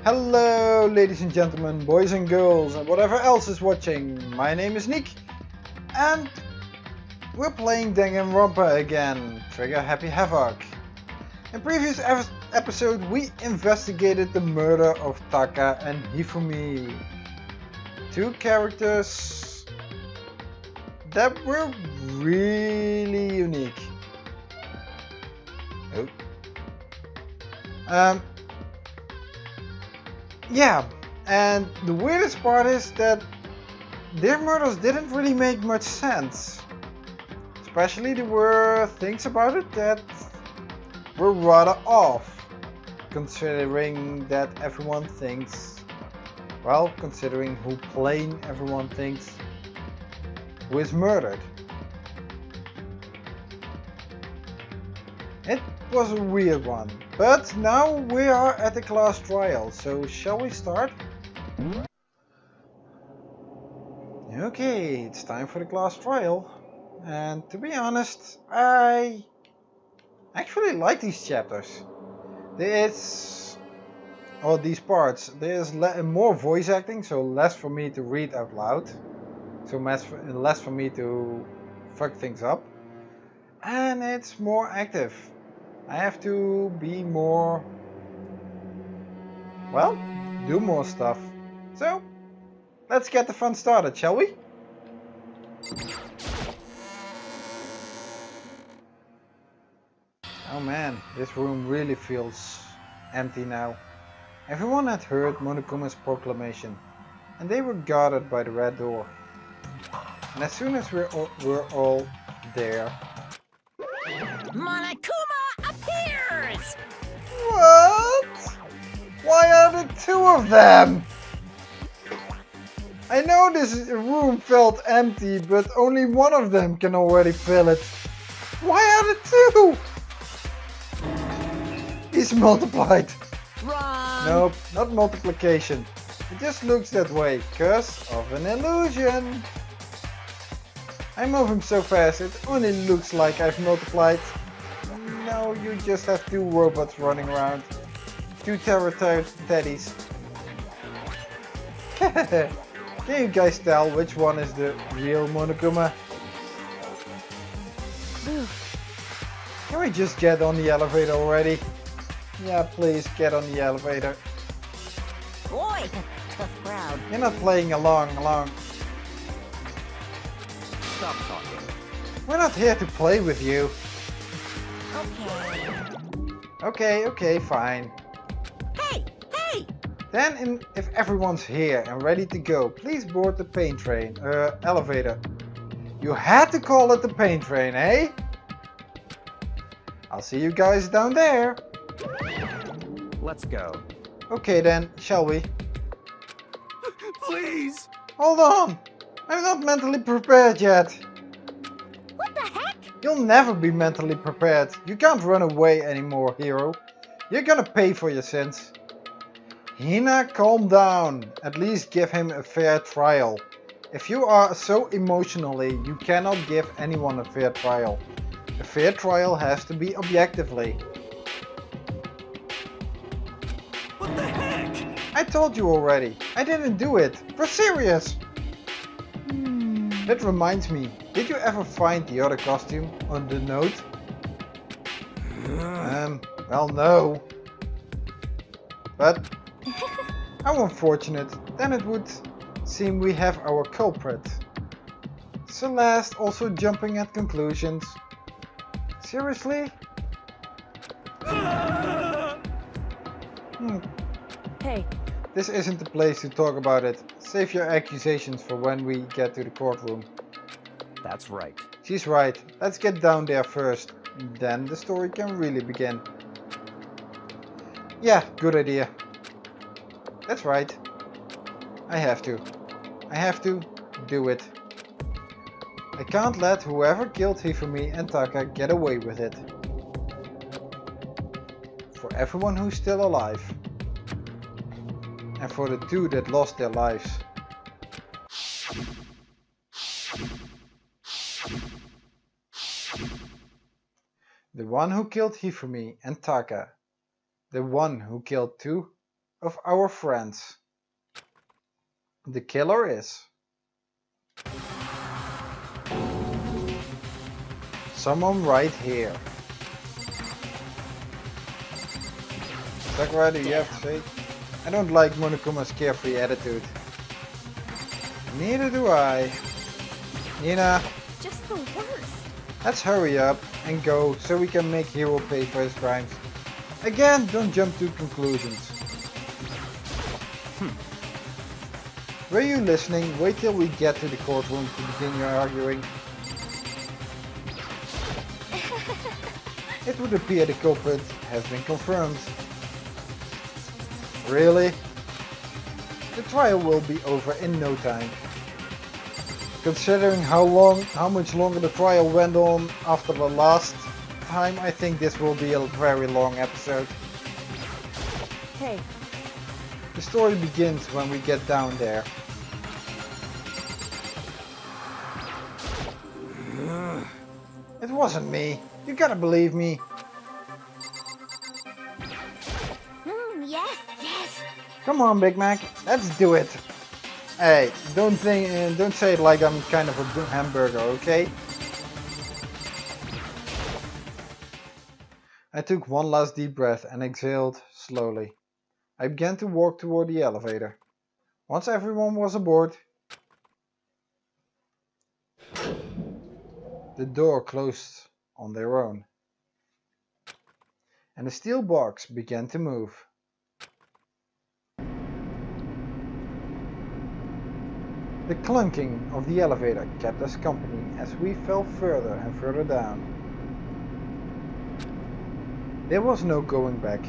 Hello ladies and gentlemen, boys and girls and whatever else is watching. My name is Nick and we're playing Danganronpa again, trigger Happy Havoc. In previous episode we investigated the murder of Taka and Hifumi. Two characters that were really unique. Yeah, and the weirdest part is that their murders didn't really make much sense. Especially there were things about it that were rather off, considering that everyone thinks, well, considering who plain everyone thinks who is murdered. It was a weird one, but now we are at the class trial, so shall we start? Okay, it's time for the class trial, and to be honest, I actually like these chapters. These parts, there's more voice acting, so less for me to read out loud, so less for me to fuck things up, and it's more active. I have to be more, well, do more stuff. So, let's get the fun started, shall we? Oh man, this room really feels empty now. Everyone had heard Monokuma's proclamation, and they were guarded by the red door. And as soon as we're all there... Monokuma appears! What? Why are there two of them? I know this room felt empty, but only one of them can already fill it. Why are there two? He's multiplied. Wrong! Nope, not multiplication. It just looks that way, cause of an illusion. I'm moving so fast, it only looks like I've multiplied. No, you just have two robots running around. Two terror teddies. Can you guys tell which one is the real Monokuma? Can we just get on the elevator already? Yeah, please get on the elevator. Boy, tough crowd. You're not playing along. Stop talking. We're not here to play with you. Okay. Okay, fine. Hey! Then if everyone's here and ready to go, please board the pain train, elevator. You had to call it the pain train, eh? I'll see you guys down there. Let's go. Okay then, shall we? Please! Hold on! I'm not mentally prepared yet. What the heck? You'll never be mentally prepared. You can't run away anymore, Hiro. You're gonna pay for your sins. Hina, calm down. At least give him a fair trial. If you are so emotionally, you cannot give anyone a fair trial. A fair trial has to be objectively. What the heck? I told you already. I didn't do it. For serious. That reminds me. Did you ever find the other costume on the note? Well, no. But how unfortunate. Then it would seem we have our culprit. Celeste also jumping at conclusions. Seriously? Hey. This isn't the place to talk about it. Save your accusations for when we get to the courtroom. That's right. She's right. Let's get down there first. Then the story can really begin. Yeah, good idea. That's right. I have to do it. I can't let whoever killed Hifumi and Taka get away with it. For everyone who's still alive. And for the two that lost their lives. The one who killed Hifumi and Taka. The one who killed two of our friends. The killer is someone right here. Sakura, do you have to say? I don't like Monokuma's carefree attitude. Neither do I. Nina, Just the worst. let's hurry up and go so we can make Hiro pay for his crimes. Again, don't jump to conclusions. Were you listening? Wait till we get to the courtroom to begin your arguing. It would appear the culprit has been confirmed. Really? The trial will be over in no time. Considering how much longer the trial went on after the last time, I think this will be a very long episode. Hey, The story begins when we get down there. It wasn't me. You gotta believe me. yes, yes. Come on, Big Mac. Let's do it. Hey, don't say it like I'm kind of a hamburger, okay? I took one last deep breath and exhaled slowly. I began to walk toward the elevator. Once everyone was aboard, the door closed on their own, and the steel box began to move. The clunking of the elevator kept us company as we fell further and further down. There was no going back.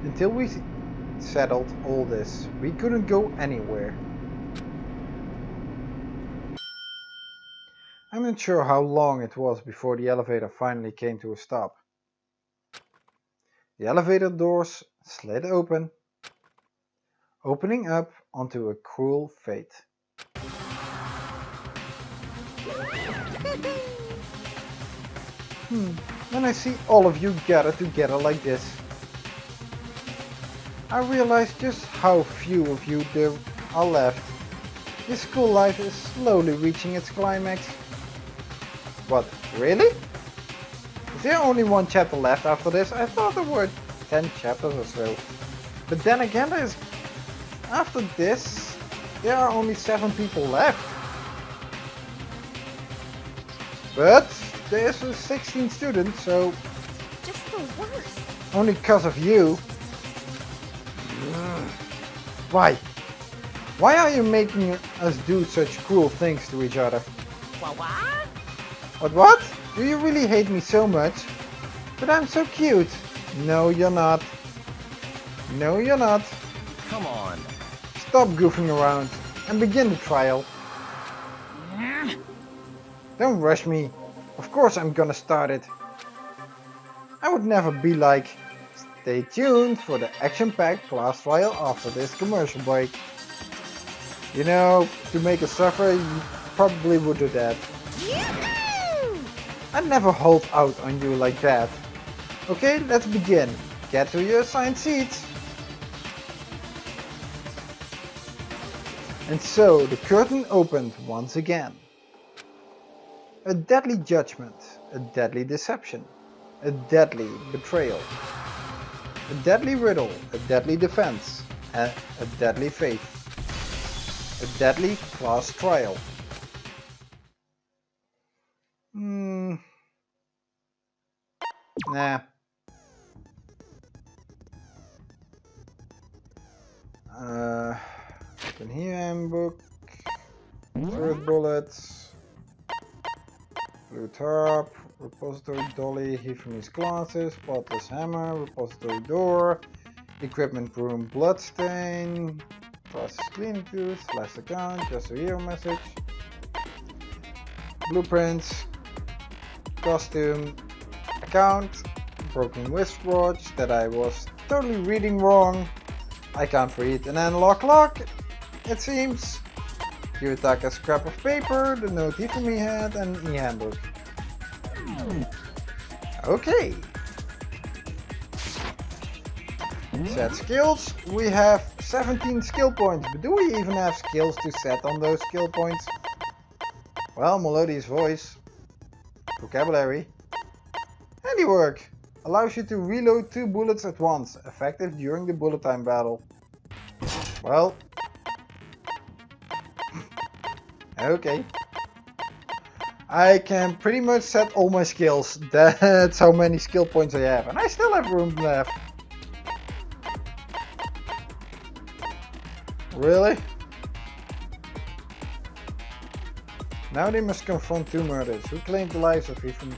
Until we settled all this, we couldn't go anywhere. I'm not sure how long it was before the elevator finally came to a stop. The elevator doors slid open, opening up onto a cruel fate. When I see all of you gathered together like this, I realize just how few of you there are left. This school life is slowly reaching its climax. What, really? Is there only one chapter left after this? I thought there were 10 chapters or so. But then again, after this, there are only 7 people left. But there's 16 students, so Just the worst. only because of you. Why? Why are you making us do such cruel things to each other? What? What? Do you really hate me so much? But I'm so cute. No, you're not. No, you're not. Come on. Stop goofing around and begin the trial. Don't rush me. Of course I'm gonna start it. I would never be like, stay tuned for the action-packed class trial after this commercial break. You know, to make us suffer, you probably would do that. Yoo-hoo! I'd never hold out on you like that. Okay, let's begin. Get to your assigned seats. And so the curtain opened once again. A deadly judgment, a deadly deception, a deadly betrayal, a deadly riddle, a deadly defense, and a deadly faith, a deadly class trial. Nah. Open here, handbook, earth bullets, blue tarp, repository dolly, Hifuni's glasses, spotless hammer, repository door, equipment room bloodstain, process cleaning tools, last account, just a hero message, blueprints, costume, account, broken wristwatch that I was totally reading wrong. I can't read an analog clock, it seems. Kiyotaka scrap of paper, the note Hifumi had, and e-handbook. Okay. Set skills. We have 17 skill points, but do we even have skills to set on those skill points? Well, melodious voice. Vocabulary. Handiwork. Allows you to reload 2 bullets at once, effective during the bullet time battle. Well. Okay. I can pretty much set all my skills. That's how many skill points I have. And I still have room left. Really? Now they must confront 2 murders. Who claimed the lives of you from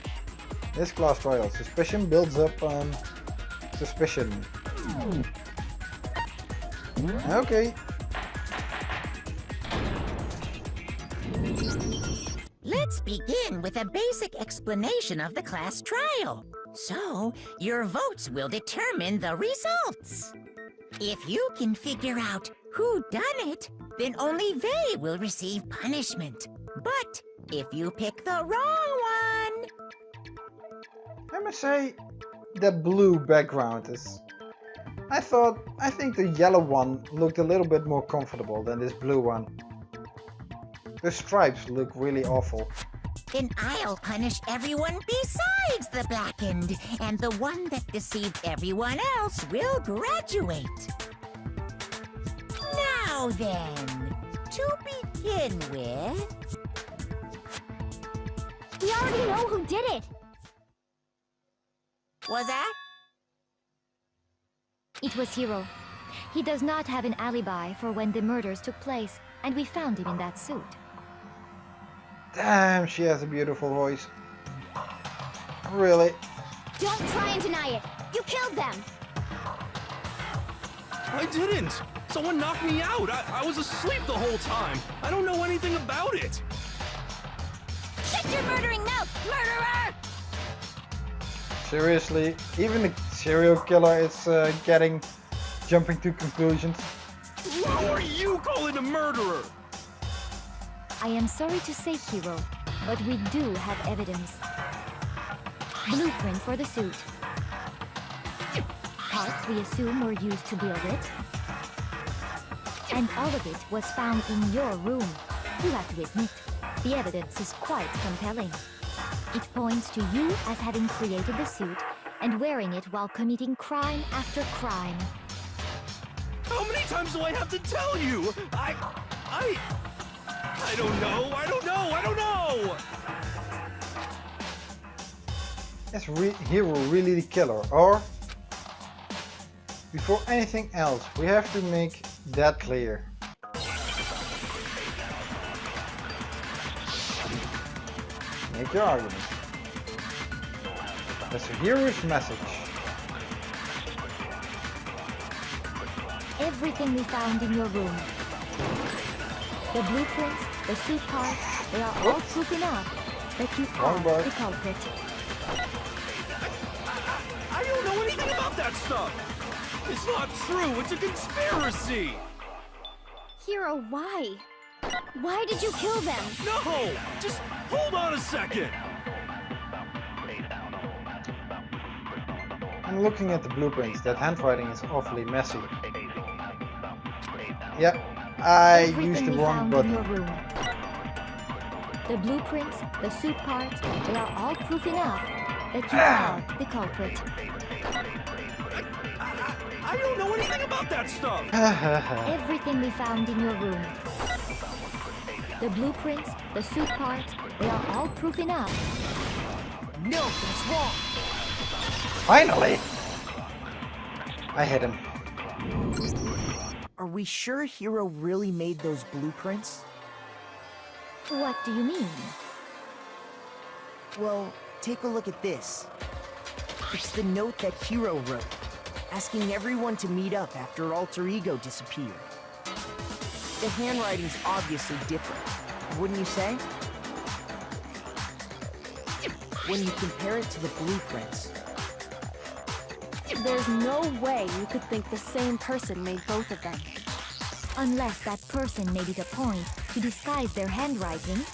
this class trial? Suspicion builds up on suspicion. Okay. Let's begin with a basic explanation of the class trial. So, your votes will determine the results. If you can figure out who done it, then only they will receive punishment. But if you pick the wrong one... I must say, the blue background is... I think the yellow one looked a little bit more comfortable than this blue one. The stripes look really awful. Then I'll punish everyone besides the blackened, and the one that deceived everyone else will graduate. Now then, to begin with... We already know who did it. Was that? It was Hiro. He does not have an alibi for when the murders took place, and we found him in that suit. Damn, she has a beautiful voice. Really? Don't try and deny it. You killed them. I didn't! Someone knocked me out! I was asleep the whole time! I don't know anything about it! Shut your murdering mouth, murderer! Seriously, even the serial killer is jumping to conclusions. Who are you calling a murderer? I am sorry to say, Hiro, but we do have evidence. Blueprint for the suit. Parts we assume were used to build it. And all of it was found in your room. You have to admit, the evidence is quite compelling. It points to you as having created the suit and wearing it while committing crime after crime. How many times do I have to tell you? I don't know! Is Hiro really the killer? Or, before anything else, we have to make that clear. Make your argument. That's Hiro's message. Everything we found in your room. The blueprints, the suit parts, they are all proof enough that you are the culprit. I don't know anything about that stuff! It's not true! It's a conspiracy! Hiro, why? Why did you kill them? No! Just hold on a second! I'm looking at the blueprints. That handwriting is awfully messy. Yeah, I used the wrong button. The blueprints, the suit parts, they are all proof enough that you are the culprit. I don't know anything about that stuff! Everything we found in your room. The blueprints, the suit parts, they are all proof enough. No, that's wrong. Finally! I hit him. Are we sure Hiro really made those blueprints? What do you mean? Well, take a look at this. It's the note that Hiro wrote, asking everyone to meet up after Alter Ego disappeared. The handwriting's obviously different, wouldn't you say? When you compare it to the blueprints. There's no way you could think the same person made both of them. Unless that person made it a point to disguise their handwriting.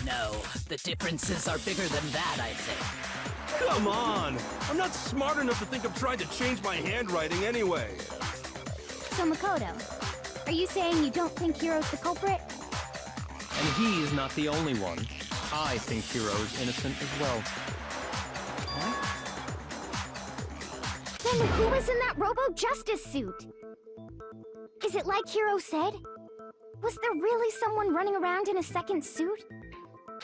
No, the differences are bigger than that, I think. Come on! I'm not smart enough to think of trying to change my handwriting anyway. So Makoto, are you saying you don't think Hiro's the culprit? And he's not the only one. I think Hiro's innocent as well. Then who was in that Robo-Justice suit? Is it like Hiro said? Was there really someone running around in a second suit?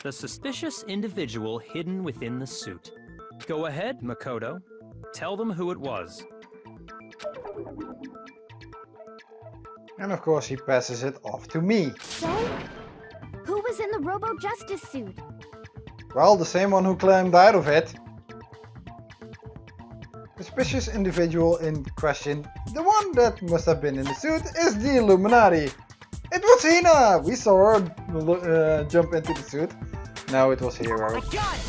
The suspicious individual hidden within the suit. Go ahead, Makoto. Tell them who it was. And of course he passes it off to me. So? Who was in the Robo-Justice suit? Well, the same one who climbed out of it. The suspicious individual in question, the one that must have been in the suit, is the Illuminati. It was Hina! We saw her jump into the suit. No, it was Hiro. I got it!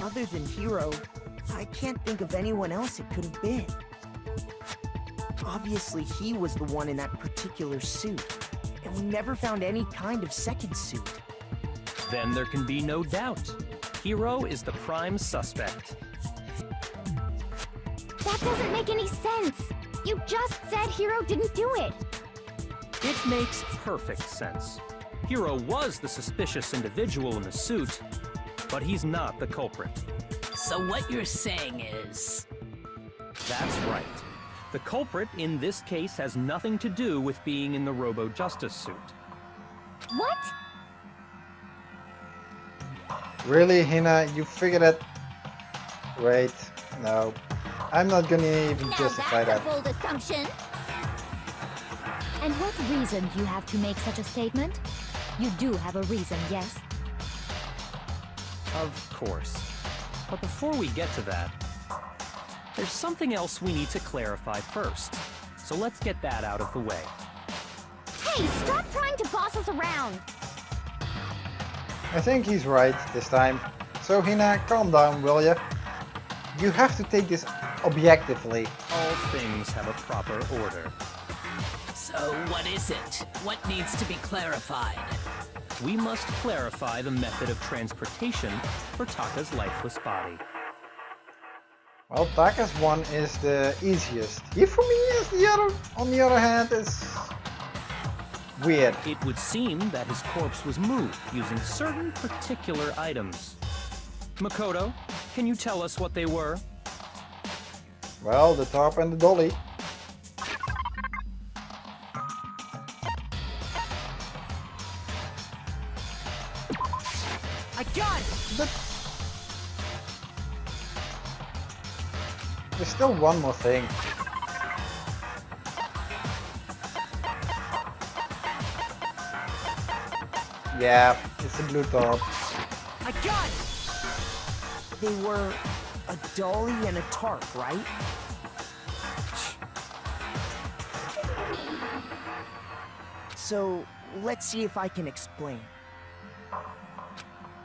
Other than Hiro, I can't think of anyone else it could have been. Obviously, he was the one in that particular suit, and we never found any kind of second suit. Then there can be no doubt. Hiro is the prime suspect. That doesn't make any sense. You just said Hiro didn't do it. It makes perfect sense. Hiro was the suspicious individual in the suit, but he's not the culprit. So what you're saying is... That's right. The culprit in this case has nothing to do with being in the Robo-Justice suit. What? Really, Hina? You figured it? Wait, no. I'm not gonna even justify that. Now that's a bold assumption. And what reason do you have to make such a statement? You do have a reason, yes? Of course. But before we get to that, there's something else we need to clarify first. So let's get that out of the way. Hey, stop trying to boss us around! I think he's right this time. So Hina, calm down, will ya? You have to take this objectively. All things have a proper order. So what is it? What needs to be clarified? We must clarify the method of transportation for Taka's lifeless body. Well, Taka's one is the easiest. Hifumi is the other, on the other hand, is weird. It would seem that his corpse was moved using certain particular items. Makoto, can you tell us what they were? Well, the tarp and the dolly. I got it! But there's still one more thing. Yeah, it's a blue tarp. I got it! They were a dolly and a tarp, right? So, let's see if I can explain.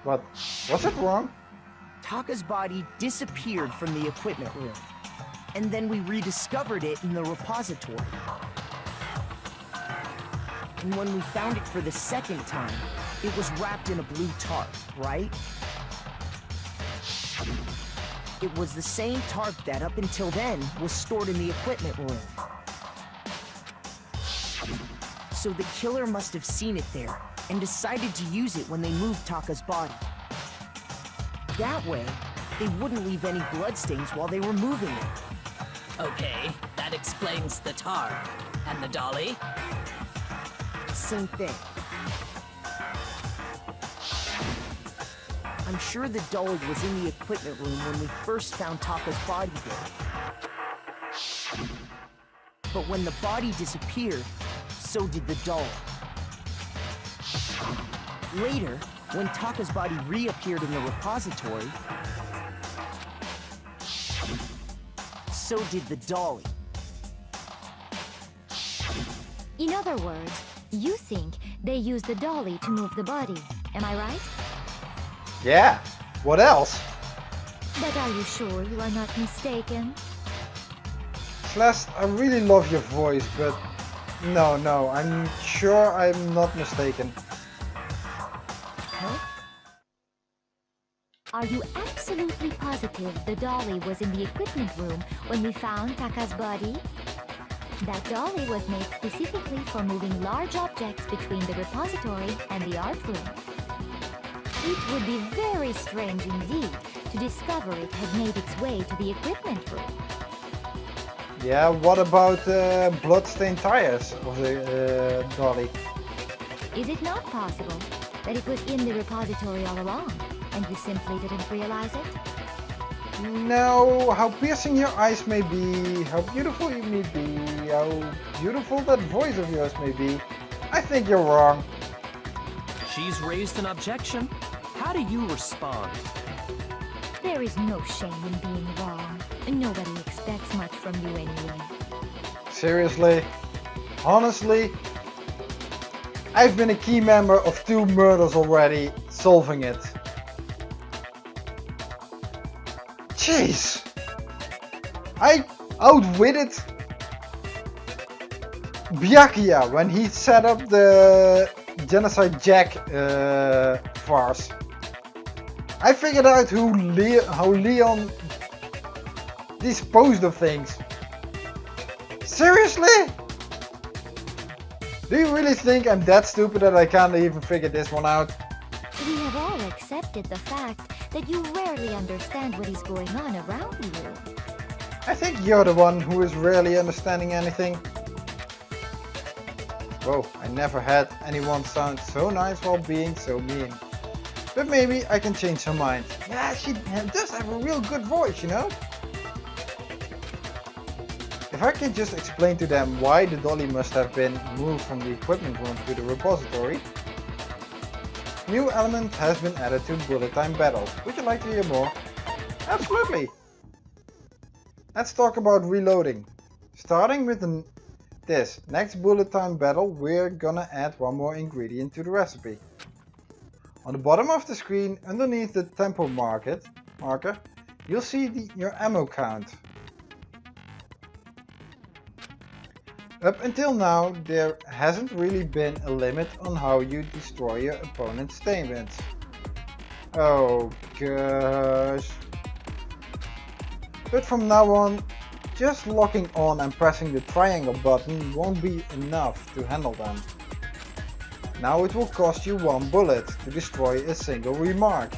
But was it wrong? Taka's body disappeared from the equipment room, and then we rediscovered it in the repository. And when we found it for the second time, it was wrapped in a blue tarp, right? It was the same tarp that up until then was stored in the equipment room. So the killer must have seen it there and decided to use it when they moved Taka's body. That way, they wouldn't leave any bloodstains while they were moving it. Okay, that explains the tarp. And the dolly? Same thing. I'm sure the dolly was in the equipment room when we first found Taka's body there. But when the body disappeared, so did the dolly. Later, when Taka's body reappeared in the repository, so did the dolly. In other words, you think they used the dolly to move the body, am I right? Yeah, what else? But are you sure you are not mistaken? Celeste, I really love your voice, but no, I'm sure I'm not mistaken. Are you absolutely absolutely positive the dolly was in the equipment room when we found Taka's body? That dolly was made specifically for moving large objects between the repository and the art room. It would be very strange indeed to discover it had made its way to the equipment room. Yeah, what about bloodstained tires of the dolly? Is it not possible that it was in the repository all along, and you simply didn't realize it? No, how piercing your eyes may be, how beautiful you may be, how beautiful that voice of yours may be, I think you're wrong. She's raised an objection. How do you respond? There is no shame in being wrong. Nobody expects much from you anyway. Seriously? Honestly? I've been a key member of 2 murders already, solving it. Jeez! I outwitted Byakuya when he set up the Genocide Jack farce. I figured out how Leon disposed of things. Seriously? Do you really think I'm that stupid that I can't even figure this one out? We have all accepted the fact that you rarely understand what is going on around you. I think you're the one who is rarely understanding anything. Whoa, I never had anyone sound so nice while being so mean. But maybe I can change her mind. Yeah, she does have a real good voice, you know? If I can just explain to them why the dolly must have been moved from the equipment room to the repository. New element has been added to bullet time battles. Would you like to hear more? Absolutely! Let's talk about reloading. Starting with this next bullet time battle, we're gonna add one more ingredient to the recipe. On the bottom of the screen, underneath the tempo marker, you'll see your ammo count. Up until now, there hasn't really been a limit on how you destroy your opponent's statements. Oh gosh. But from now on, just locking on and pressing the triangle button won't be enough to handle them. Now it will cost you 1 bullet to destroy a single remark.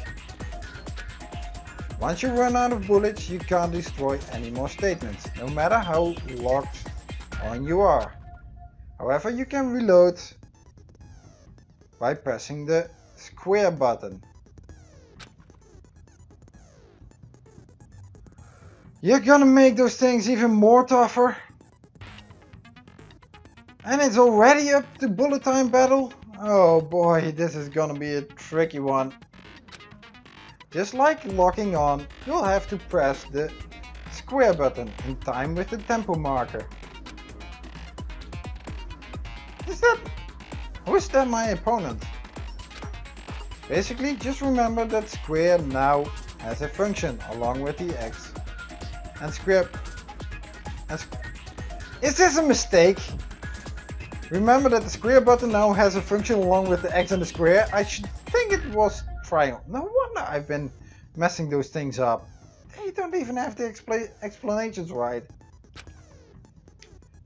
Once you run out of bullets, you can't destroy any more statements, no matter how locked on you are. However, you can reload by pressing the square button. You're gonna make those things even more tougher. And it's already up to bullet time battle? Oh boy, this is gonna be a tricky one. Just like locking on, you'll have to press the square button in time with the tempo marker. Who is that my opponent? Basically, just remember that square now has a function along with the X and square. Is this a mistake? Remember that the square button now has a function along with the X and the square. I should think it was triangle. No wonder I've been messing those things up. They don't even have the explanations right.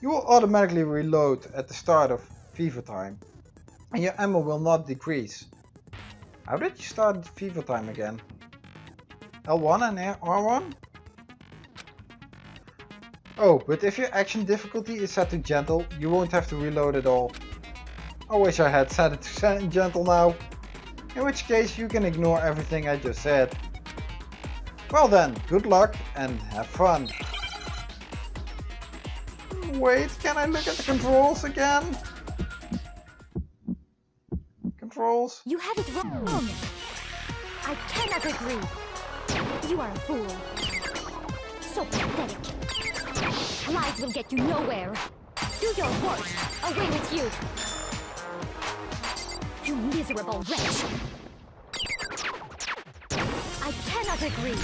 You will automatically reload at the start of fever time, and your ammo will not decrease. How did you start fever time again? L1 and R1? Oh, but if your action difficulty is set to gentle, you won't have to reload at all. I wish I had set it to gentle now, in which case you can ignore everything I just said. Well then, good luck and have fun. Wait, can I look at the controls again? Controls? You have it wrong! I cannot agree! You are a fool. So pathetic. Lies will get you nowhere. Do your worst. Away with you. You miserable wretch. I cannot agree.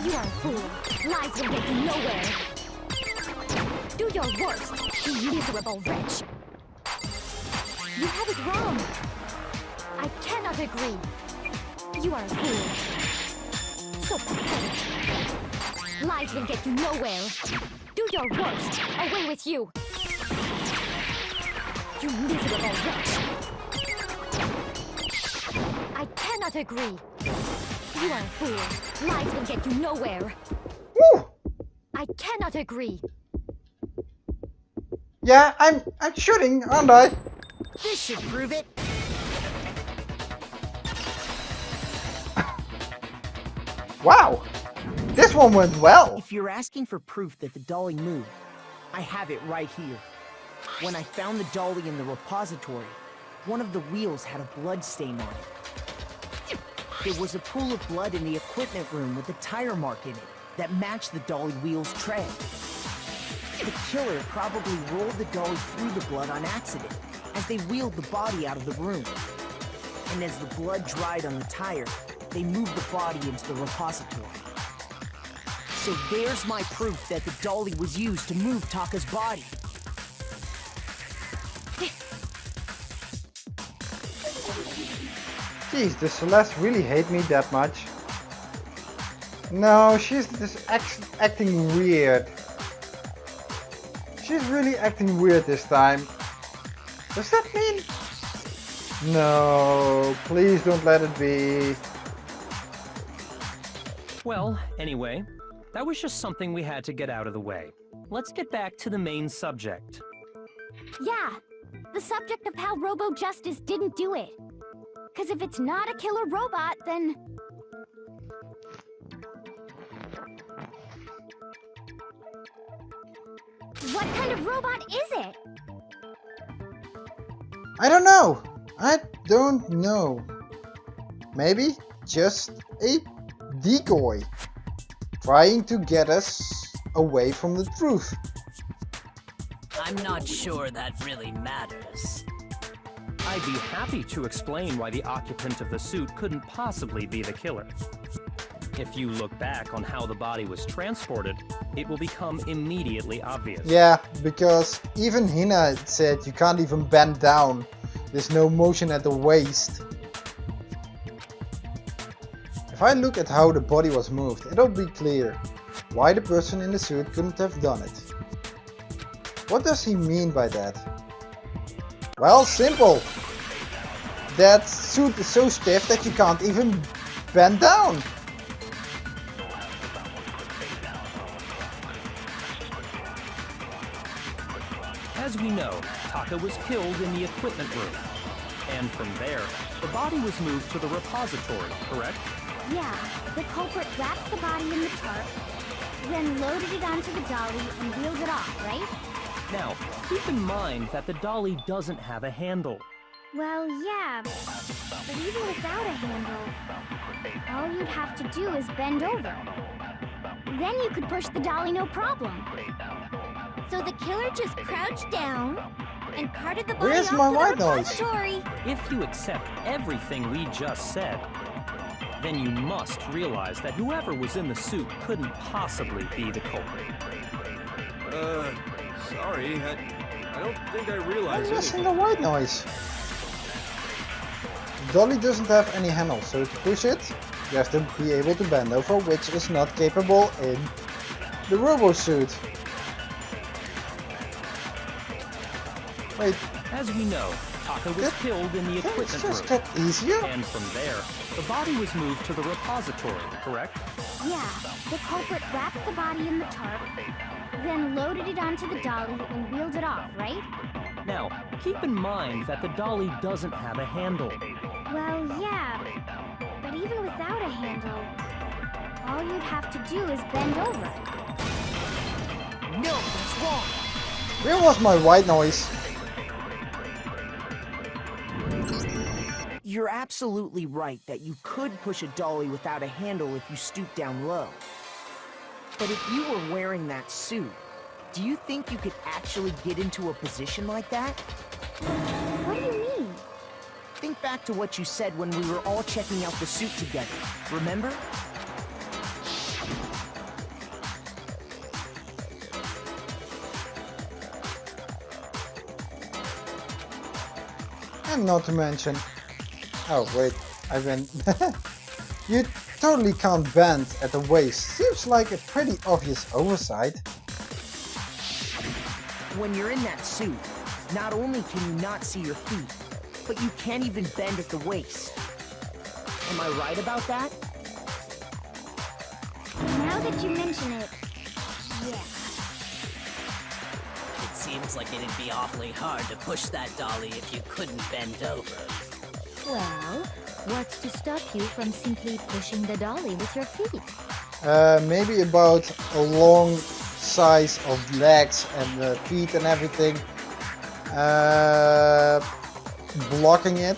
You are a fool. Lies will get you nowhere. Do your worst, you miserable wretch. You have it wrong. I cannot agree. You are a fool. so pathetic. Lies will get you nowhere. Do your worst. Away with you. You miserable wretch. I cannot agree. You are a fool. Lies will get you nowhere. Woo! I cannot agree. Yeah, I'm shooting, aren't I? This should prove it. Wow! This one went well! If you're asking for proof that the dolly moved, I have it right here. When I found the dolly in the repository, one of the wheels had a blood stain on it. There was a pool of blood in the equipment room with a tire mark in it that matched the dolly wheel's tread. The killer probably rolled the dolly through the blood on accident as they wheeled the body out of the room. And as the blood dried on the tire, they moved the body into the repository. So there's my proof that the dolly was used to move Taka's body. Jeez, does Celeste really hate me that much? No, she's just acting weird. She's really acting weird this time. Does that mean? No, please don't let it be. Well, anyway, that was just something we had to get out of the way. Let's get back to the main subject. Yeah, the subject of how Robo Justice didn't do it. Because if it's not a killer robot, then... What kind of robot is it? I don't know. I don't know. Maybe just a decoy. Trying to get us away from the truth. I'm not sure that really matters. I'd be happy to explain why the occupant of the suit couldn't possibly be the killer. If you look back on how the body was transported, it will become immediately obvious. Yeah, because even Hina said you can't even bend down. There's no motion at the waist. If I look at how the body was moved, it'll be clear why the person in the suit couldn't have done it. What does he mean by that? Well, simple. That suit is so stiff that you can't even bend down. As we know, Taka was killed in the equipment room. And from there, the body was moved to the repository, correct? Yeah, the culprit wrapped the body in the tarp, then loaded it onto the dolly and wheeled it off, right? Now, keep in mind that the dolly doesn't have a handle. Well, yeah, but even without a handle, all you'd have to do is bend over. Then you could push the dolly no problem. So the killer just crouched down and carted the body Where's off my to white the noise? repository. If you accept everything we just said, then you must realize that whoever was in the suit couldn't possibly be the culprit. Sorry, I don't think I I'm realized missing anything. the white noise. The dolly doesn't have any handle, so to push it, you have to be able to bend over, which is not capable in the robo suit. Wait, As we know, Taka was killed in the it's equipment just room. get easier. And from there, the body was moved to the repository, correct? Yeah, the culprit wrapped the body in the tarp, then loaded it onto the dolly and wheeled it off, right? Now, keep in mind that the dolly doesn't have a handle. Well, yeah, but even without a handle, all you'd have to do is bend over. No, that's wrong. Where was my white noise? You're absolutely right that you could push a dolly without a handle if you stoop down low. But if you were wearing that suit, do you think you could actually get into a position like that? What do you mean? Think back to what you said when we were all checking out the suit together, remember? And not to mention... Oh wait, I went... You totally can't bend at the waist seems like a pretty obvious oversight. When you're in that suit, not only can you not see your feet, but you can't even bend at the waist. Am I right about that? Now that you mention it, yeah. It seems like it'd be awfully hard to push that dolly if you couldn't bend over. Well, what's to stop you from simply pushing the dolly with your feet? Maybe about a long size of legs and feet and everything. Blocking it.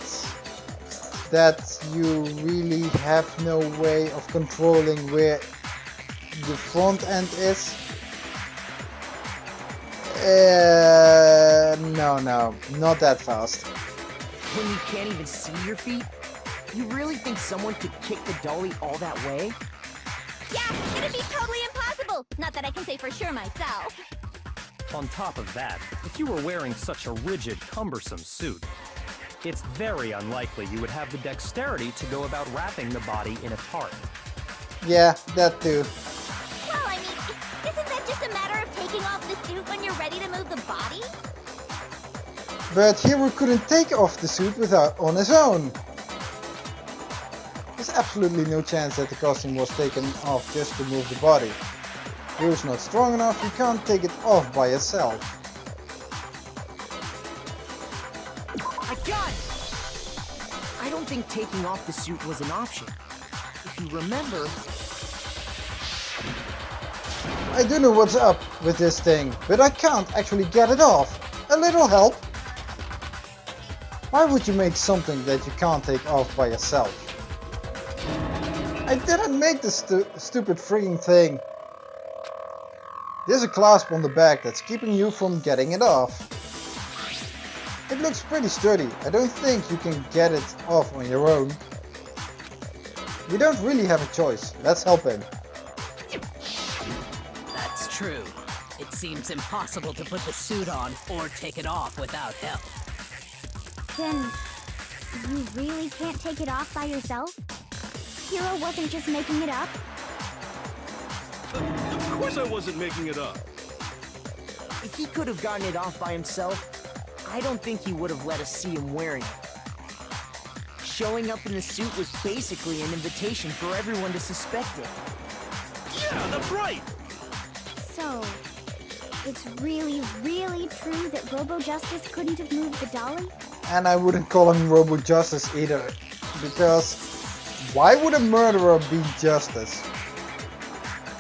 That you really have no way of controlling where the front end is. No, not that fast. When you can't even see your feet? You really think someone could kick the dolly all that way? Yeah, it'd be totally impossible! Not that I can say for sure myself. On top of that, if you were wearing such a rigid, cumbersome suit, it's very unlikely you would have the dexterity to go about wrapping the body in a tarp. Yeah, that too. Well, I mean, isn't that just a matter of taking off the suit when you're ready to move the body? But Hiro couldn't take off the suit on his own. There's absolutely no chance that the costume was taken off just to move the body. Hiro's not strong enough, you can't take it off by yourself. I got it! I don't think taking off the suit was an option. If you remember... I do know what's up with this thing, but I can't actually get it off. A little help? Why would you make something that you can't take off by yourself? I didn't make the stupid freaking thing. There's a clasp on the back that's keeping you from getting it off. It looks pretty sturdy. I don't think you can get it off on your own. We don't really have a choice. Let's help him. That's true. It seems impossible to put the suit on or take it off without help. Then, you really can't take it off by yourself? Hiro wasn't just making it up? Of course I wasn't making it up. If he could have gotten it off by himself, I don't think he would have let us see him wearing it. Showing up in the suit was basically an invitation for everyone to suspect it. Yeah, that's right. So, it's really, really true that Robo Justice couldn't have moved the dolly? And I wouldn't call him Robo Justice either, because why would a murderer be justice?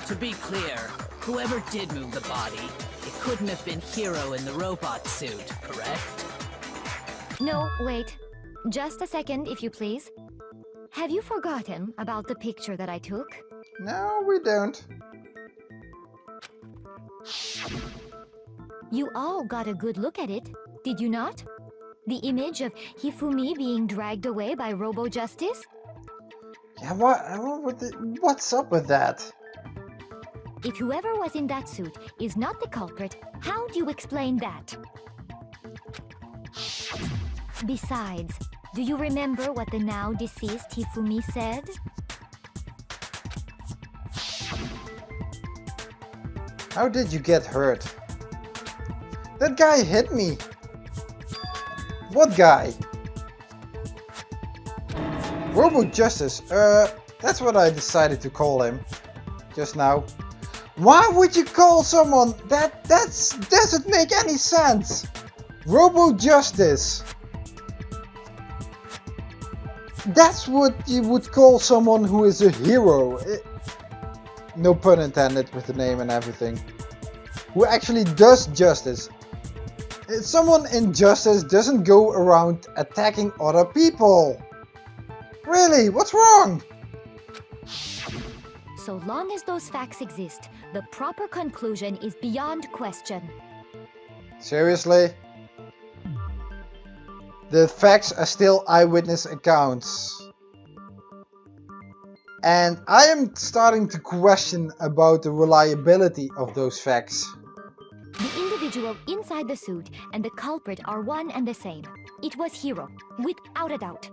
To be clear, whoever did move the body, it couldn't have been Hiro in the robot suit, correct? No, wait. Just a second, if you please. Have you forgotten about the picture that I took? No, we don't. You all got a good look at it, did you not? The image of Hifumi being dragged away by Robo Justice? Yeah, what's up with that? If whoever was in that suit is not the culprit, how do you explain that? Besides, do you remember what the now deceased Hifumi said? How did you get hurt? That guy hit me. What guy? Robo Justice, that's what I decided to call him just now. Why would you call someone that doesn't make any sense? Robo Justice. That's what you would call someone who is a hero. No pun intended with the name and everything. Who actually does justice. Someone in justice doesn't go around attacking other people. Really, what's wrong? So long as those facts exist, the proper conclusion is beyond question. Seriously? The facts are still eyewitness accounts. And I am starting to question about the reliability of those facts. The individual inside the suit and the culprit are one and the same. It was Hiro, without a doubt.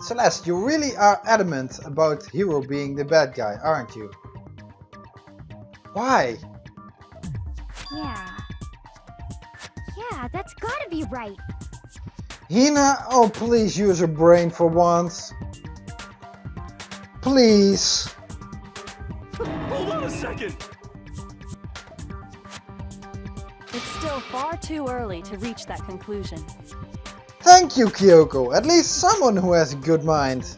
Celeste, you really are adamant about Hiro being the bad guy, aren't you? Why? Yeah. Yeah, that's gotta be right. Hina, oh please use your brain for once. Please. Hold on a second! It's still far too early to reach that conclusion. Thank you, Kyoko. At least someone who has a good mind.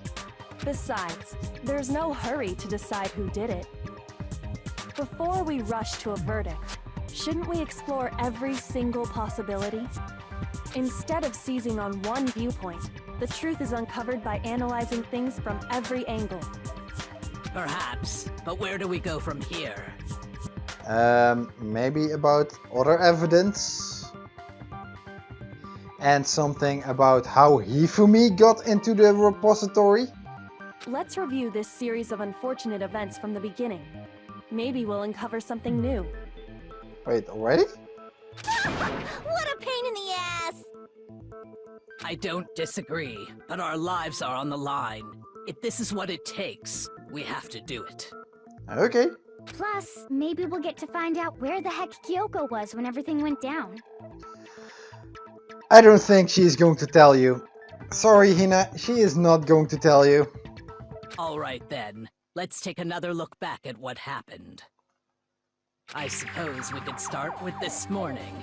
Besides, there's no hurry to decide who did it. Before we rush to a verdict, shouldn't we explore every single possibility? Instead of seizing on one viewpoint, the truth is uncovered by analyzing things from every angle. Perhaps, but where do we go from here? Maybe about other evidence. And something about how Hifumi got into the repository. Let's review this series of unfortunate events from the beginning. Maybe we'll uncover something new. Wait, already? What a pain in the ass! I don't disagree, but our lives are on the line. If this is what it takes, we have to do it. Okay. Plus, maybe we'll get to find out where the heck Kyoko was when everything went down. I don't think she is going to tell you. Sorry, Hina, she is not going to tell you. All right then, let's take another look back at what happened. I suppose we could start with this morning.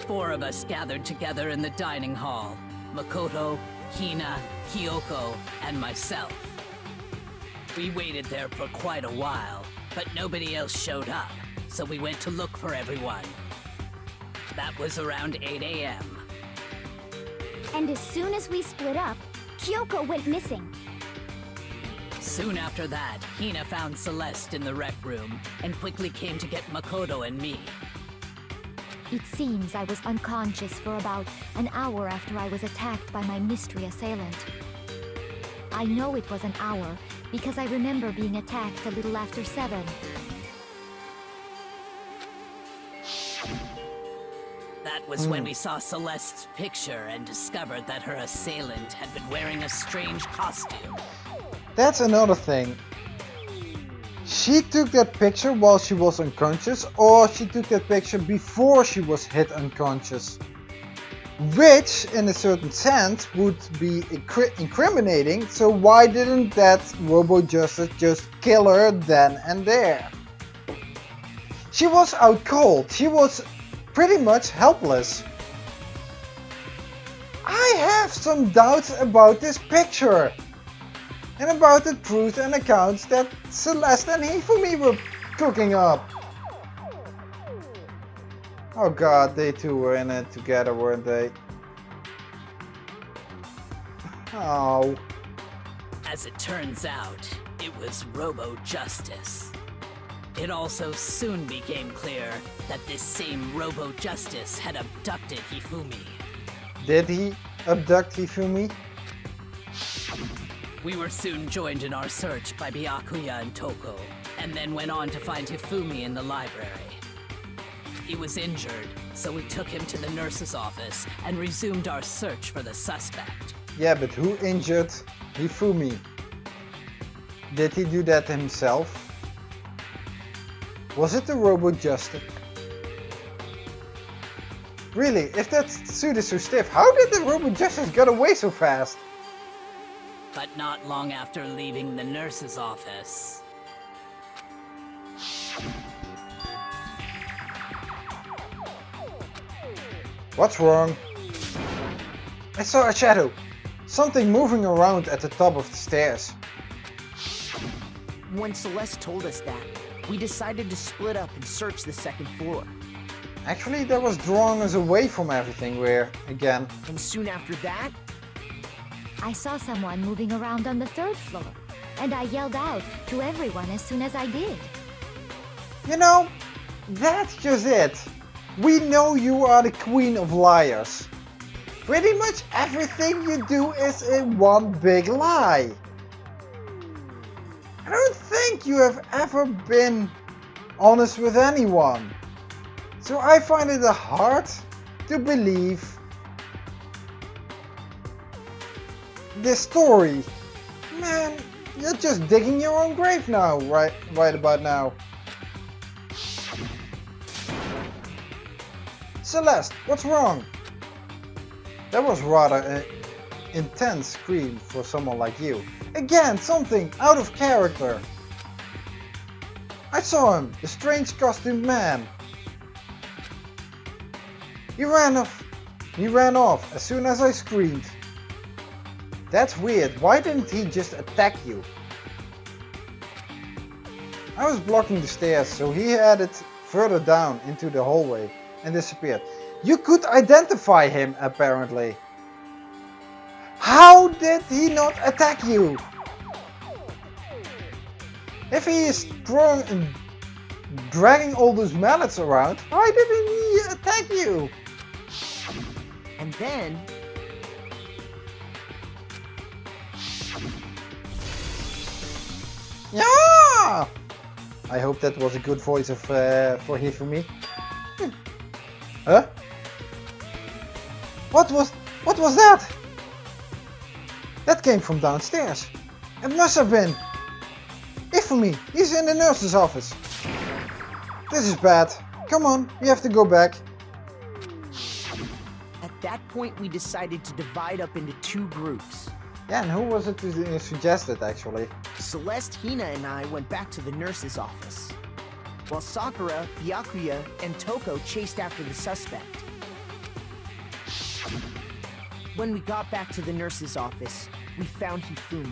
4 of us gathered together in the dining hall. Makoto, Hina, Kyoko, and myself. We waited there for quite a while, but nobody else showed up, so we went to look for everyone. That was around 8 a.m. And as soon as we split up, Kyoko went missing. Soon after that, Hina found Celeste in the rec room and quickly came to get Makoto and me. It seems I was unconscious for about an hour after I was attacked by my mystery assailant. I know it was an hour because I remember being attacked a little after 7. That was when we saw Celeste's picture and discovered that her assailant had been wearing a strange costume. That's another thing. She took that picture while she was unconscious, or she took that picture before she was hit unconscious. Which, in a certain sense, would be incriminating, so why didn't that Robo-Justice just kill her then and there? She was out cold, she was pretty much helpless. I have some doubts about this picture. And about the truth and accounts that Celeste and Hifumi were cooking up. Oh god, they two were in it together, weren't they? Oh. As it turns out, it was Robo-Justice. It also soon became clear that this same Robo-Justice had abducted Hifumi. Did he abduct Hifumi? We were soon joined in our search by Byakuya and Toko, and then went on to find Hifumi in the library. He was injured, so we took him to the nurse's office and resumed our search for the suspect. Yeah, but who injured Hifumi? Did he do that himself? Was it the Robo-Justice? Really, if that suit is so stiff, how did the Robo-Justice get away so fast? But not long after leaving the nurse's office. What's wrong? I saw a shadow. Something moving around at the top of the stairs. When Celeste told us that, we decided to split up and search the second floor. Actually, that was drawing us away from everything again. And soon after that, I saw someone moving around on the 3rd floor, and I yelled out to everyone as soon as I did. You know, that's just it. We know you are the queen of liars. Pretty much everything you do is in one big lie. I don't think you have ever been honest with anyone. So I find it hard to believe this story. Man, you're just digging your own grave now, right about now. Celeste, what's wrong? That was rather an intense scream for someone like you. Again, something out of character. I saw him, the strange costumed man. He ran off as soon as I screamed. That's weird, why didn't he just attack you? I was blocking the stairs, so he headed further down into the hallway and disappeared. You could identify him, apparently. How did he not attack you? If he is strong and dragging all those mallets around, why didn't he attack you? And then... Yeah! I hope that was a good voice of for Hifumi. Huh? What was that? That came from downstairs. It must have been Hifumi. He's in the nurse's office. This is bad. Come on, we have to go back. At that point, we decided to divide up into 2 groups. Yeah, and who was it who suggested actually? Celeste, Hina, and I went back to the nurse's office, while Sakura, Byakuya, and Toko chased after the suspect. When we got back to the nurse's office, we found Hifumi,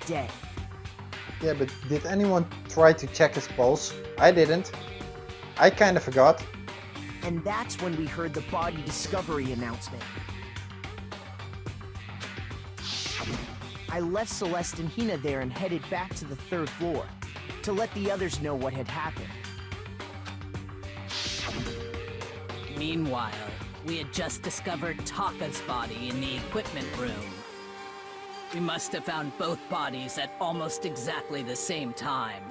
dead. Yeah, but did anyone try to check his pulse? I didn't. I kinda forgot. And that's when we heard the body discovery announcement. I left Celeste and Hina there and headed back to the 3rd floor to let the others know what had happened. Meanwhile, we had just discovered Taka's body in the equipment room. We must have found both bodies at almost exactly the same time,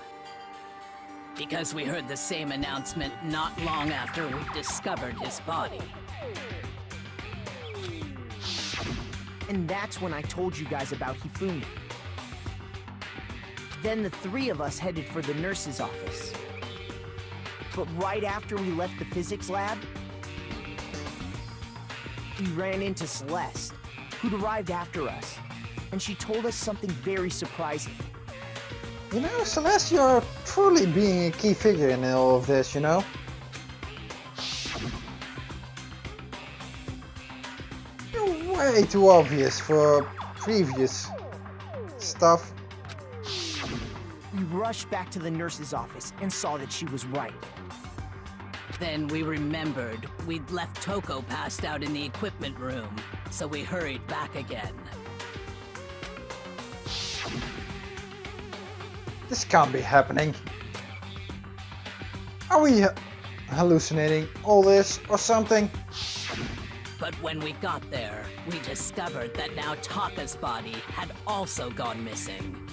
because we heard the same announcement not long after we discovered his body. And that's when I told you guys about Hifumi. Then the 3 of us headed for the nurse's office. But right after we left the physics lab, we ran into Celeste, who'd arrived after us, and she told us something very surprising. You know, Celeste, you're truly being a key figure in all of this, you know? You're way too obvious for previous stuff. We rushed back to the nurse's office and saw that she was right. Then we remembered we'd left Toko passed out in the equipment room, so we hurried back again. This can't be happening. Are we hallucinating all this or something? But when we got there, we discovered that now Taka's body had also gone missing.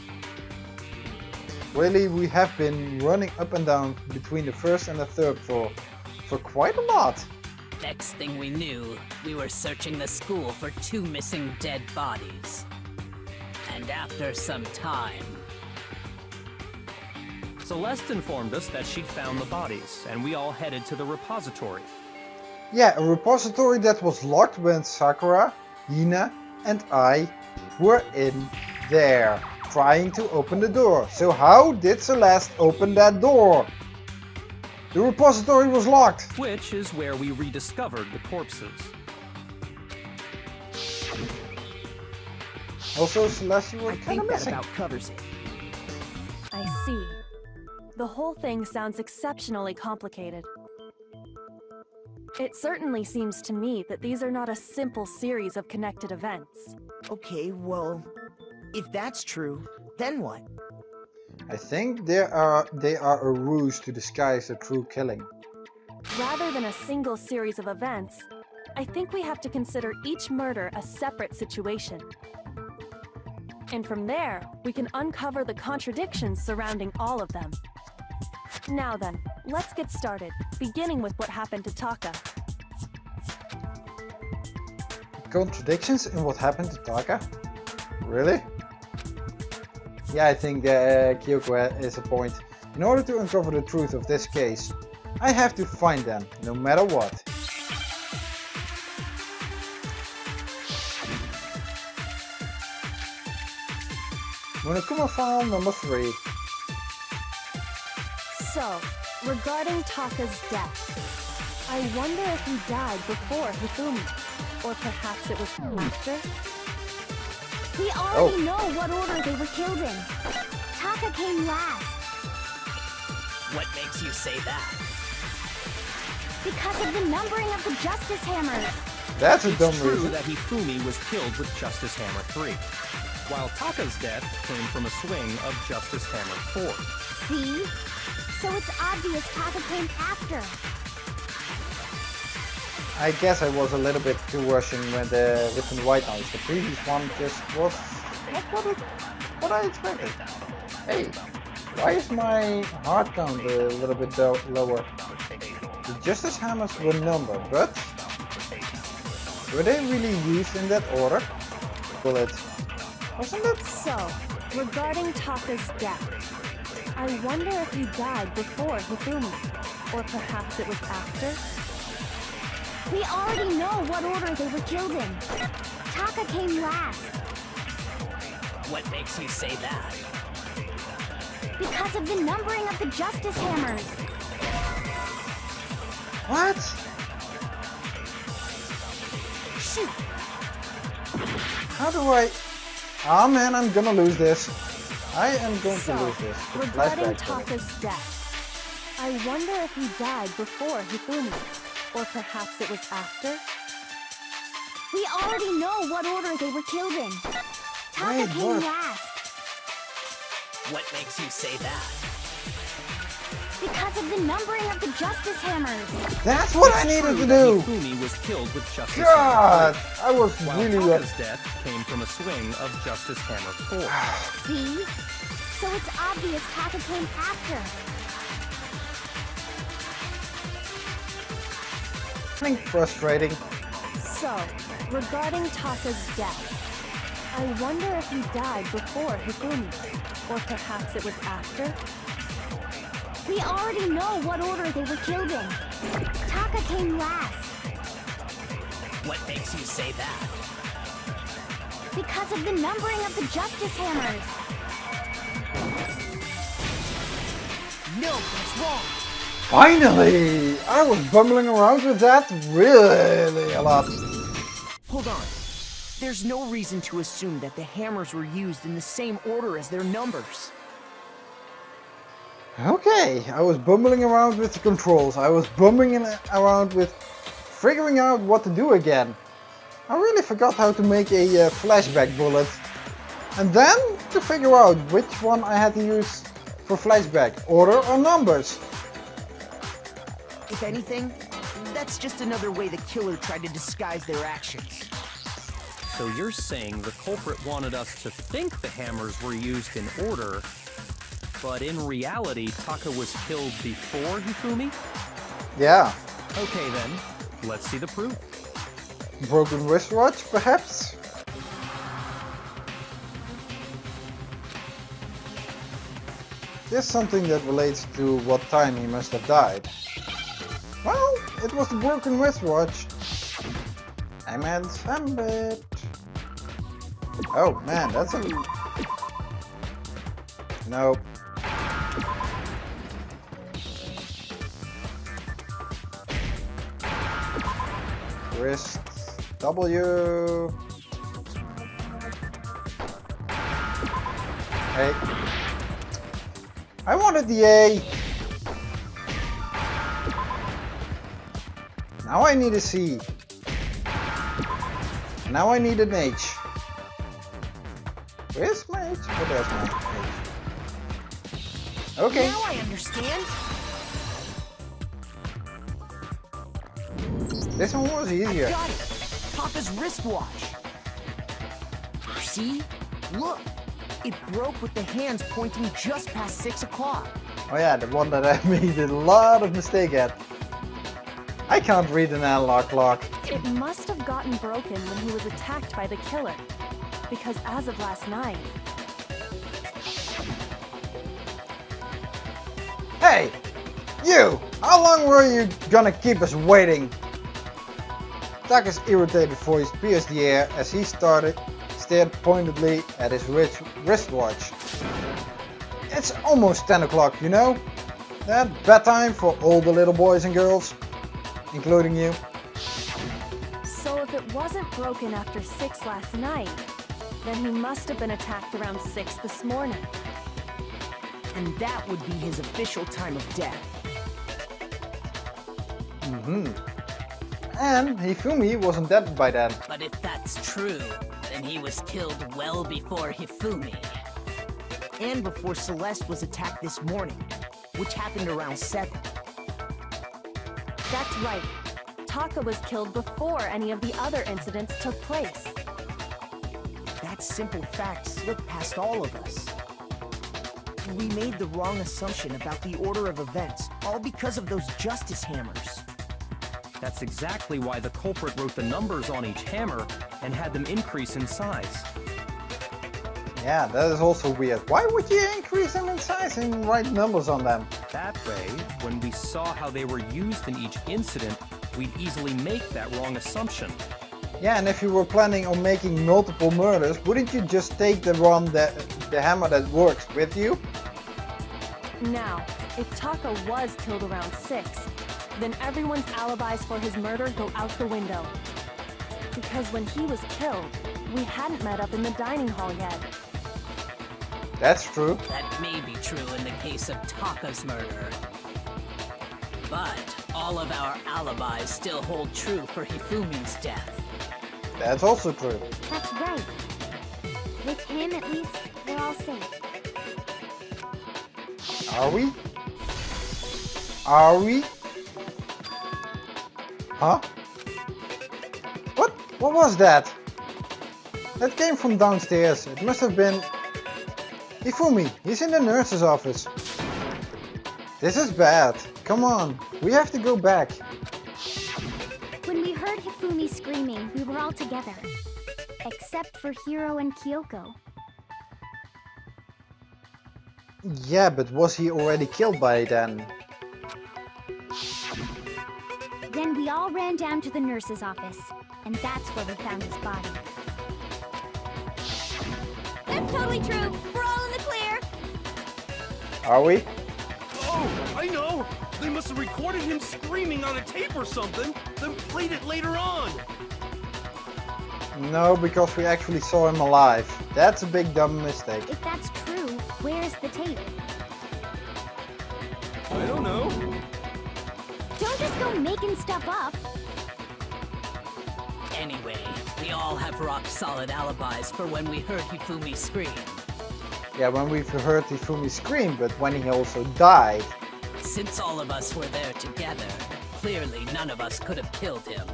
Really, we have been running up and down between the 1st and the 3rd floor for quite a lot. Next thing we knew, we were searching the school for 2 missing dead bodies. And after some time... Celeste informed us that she'd found the bodies, and we all headed to the repository. Yeah, a repository that was locked when Sakura, Hina and I were in there, trying to open the door. So how did Celeste open that door? The repository was locked. Which is where we rediscovered the corpses. Also, Celeste, you were I kind think of that missing. about covers it. I see. The whole thing sounds exceptionally complicated. It certainly seems to me that these are not a simple series of connected events. Okay, well, if that's true, then what? I think they are a ruse to disguise the true killing. Rather than a single series of events, I think we have to consider each murder a separate situation. And from there, we can uncover the contradictions surrounding all of them. Now then, let's get started, beginning with what happened to Taka. Contradictions in what happened to Taka? Really? Yeah, I think Kyoko is a point. In order to uncover the truth of this case, I have to find them, no matter what. Monokuma file number 3. So, regarding Taka's death, I wonder if he died before Hifumi, or perhaps it was after? We already know what order they were killed in. Taka came last. What makes you say that? Because of the numbering of the Justice Hammers. That's a dumb It's true reason. that Hifumi was killed with Justice Hammer 3, while Taka's death came from a swing of Justice Hammer 4. See? So it's obvious Taka came after. I guess I was a little bit too rushing with the white noise. The previous one just was not what I expected. Hey, why is my heart count a little bit lower? The Justice Hammers were numbered, but were they really used in that order? Bullet, wasn't it? So, regarding Taka's death, I wonder if he died before Hifumi, or perhaps it was after? We already know what order they were killed in. Taka came last. What makes you say that? Because of the numbering of the Justice Hammers. What? Shoot! How do I... Oh man, I'm gonna lose this. I am going So, to lose this. The regarding flashback bullet. Taka's death, I wonder if he died before Hifumi, or perhaps it was after? We already know what order they were killed in. Taka Wait, came what? last. What makes you say that? Because of the numbering of the Justice Hammers. That's what I needed to do! Hifumi was killed with Justice God! Hammer I was 3, while really... Taka's death came from a swing of Justice Hammer 4. See? So it's obvious Taka came after. frustrating. So, regarding Taka's death, I wonder if he died before Hifumi, or perhaps it was after? We already know what order they were killed in. Taka came last. What makes you say that? Because of the numbering of the Justice Hammers. No, that's wrong. Finally! I was bumbling around with that really a lot. Hold on. There's no reason to assume that the hammers were used in the same order as their numbers. Okay, I was bumbling around with the controls. I was bumbling around with figuring out what to do again. I really forgot how to make a flashback bullet. And then to figure out which one I had to use for flashback, order or numbers. If anything, that's just another way the killer tried to disguise their actions. So you're saying the culprit wanted us to think the hammers were used in order, but in reality, Taka was killed before Hifumi? Yeah. Okay then, let's see the proof. Broken wristwatch, perhaps? There's something that relates to what time he must have died. Well, it was the broken wristwatch. I meant some bit. Oh man, that's a... Nope. Wrist W. Hey. I wanted the A. Now I need a C. Now I need an H. Where's my H? Oh, there's my H. Okay. Now I understand. This one was easier. Got it. Papa's wristwatch. See? Look. It broke with the hands pointing just past 6 o'clock. Oh yeah, the one that I made a lot of mistake at. I can't read an analog clock. It must have gotten broken when he was attacked by the killer. because as of last night, Hey! You! How long were you gonna keep us waiting? Taka's irritated voice pierced the air as he stared pointedly at his wristwatch. It's almost 10 o'clock, you know? That bedtime for all the little boys and girls, including you. so if it wasn't broken after 6 last night, then he must have been attacked around 6 this morning. And that would be his official time of death. And Hifumi wasn't dead by then. But if that's true, then he was killed well before Hifumi. And before Celeste was attacked this morning, which happened around 7. That's right. Taka was killed before any of the other incidents took place. That simple fact slipped past all of us. We made the wrong assumption about the order of events, all because of those justice hammers. That's exactly why the culprit wrote the numbers on each hammer and had them increase in size. Yeah, that is also weird. Why would you increase them in size and write numbers on them? That way, when we saw how they were used in each incident, we'd easily make that wrong assumption. Yeah, and if you were planning on making multiple murders, wouldn't you just take the hammer that works with you? Now, if Taka was killed around 6, then everyone's alibis for his murder go out the window. Because when he was killed, we hadn't met up in the dining hall yet. That's true. That may be true in the case of Taka's murder. But all of our alibis still hold true for Hifumi's death. That's also true. That's right. With him, at least, we're all safe. Are we? Are we? Huh? What was that? That came from downstairs. It must have been Hifumi. He's in the nurse's office. This is bad. Come on, we have to go back. When we heard Hifumi screaming, we were all together. Except for Hiro and Kyoko. Yeah, but was he already killed by then? Then we all ran down to the nurse's office, and that's where we found his body. That's totally true. We're all in the clear. Are we? Oh, I know! They must have recorded him screaming on a tape or something, then played it later on! No, because we actually saw him alive. That's a big dumb mistake. If that's true, where's the tape? I don't know. Don't just go making stuff up. Anyway, we all have rock-solid alibis for when we heard Hifumi scream. Yeah, when we heard Hifumi scream, but when he also died. Since all of us were there together, clearly none of us could have killed him.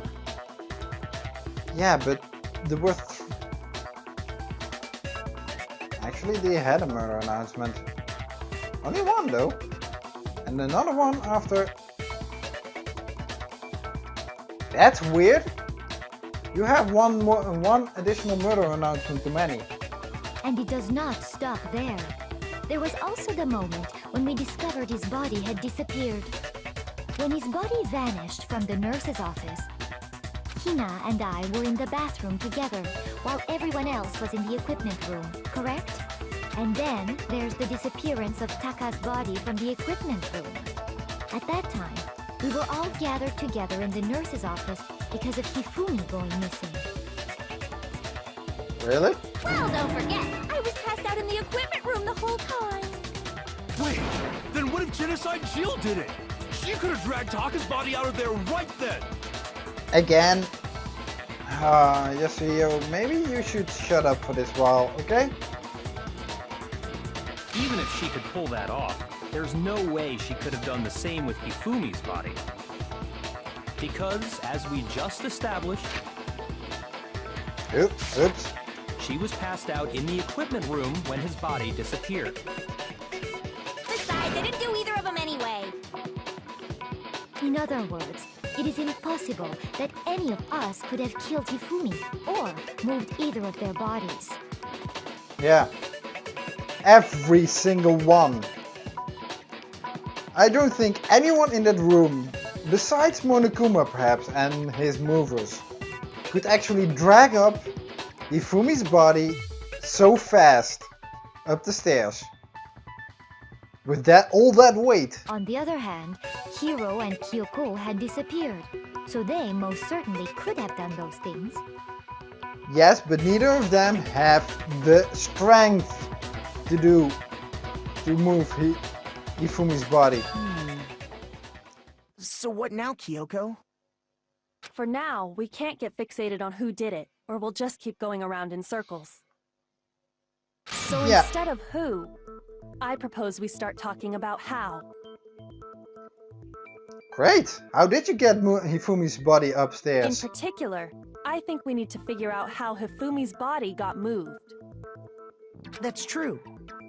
Yeah, but there were... Actually, they had a murder announcement. Only one though. And another one after... That's weird. You have one additional murder announcement too many. And it does not stop there. There was also the moment when we discovered his body had disappeared. When his body vanished from the nurse's office, Hina and I were in the bathroom together, while everyone else was in the equipment room, correct? And then there's the disappearance of Taka's body from the equipment room. At that time, we were all gathered together in the nurse's office because of Hifumi going missing. Really? Well, don't forget, I was passed out in the equipment room the whole time. Wait, then what if Genocide Jill did it? She could have dragged Taka's body out of there right then! Again? Yasuhiro, maybe you should shut up for this while, okay? Even if she could pull that off, there's no way she could have done the same with Hifumi's body. Because, as we just established, Oops. she was passed out in the equipment room when his body disappeared. Besides, I didn't do either of them anyway. In other words, It is impossible that any of us could have killed Hifumi or moved either of their bodies. Yeah. Every single one. I don't think anyone in that room, besides Monokuma perhaps and his movers, could actually drag up Hifumi's body so fast up the stairs. With all that weight. On the other hand, Hiro and Kyoko had disappeared, so they most certainly could have done those things. Yes, but neither of them have the strength to move Hifumi's body. So what now, Kyoko? For now, we can't get fixated on who did it, or we'll just keep going around in circles. So Yeah. instead of who, I propose we start talking about how. Great! How did you get Hifumi's body In upstairs? particular, I think we need to figure out how Hifumi's body got moved. That's true.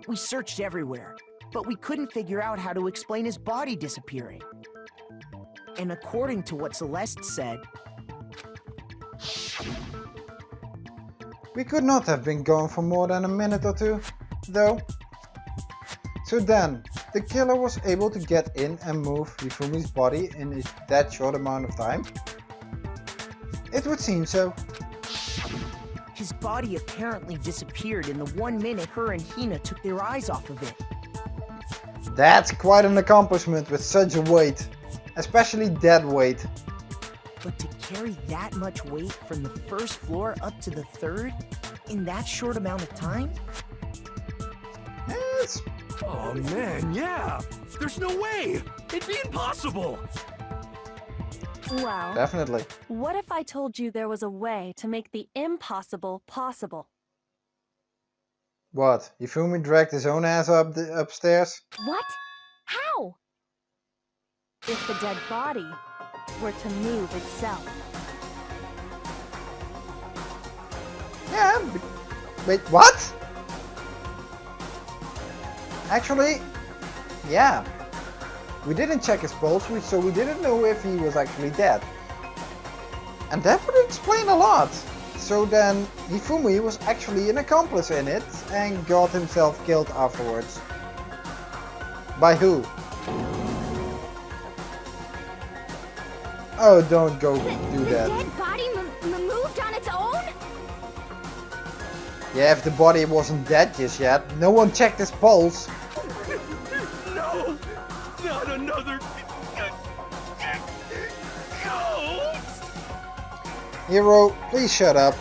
We searched everywhere, but we couldn't figure out how to explain his body disappearing. And according to what Celeste said, We could not have been gone for more than a minute or two, though. So then, the killer was able to get in and move Hifumi's body in that short amount of time? It would seem so. his body apparently disappeared in the 1 minute her and Hina took their eyes off of it. That's quite an accomplishment with such a weight, especially dead weight. But to carry that much weight from the first floor up to the third in that short amount of time? It's Oh man, yeah! There's no way! It'd be impossible! Well, definitely. what if I told you there was a way to make the impossible possible? What? Hifumi dragged his own ass up upstairs? What? How? If the dead body were to move itself. Yeah. Wait, what? Actually, yeah. We didn't check his pulse, so we didn't know if he was actually dead. And that would explain a lot. So then, Hifumi was actually an accomplice in it and got himself killed afterwards. By who? Oh, don't go do that. The dead body moved on its own? Yeah, if the body wasn't dead just yet, no one checked his pulse. No! Not another... ghost! Hiro, please shut up.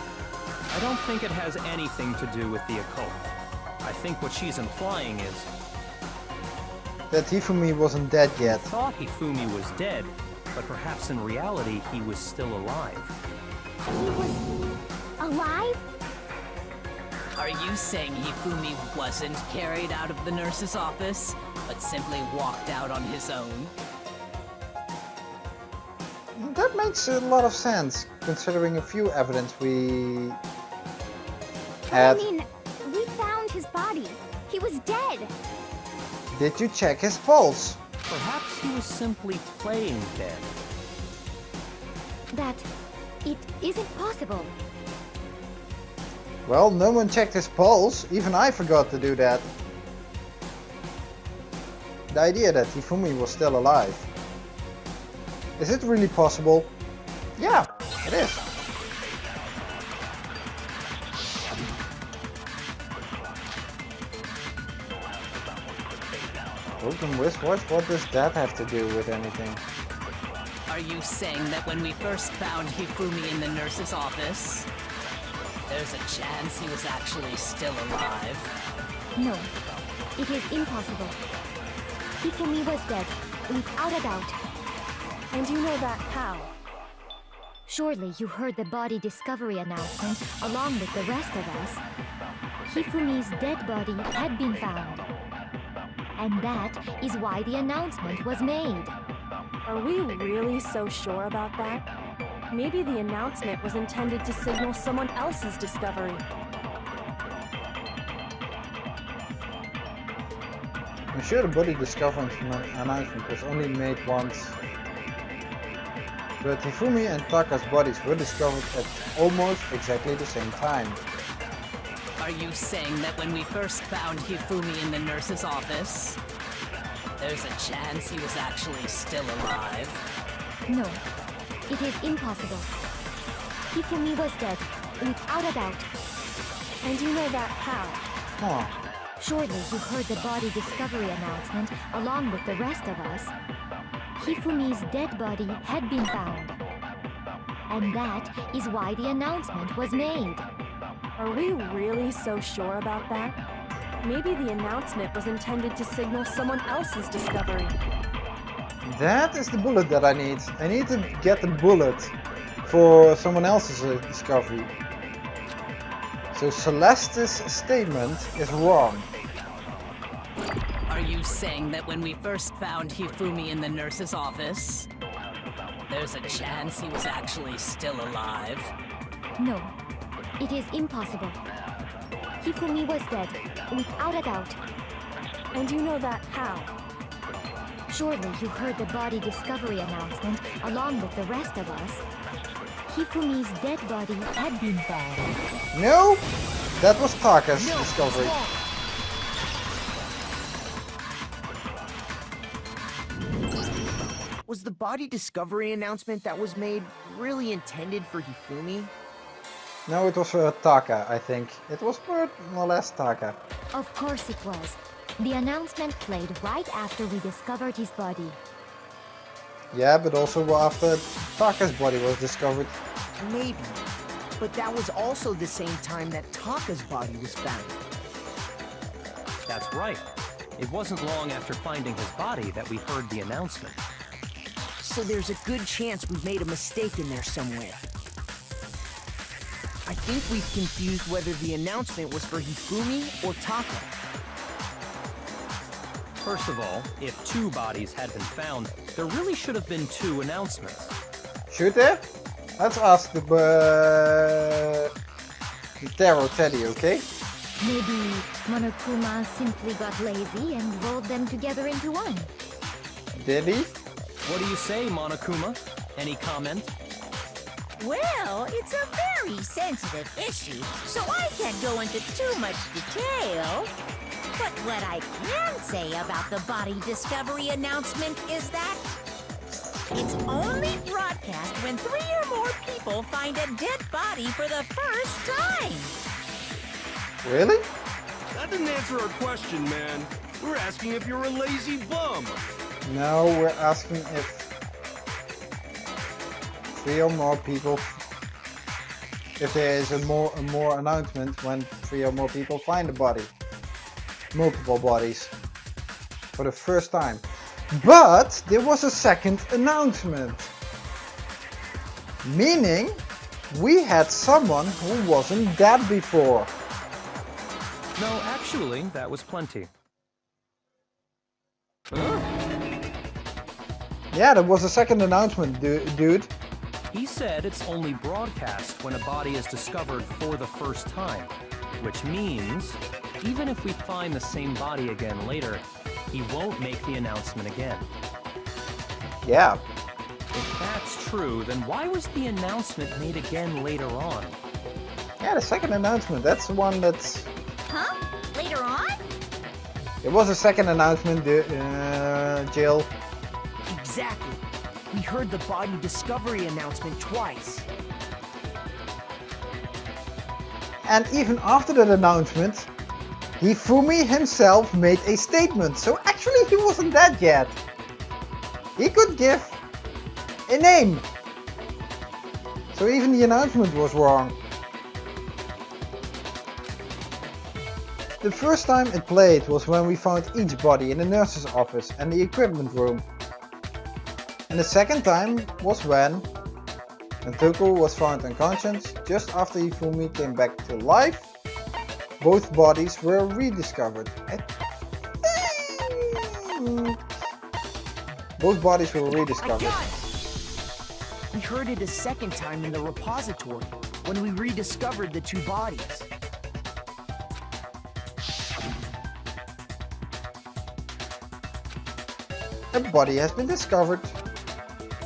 I don't think it has anything to do with the occult. I think what she's implying is... That Hifumi wasn't dead I yet. thought Hifumi was dead, but perhaps in reality he was still alive. He was alive? Are you saying Hifumi wasn't carried out of the nurse's office, but simply walked out on his own? That makes a lot of sense, considering a few evidence we had. I mean, we found his body. He was dead. Did you check his pulse? Perhaps he was simply playing dead. That it isn't possible. Well, no one checked his pulse. Even I forgot to do that. The idea that Hifumi was still alive. Is it really possible? Yeah, it is. Broken wristwatch? What does that have to do with anything? Are you saying that when we first found Hifumi in the nurse's office, there's a chance he was actually still alive? No, it is impossible. Hifumi was dead, without a doubt. And you know that how? Surely you heard the body discovery announcement along with the rest of us. Hifumi's dead body had been found. And that is why the announcement was made. Are we really so sure about that? Maybe the announcement was intended to signal someone else's discovery. I'm sure the body discovery announcement was only made once. but Hifumi and Taka's bodies were discovered at almost exactly the same time. Are you saying that when we first found Hifumi in the nurse's office, there's a chance he was actually still alive? No, it is impossible. Hifumi was dead, without a doubt. And you know that how? Huh. Surely you heard the body discovery announcement along with the rest of us. Hifumi's dead body had been found. And that is why the announcement was made. Are we really so sure about that? Maybe the announcement was intended to signal someone else's discovery. That is the bullet that I need. I need to get the bullet for someone else's discovery. So Celeste's statement is wrong. Are you saying that when we first found Hifumi in the nurse's office, there's a chance he was actually still alive? No, it is impossible. Hifumi was dead, without a doubt. And you know that how? Surely you heard the body discovery announcement along with the rest of us. Hifumi's dead body had been found. No, that was Taka's discovery. Was the body discovery announcement that was made really intended for Hifumi? No, it was Taka, I think. It was more or less Taka. Of course it was. The announcement played right after we discovered his body. Yeah, but also after Taka's body was discovered. Maybe. But that was also the same time that Taka's body was found. That's right. It wasn't long after finding his body that we heard the announcement. So there's a good chance we've made a mistake in there somewhere. I think we've confused whether the announcement was for Hifumi or Taka. First of all, if 2 bodies had been found, there really should have been 2 announcements. Should there? Let's ask the Tarot Teddy, okay? Maybe Monokuma simply got lazy and rolled them together into one. Did he? What do you say, Monokuma? Any comment? Well, it's a very sensitive issue, so I can't go into too much detail. But what I can say about the body discovery announcement is that it's only broadcast when 3 or more people find a dead body for the first time. Really? That didn't answer our question, man. We're asking if you're a lazy bum. No, we're asking if 3 or more people, if there is a more announcement when 3 or more people find a body. Multiple bodies. For the first time. But there was a second announcement. Meaning, we had someone who wasn't dead before. No, actually, that was plenty. Yeah, there was a second announcement, dude. He said it's only broadcast when a body is discovered for the first time. Which means, even if we find the same body again later, he won't make the announcement again. Yeah. If that's true, then why was the announcement made again later on? Yeah, the second announcement, that's the one that's... Huh? Later on? It was a second announcement, Jill. Exactly. We heard the body discovery announcement twice. And even after that announcement, Hifumi himself made a statement. So actually he wasn't dead yet. He could give a name. So even the announcement was wrong. The first time it played was when we found each body in the nurse's office and the equipment room. And the second time was when Toko was found unconscious just after Hifumi came back to life. Both bodies were rediscovered. I think both bodies were rediscovered. I got it! We heard it a second time in the repository when we rediscovered the 2 bodies. A body has been discovered.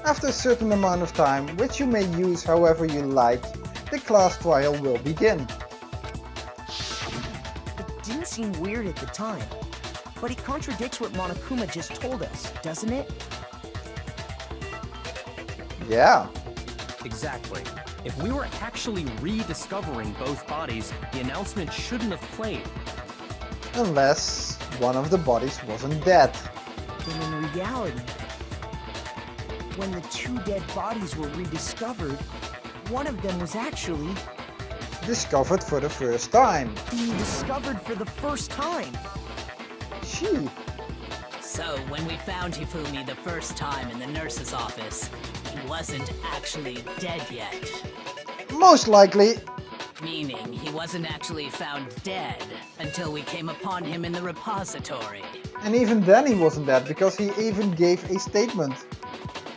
After a certain amount of time, which you may use however you like, the class trial will begin. It didn't seem weird at the time, but it contradicts what Monokuma just told us, doesn't it? Yeah. Exactly. If we were actually rediscovering both bodies, the announcement shouldn't have played. Unless one of the bodies wasn't dead. Then in reality, when the two dead bodies were rediscovered, one of them was actually Discovered for the first time. being discovered for the first time. Gee. So, when we found Hifumi the first time in the nurse's office, he wasn't actually dead yet. Most likely. Meaning, he wasn't actually found dead until we came upon him in the repository. And even then he wasn't dead, because he even gave a statement.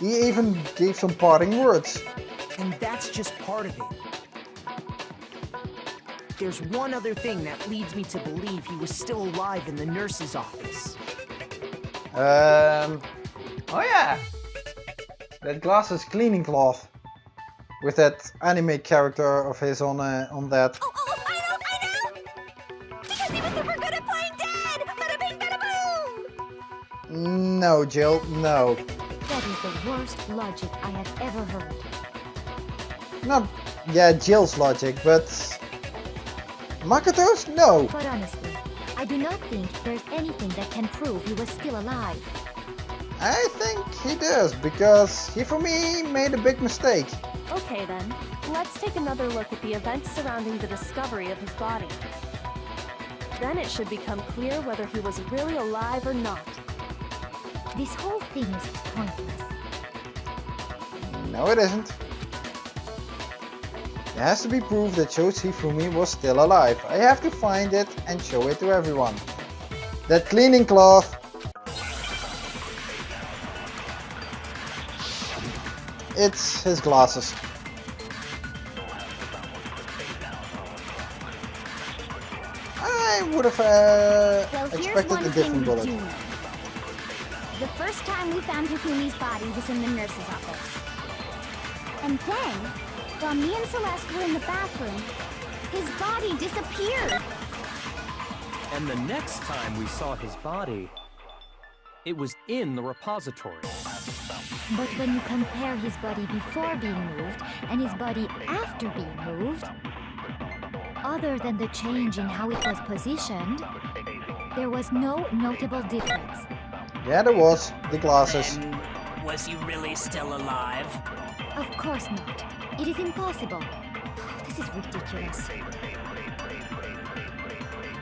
He even gave some parting words. And that's just part of it. There's one other thing that leads me to believe he was still alive in the nurse's office. Oh yeah. That glasses cleaning cloth. With that anime character of his on that. Oh, I know! Because he was super good at playing dead! Bada bing, bada boom! No, Jill, no. That is the worst logic I have ever heard. Not, yeah, Jill's logic, but Makoto's? No. But honestly, I do not think there's anything that can prove he was still alive. I think he does, because he for me made a big mistake. Okay then, let's take another look at the events surrounding the discovery of his body. Then it should become clear whether he was really alive or not. This whole thing is pointless. No, it isn't. There has to be proof that shows Hifumi was still alive. I have to find it and show it to everyone. That cleaning cloth. It's his glasses. I would have expected a different bullet. The first time we found Hifumi's body was in the nurse's office. And then, while me and Celeste were in the bathroom, his body disappeared. And the next time we saw his body, it was in the repository. But when you compare his body before being moved and his body after being moved, other than the change in how it was positioned, there was no notable difference. Yeah, there was. The glasses. Then, was he really still alive? Of course not. It is impossible. This is ridiculous.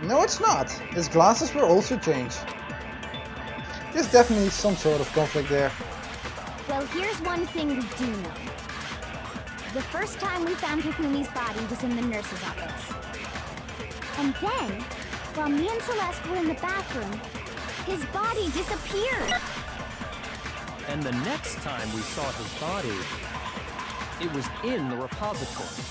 No, it's not. His glasses were also changed. There's definitely some sort of conflict there. Well, here's one thing we do know. The first time we found Hifumi's body was in the nurse's office. And then, while me and Celeste were in the bathroom, his body disappeared. And the next time we saw his body, it was in the repository.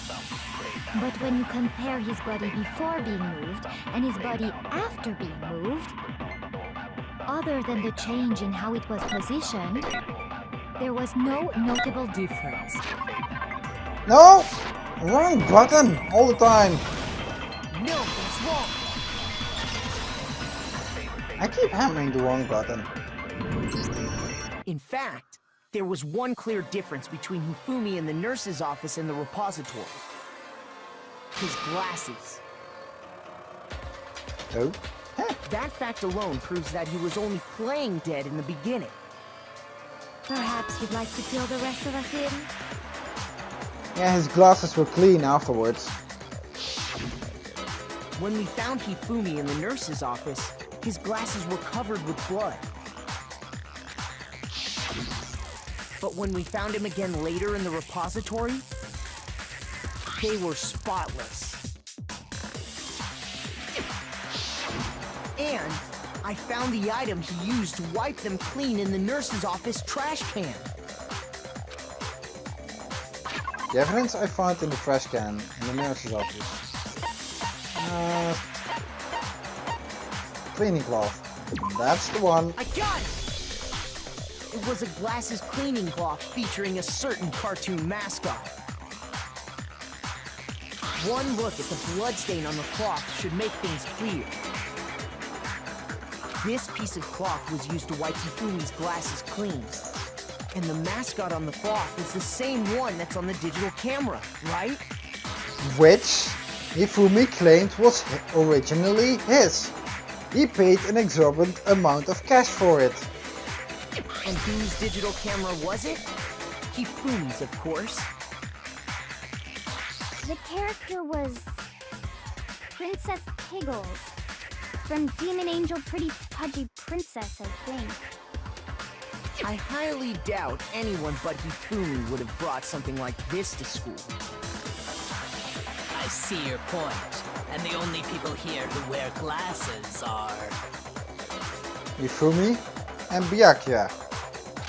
But when you compare his body before being moved and his body after being moved, other than the change in how it was positioned, there was no notable difference. No! Wrong button! All the time! No, that's wrong! I keep hammering the wrong button. In fact, there was one clear difference between Hifumi in the nurse's office and the repository. His glasses. Oh? Huh. That fact alone proves that he was only playing dead in the beginning. Perhaps you'd like to fill the rest of us in? Yeah, his glasses were clean afterwards. When we found Hifumi in the nurse's office, his glasses were covered with blood. But when we found him again later in the repository, they were spotless. And I found the item he used to wipe them clean in the nurse's office trash can. The evidence I found in the trash can in the nurse's office. Cleaning cloth. That's the one. I got it! It was a glasses cleaning cloth featuring a certain cartoon mascot. One look at the bloodstain on the cloth should make things clear. This piece of cloth was used to wipe Hifumi's glasses clean. And the mascot on the cloth is the same one that's on the digital camera, right? Which Hifumi claimed was originally his. He paid an exorbitant amount of cash for it. And whose digital camera was it? Hifumi's, of course. The character was Princess Piggles from Demon Angel Pretty Pudgy Princess, I think. I highly doubt anyone but Hifumi would have brought something like this to school. I see your point. And the only people here who wear glasses are... Hifumi and Byakuya.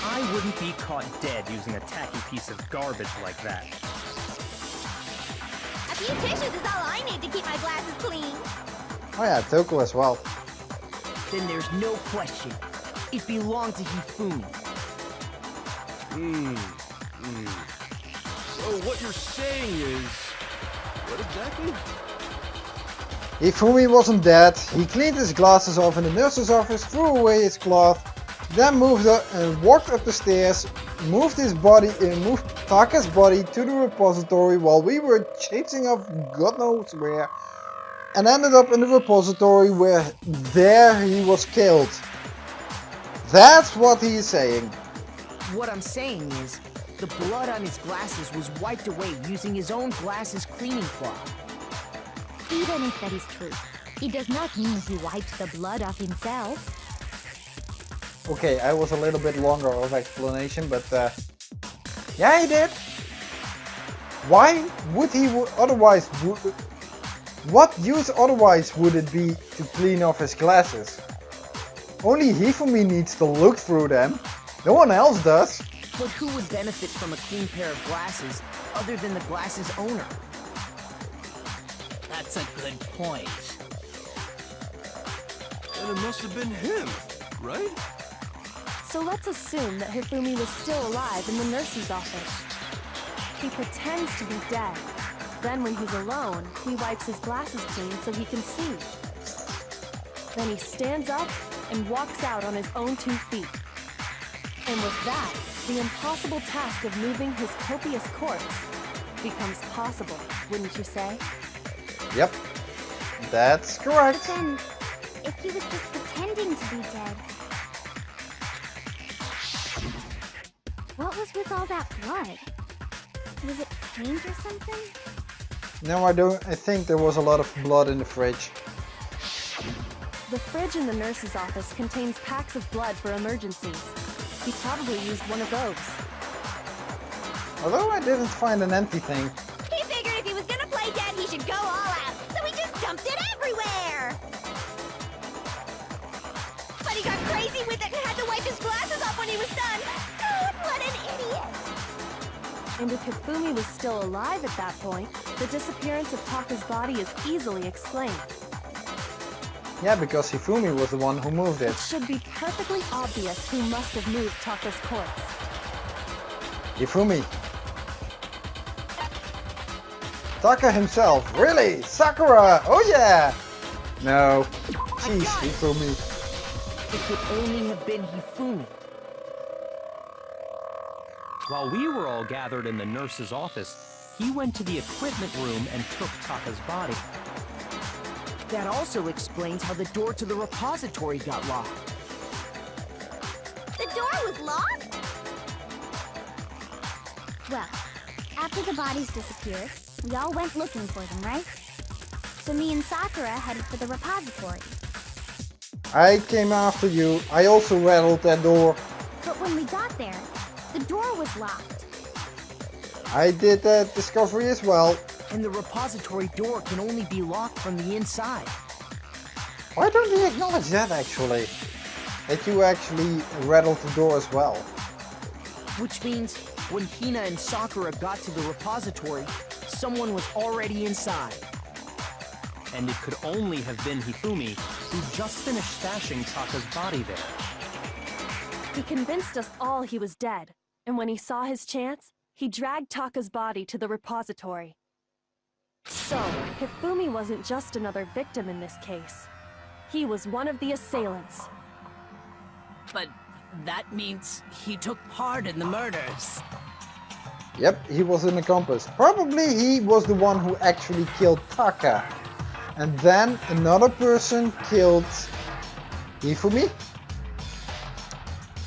I wouldn't be caught dead using a tacky piece of garbage like that. A few tissues is all I need to keep my glasses clean. Oh yeah, Toko as well. Then there's no question. It belonged to Hifumi. So what you're saying is... what exactly? Hifumi wasn't dead. He cleaned his glasses off in the nurse's office, threw away his cloth, then walked up the stairs, moved Taka's body to the repository while we were chasing off God knows where, and ended up in the repository where there he was killed. That's what he is saying. What I'm saying is, the blood on his glasses was wiped away using his own glasses cleaning cloth. Even if that is true, it does not mean he wiped the blood off himself. Okay, I was a little bit longer of explanation, but yeah, he did. Why would he otherwise? What use otherwise would it be to clean off his glasses? Only Hifumi needs to look through them. No one else does. But who would benefit from a clean pair of glasses other than the glasses owner? That's a good point. And it must have been him, right? So let's assume that Hifumi was still alive in the nurse's office. He pretends to be dead. Then when he's alone, he wipes his glasses clean so he can see. Then he stands up and walks out on his own 2 feet. And with that, the impossible task of moving his copious corpse becomes possible, wouldn't you say? Yep, that's correct. But then, if he was just pretending to be dead, what was with all that blood? Was it paint or something? No, I think there was a lot of blood in the fridge. The fridge in the nurse's office contains packs of blood for emergencies. He probably used one of those. Although I didn't find an empty thing. He figured if he was gonna play dead, he should go all out, so he just dumped it everywhere! But he got crazy with it and had to wipe his glasses off when he was done! God, what an idiot! And if Hifumi was still alive at that point, the disappearance of Taka's body is easily explained. Yeah, because Hifumi was the one who moved it. It should be perfectly obvious who must have moved Taka's corpse. Hifumi. Taka himself. Really? Sakura! Oh yeah! No. Jeez, Hifumi. It could only have been Hifumi. While we were all gathered in the nurse's office, he went to the equipment room and took Taka's body. That also explains how the door to the repository got locked. The door was locked? Well, after the bodies disappeared, we all went looking for them, right? So me and Sakura headed for the repository. I came after you. I also rattled that door. But when we got there, the door was locked. I did that discovery as well. And the repository door can only be locked from the inside. Why don't you acknowledge that actually? That you actually rattled the door as well. Which means when Hina and Sakura got to the repository, someone was already inside. And it could only have been Hifumi, who just finished stashing Taka's body there. He convinced us all he was dead, and when he saw his chance, he dragged Taka's body to the repository. So, Hifumi wasn't just another victim in this case. He was one of the assailants. But that means he took part in the murders. Yep, he was an accomplice. Probably he was the one who actually killed Taka. And then another person killed Hifumi.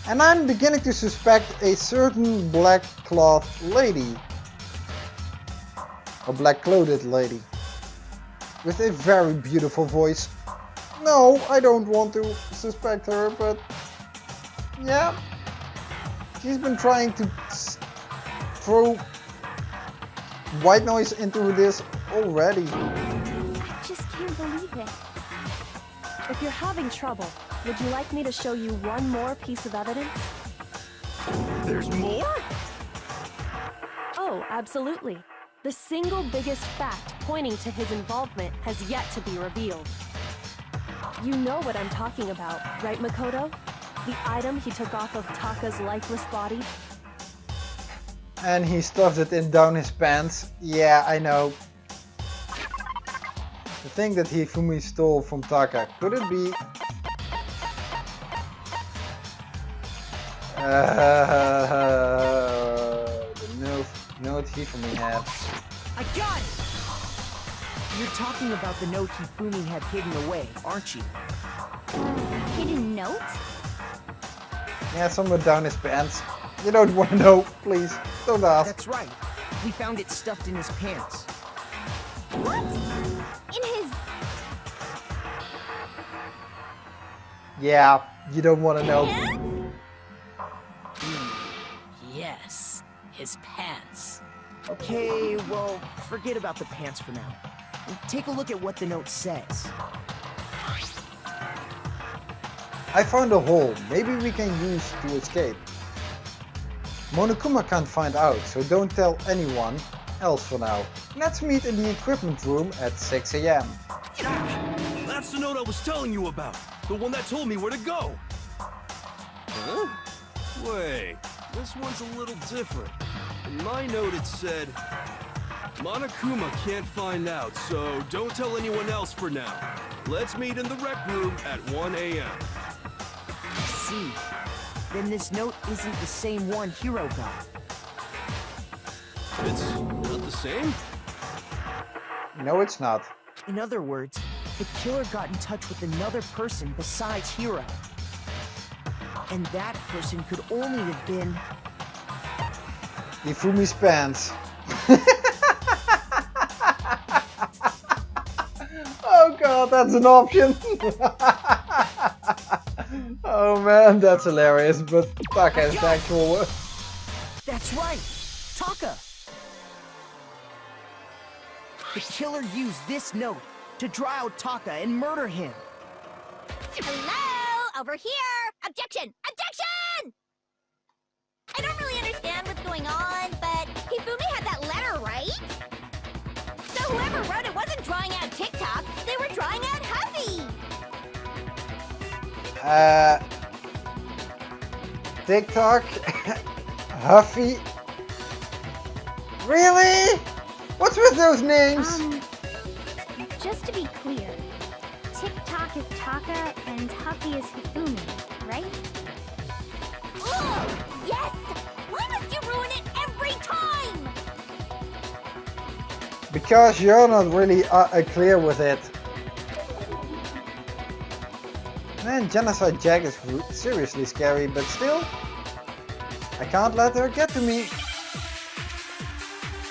And I'm beginning to suspect a certain black-clothed lady. A black-clothed lady. With a very beautiful voice. No, I don't want to suspect her, but... yeah. She's been trying to throw white noise into this already. I just can't believe it. If you're having trouble, would you like me to show you one more piece of evidence? There's more? Oh, absolutely. The single biggest fact pointing to his involvement has yet to be revealed. You know what I'm talking about, right, Makoto? The item he took off of Taka's lifeless body? And he stuffed it down his pants. Yeah, I know. The thing that Hifumi stole from Taka. Could it be... the note Hifumi had. I got it! You're talking about the note Hifumi had hidden away, aren't you? Hidden note? Yeah, somewhere down his pants. You don't want to know, please. Don't ask. That's right. We found it stuffed in his pants. What? In his... Yeah, you don't want to know. Yes, his pants. Okay, well, forget about the pants for now. Take a look at what the note says. I found a hole. Maybe we can use to escape. Monokuma can't find out, so don't tell anyone else for now. Let's meet in the equipment room at 6 AM. That's the note I was telling you about. The one that told me where to go. Huh? Wait, this one's a little different. In my note it said, Monokuma can't find out, so don't tell anyone else for now. Let's meet in the rec room at 1 AM. I see. Then this note isn't the same one Hiro got. It's not the same? No, it's not. In other words, the killer got in touch with another person besides Hiro. And that person could only have been... Hifumi's pants. Oh god, that's an option. Oh man, that's hilarious, but Taka is the actual word. That's right! Taka! The killer used this note to draw out Taka and murder him. Hello? Over here! Objection! Objection! I don't really understand what's going on, but Hifumi had that letter, right? So whoever wrote it wasn't drawing out TikTok, they were drawing out Huffy! TikTok? Huffy? Really? What's with those names? Just to be clear, TikTok is Taka and Huffy is Hifumi, right? Ugh! Yes! Why must you ruin it every time? Because you're not really clear with it. Man, Genocide Jack is seriously scary, but still, I can't let her get to me.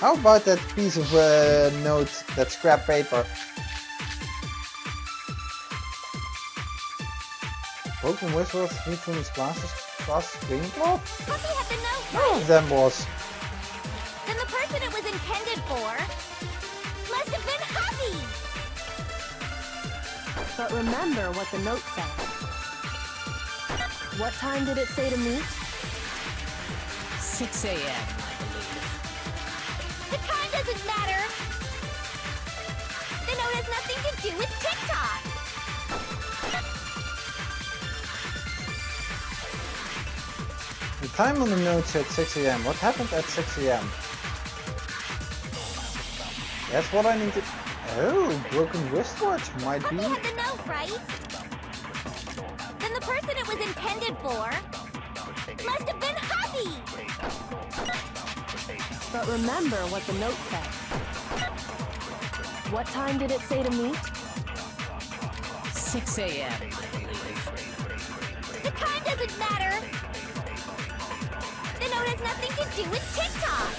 How about that piece of note, that scrap paper? Broken whistles, heat from his glasses, cleaning cloth? Huffy had the note, None right? of them was. Then the person it was intended for must have been Huffy! But remember what the note said. What time did it say to meet? 6 AM, I believe. The time doesn't matter! The note has nothing to do with TikTok! time on the note said 6 AM. What happened at 6 AM? That's what I need to... Oh, broken wristwatch might be... Puppy had the note, right? Then the person it was intended for must have been Happy! But remember what the note said. What time did it say to meet? 6 a.m. The time doesn't matter! The note has nothing to do with TikTok!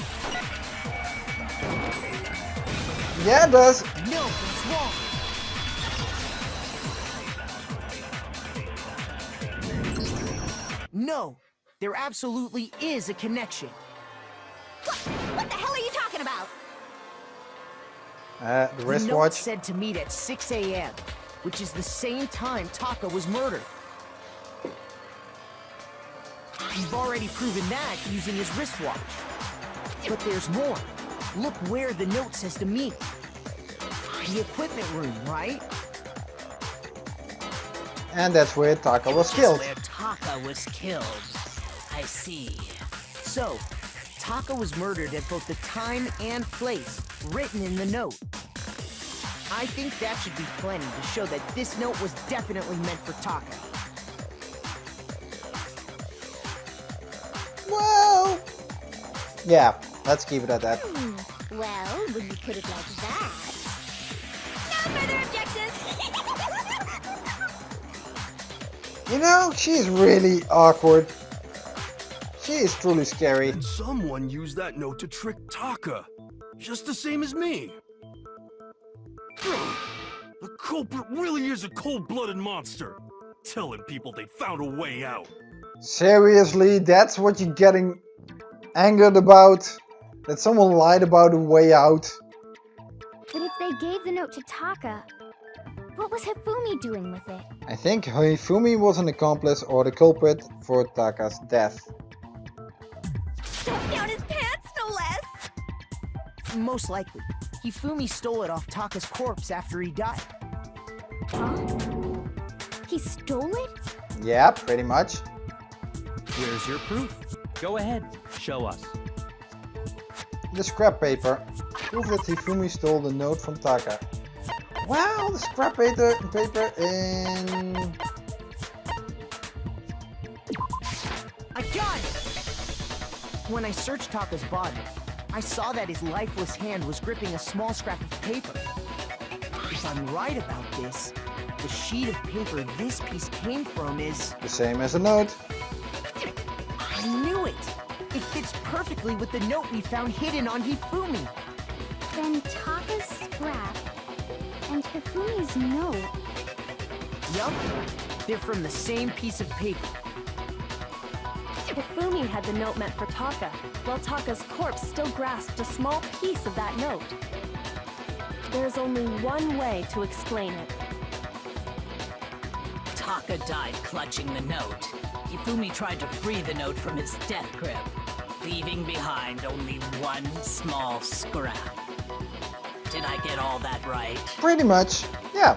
Yeah, it does! No, it's wrong. No, there absolutely is a connection. What the hell are you talking about? The The note wristwatch. said to meet at 6 a.m., which is the same time Taka was murdered. You've already proven that using his wristwatch. But there's more. Look where the note says to meet. The equipment room, right? And that's where Taka was killed. Where Taka was killed. I see. So, Taka was murdered at both the time and place written in the note. I think that should be plenty to show that this note was definitely meant for Taka. Well... Yeah, let's keep it at that. Well, when you put it like that... No further objections! You know, she's really awkward. She is truly scary. And someone used that note to trick Taka, just the same as me. The culprit really is a cold-blooded monster, telling people they found a way out. Seriously, that's what you're getting angered about? That someone lied about a way out? But if they gave the note to Taka, what was Hifumi doing with it? I think Hifumi was an accomplice or the culprit for Taka's death. Stuffed down his pants, no less! Most likely, Hifumi stole it off Taka's corpse after he died. Huh? He stole it? Yeah, pretty much. Here's your proof. Go ahead, show us. The scrap paper. Proof that Hifumi stole the note from Taka. Well, the scrap paper in... I got it! When I searched Taka's body, I saw that his lifeless hand was gripping a small scrap of paper. If I'm right about this, the sheet of paper this piece came from is... the same as the note. I knew it! It fits perfectly with the note we found hidden on Hifumi. Then Taka's scrap and Hifumi's note. Yup, they're from the same piece of paper. Hifumi had the note meant for Taka, while Taka's corpse still grasped a small piece of that note. There's only one way to explain it. Taka died clutching the note. Hifumi tried to free the note from its death grip, leaving behind only one small scrap. Did I get all that right? Pretty much, yeah.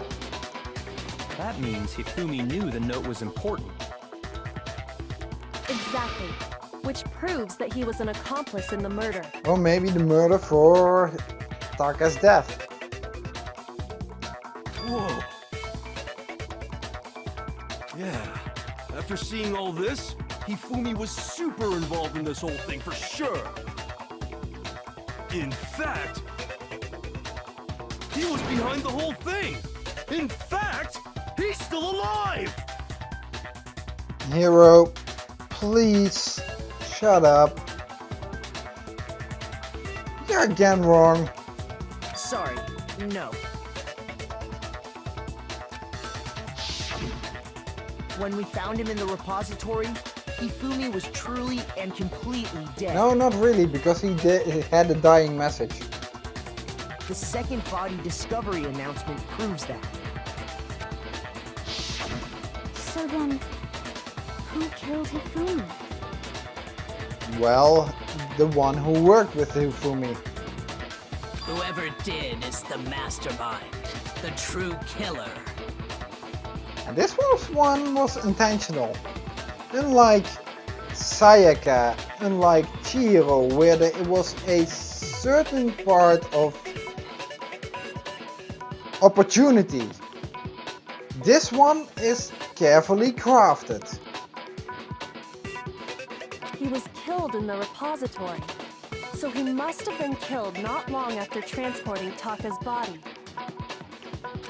That means Hifumi knew the note was important. Exactly. Which proves that he was an accomplice in the murder. Or maybe the murder for Taka's death. Whoa. Yeah, after seeing all this, Hifumi was super involved in this whole thing for sure. In fact, he was behind the whole thing. In fact, he's still alive! Hiro, please, shut up. You're again wrong. Sorry, no. When we found him in the repository, Hifumi was truly and completely dead. No, not really, because he had a dying message. The second body discovery announcement proves that. So then, who killed Hifumi? Well, the one who worked with Hifumi. Whoever did is the mastermind, the true killer. And this one was intentional. Unlike Sayaka, unlike Hiro, where there was a certain part of opportunity. This one is carefully crafted. He was killed in the repository, so he must have been killed not long after transporting Taka's body.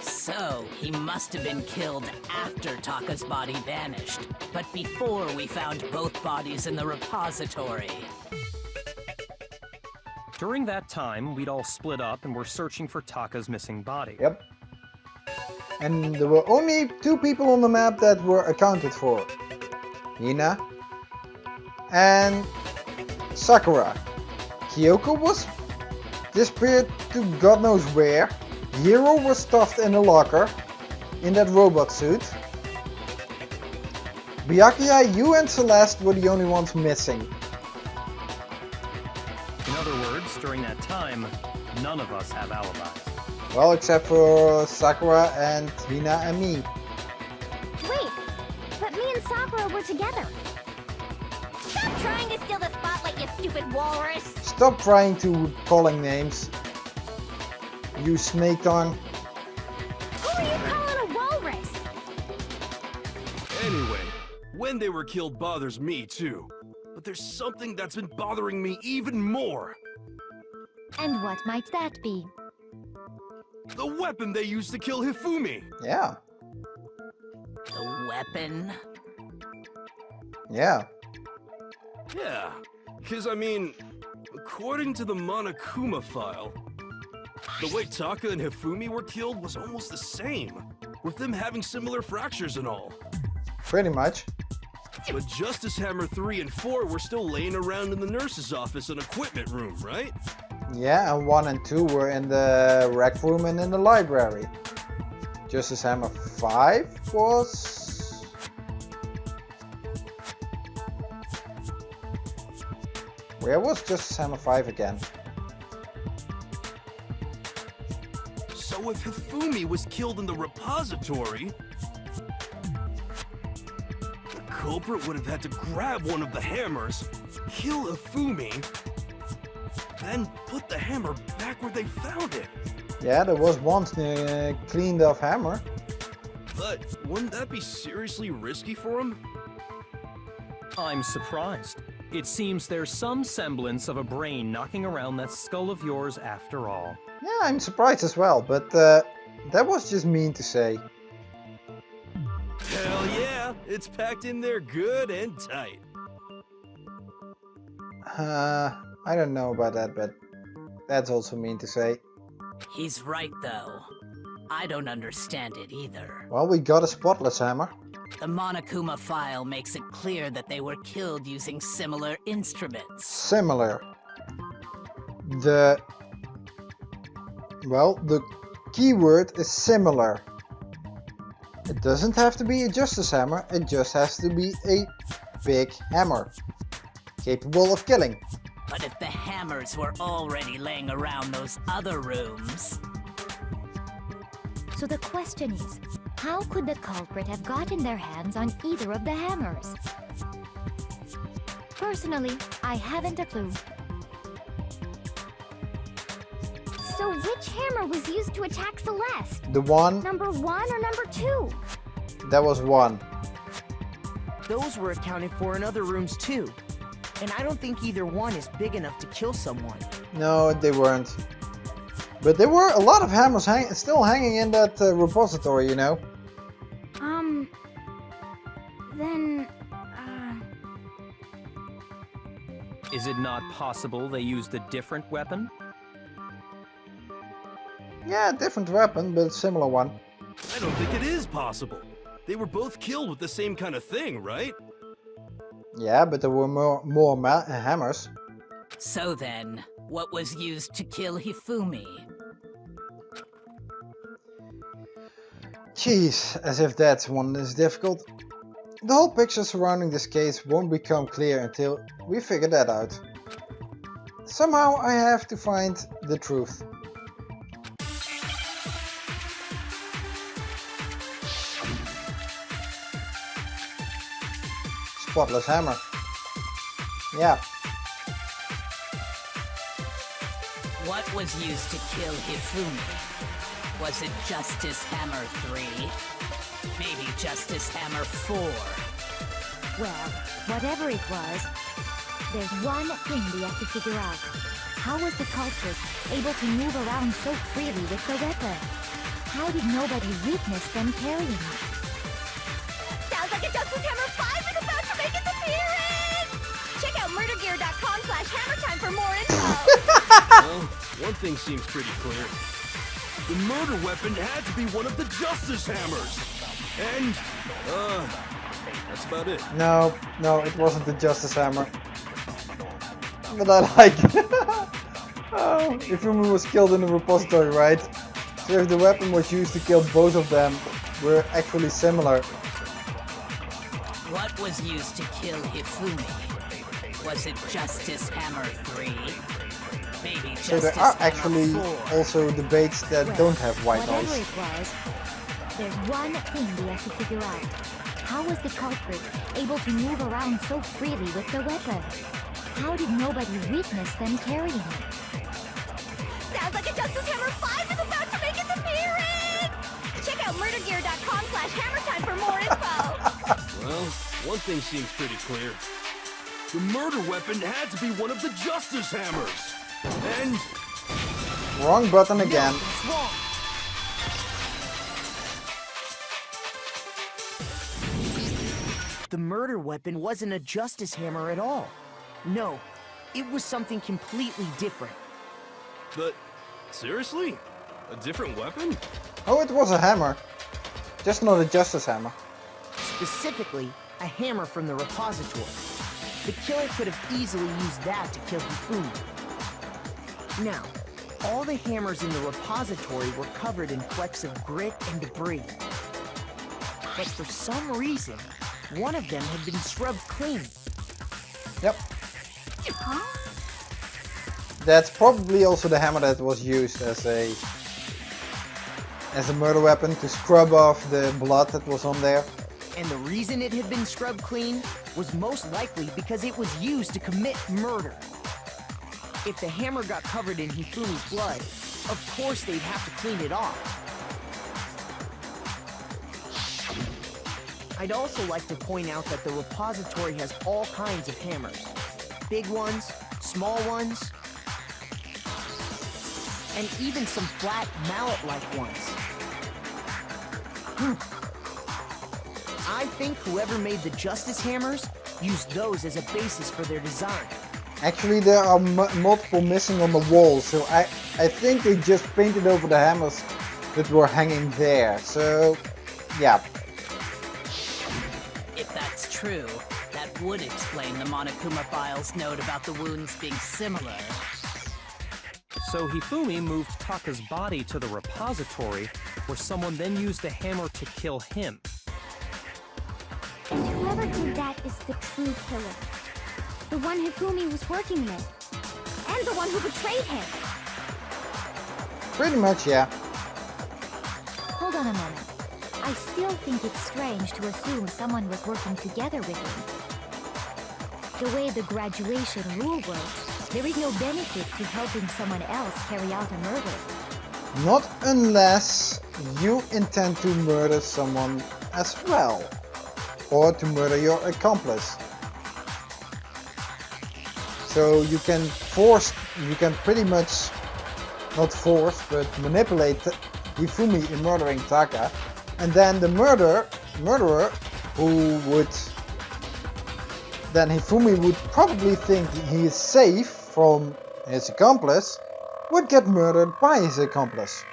So, he must have been killed after Taka's body vanished, but before we found both bodies in the repository. During that time, we'd all split up and were searching for Taka's missing body. Yep. And there were only 2 people on the map that were accounted for. Hina and Sakura. Kyoko was disappeared to God knows where. Hiro was stuffed in a locker in that robot suit. Byakuya, you and Celeste were the only ones missing. In other words, during that time, none of us have alibis. Well, except for Sakura and Hina and me. Wait, but me and Sakura were together. Stop trying to steal the spotlight, you stupid walrus! Stop trying to calling names. You snake tongue. Who are you calling a walrus? Anyway, when they were killed bothers me too. But there's something that's been bothering me even more. And what might that be? The weapon they used to kill Hifumi. Yeah. The weapon? Yeah. Yeah, because I mean, according to the Monokuma file, the way Taka and Hifumi were killed was almost the same, with them having similar fractures and all. Pretty much. But Justice Hammer 3 and 4 were still laying around in the nurse's office and equipment room, right? Yeah, and 1 and 2 were in the rec room and in the library. Justice Hammer 5 was... Where was Justice Hammer 5 again? So if Hifumi was killed in the repository, the culprit would have had to grab one of the hammers, kill Hifumi, then put the hammer back where they found it. Yeah, there was one cleaned off hammer. But wouldn't that be seriously risky for him? I'm surprised. It seems there's some semblance of a brain knocking around that skull of yours after all. Yeah, I'm surprised as well, but that was just mean to say. Hell yeah, it's packed in there good and tight. I don't know about that, but that's also mean to say. He's right, though. I don't understand it either. Well, we got a spotless hammer. The Monokuma file makes it clear that they were killed using similar instruments. Similar. Well, the keyword is similar. It doesn't have to be a Justice Hammer, it just has to be a big hammer. Capable of killing. But if the hammers were already laying around those other rooms... So the question is, how could the culprit have gotten their hands on either of the hammers? Personally, I haven't a clue. So which hammer was used to attack Celeste? The one, Number 1 or number 2? that was one. Those were accounted for in other rooms too. And I don't think either one is big enough to kill someone. No, they weren't. But there were a lot of hammers still hanging in that repository, you know. Then, Is it not possible they used a different weapon? Yeah, different weapon, but similar one. I don't think it is possible. They were both killed with the same kind of thing, right? Yeah, but there were more hammers. So then, what was used to kill Hifumi? Jeez, as if that one is difficult. The whole picture surrounding this case won't become clear until we figure that out. Somehow I have to find the truth. Spotless hammer. Yeah. What was used to kill Hifumi? Was it Justice Hammer 3? Maybe Justice Hammer 4? Well, whatever it was, there's one thing we have to figure out. How was the culprit able to move around so freely with the weapon? How did nobody witness them carrying it? Sounds like a Justice Hammer 5 is about to make its appearance! Check out murdergear.com/hammertime for more info! Well, one thing seems pretty clear. The murder weapon had to be one of the Justice Hammers! And, that's about it. No, it wasn't the Justice Hammer. But I like it. Oh, Hifumi was killed in the repository, right? So if the weapon was used to kill both of them, we're actually similar. What was used to kill Hifumi? Was it Justice Hammer 3? Maybe So Justice there are Hammer actually 4? also debates that Well, don't have white whatever noise. it was, there's one thing we have to figure out. How was the culprit able to move around so freely with the weapon? How did nobody witness them carrying it? Sounds like a Justice Hammer 5 is about to make its appearance! Check out murdergear.com/hammertime for more info! Well, one thing seems pretty clear. The murder weapon had to be one of the Justice Hammers! And... Wrong button again. It's wrong. The murder weapon wasn't a Justice Hammer at all. No, it was something completely different. But... seriously? A different weapon? Oh, it was a hammer. Just not a Justice Hammer. Specifically, a hammer from the repository. The killer could have easily used that to kill Hifumi. Now, all the hammers in the repository were covered in flecks of grit and debris. But for some reason, one of them had been scrubbed clean. Yep. That's probably also the hammer that was used as a murder weapon to scrub off the blood that was on there. And the reason it had been scrubbed clean was most likely because it was used to commit murder. If the hammer got covered in Hifumi's blood, of course they'd have to clean it off. I'd also like to point out that the repository has all kinds of hammers. Big ones, small ones, and even some flat mallet-like ones. I think whoever made the Justice Hammers used those as a basis for their design. Actually, there are multiple missing on the wall, so I think they just painted over the hammers that were hanging there. So, yeah. If that's true, that would explain the Monokuma Files note about the wounds being similar. So Hifumi moved Taka's body to the repository, where someone then used a hammer to kill him. And whoever did that is the true killer. The one Hifumi was working with. And the one who betrayed him! Pretty much, yeah. Hold on a moment. I still think it's strange to assume someone was working together with him. The way the graduation rule works, there is no benefit to helping someone else carry out a murder. Not unless you intend to murder someone as well. Or to murder your accomplice. So you can pretty much, not force, but manipulate Hifumi in murdering Taka. And then the murderer, who would, then Hifumi would probably think he is safe from his accomplice, would get murdered by his accomplice.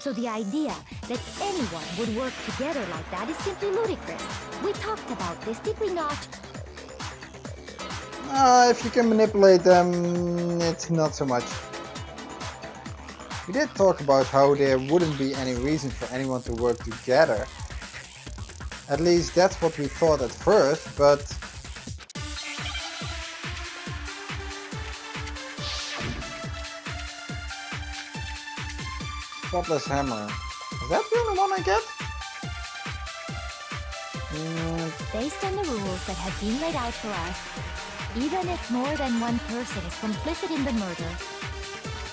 So the idea that anyone would work together like that is simply ludicrous. We talked about this, did we not? If you can manipulate them, it's not so much. We did talk about how there wouldn't be any reason for anyone to work together. At least that's what we thought at first, but... Spotless hammer. Is that the only one I get? Based on the rules that have been laid out for us, Even if more than one person is complicit in the murder,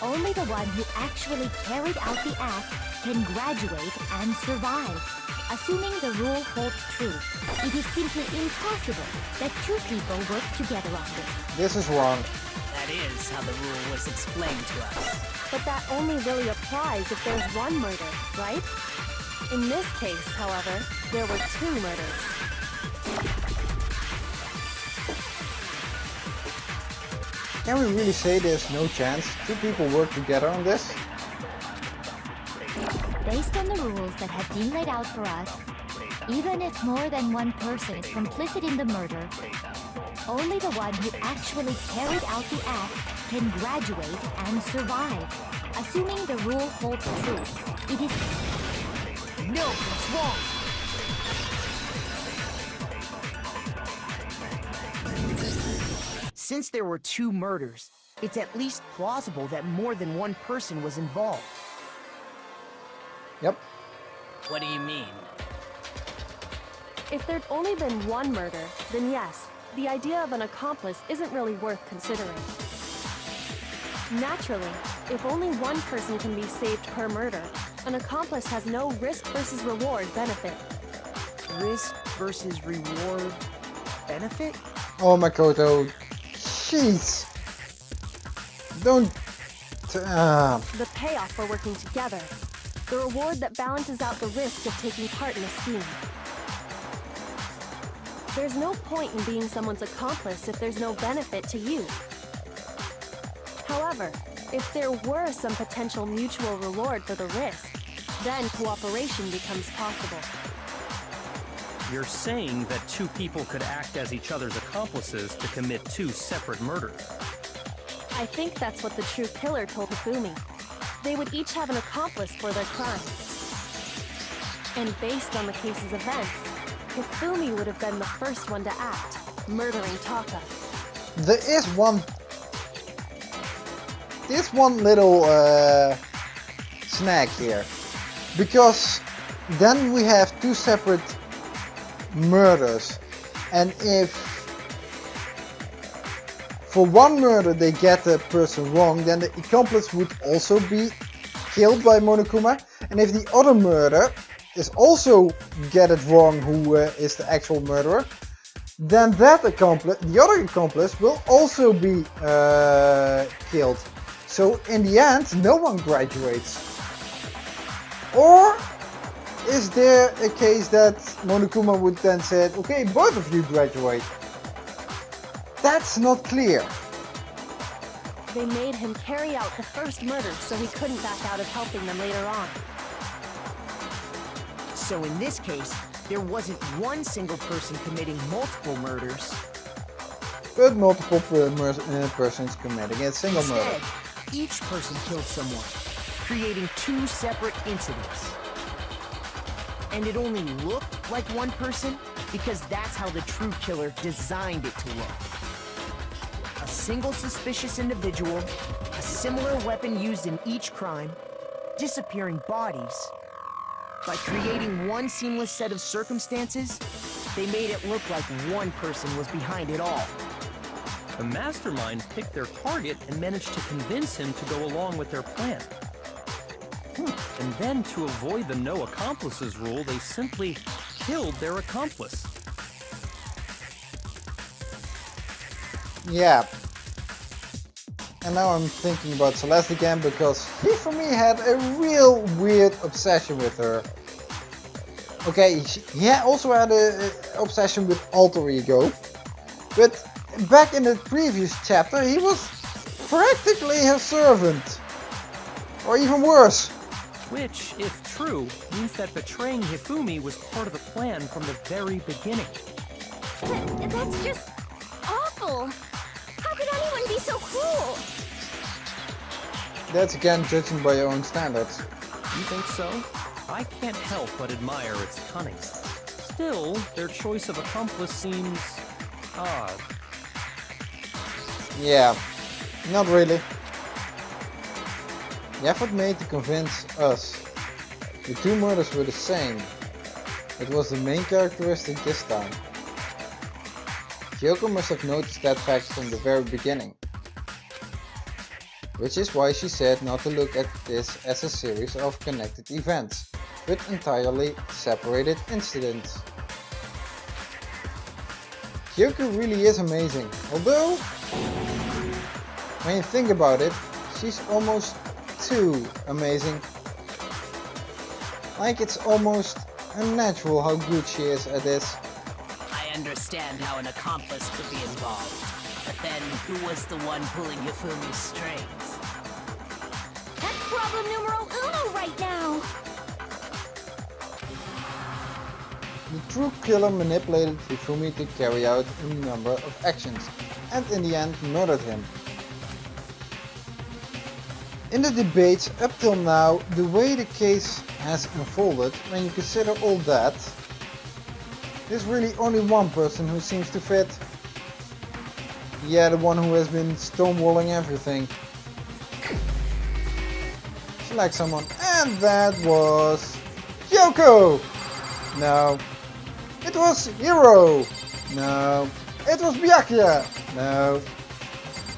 only the one who actually carried out the act can graduate and survive. Assuming the rule holds true, it is simply impossible that two people work together on this. This is wrong. That is how the rule was explained to us. But that only really applies if there's one murder, right? In this case, however, there were two murders. Can we really say there's no chance two people work together on this? Based on the rules that have been laid out for us, even if more than one person is complicit in the murder, only the one who actually carried out the act can graduate and survive. Assuming the rule holds true, it is... No, it's wrong. Since there were two murders, it's at least plausible that more than one person was involved. Yep. What do you mean? If there'd only been one murder, then yes, the idea of an accomplice isn't really worth considering. Naturally, if only one person can be saved per murder, an accomplice has no risk versus reward benefit. Risk versus reward benefit? Oh my Koto. Jeez. Don't... The payoff for working together. The reward that balances out the risk of taking part in a scheme. There's no point in being someone's accomplice if there's no benefit to you. However, if there were some potential mutual reward for the risk, then cooperation becomes possible. You're saying that two people could act as each other's accomplices to commit two separate murders. I think that's what the true killer told Hifumi. They would each have an accomplice for their crime. And based on the case's events, Hifumi would have been the first one to act, murdering Taka. There is one little snag here. Because then we have two separate murders. And if for one murder they get the person wrong, then the accomplice would also be killed by Monokuma. And if the other murder is also get it wrong who is the actual murderer, then that accomplice, the other accomplice, will also be killed. So in the end, no one graduates. Or is there a case that Monokuma would then say, okay, both of you graduate? That's not clear. They made him carry out the first murder so he couldn't back out of helping them later on. So in this case, there wasn't one single person committing multiple murders. But multiple persons committing a single murder. Instead, each person killed someone, creating two separate incidents. And it only looked like one person because that's how the true killer designed it to look. A single suspicious individual, a similar weapon used in each crime, disappearing bodies. By creating one seamless set of circumstances, they made it look like one person was behind it all. The mastermind picked their target and managed to convince him to go along with their plan. And then, to avoid the no accomplices rule, they simply killed their accomplice. Yeah. And now I'm thinking about Celeste again, because he for me had a real weird obsession with her. Okay, he also had an obsession with alter ego. But back in the previous chapter, he was practically her servant. Or even worse. Which, if true, means that betraying Hifumi was part of the plan from the very beginning. That's just awful. How could anyone be so cruel? That's again judging by your own standards. You think so? I can't help but admire its cunning. Still, their choice of accomplice seems odd. Yeah, not really. The effort made to convince us the two murders were the same. It was the main characteristic this time. Kyoko must have noticed that fact from the very beginning. Which is why she said not to look at this as a series of connected events, but entirely separated incidents. Kyoko really is amazing, although, when you think about it, she's almost too amazing. Like it's almost unnatural how good she is at this. I understand how an accomplice could be involved, but then who was the one pulling Hifumi's strings? That's problem numero uno right now. The true killer manipulated Hifumi to carry out a number of actions, and in the end murdered him. In the debates up till now, the way the case has unfolded, when you consider all that, there's really only one person who seems to fit. Yeah, the one who has been stonewalling everything. She likes someone, and that was Kyoko! No. It was Hiro! No. It was Byakuya! No.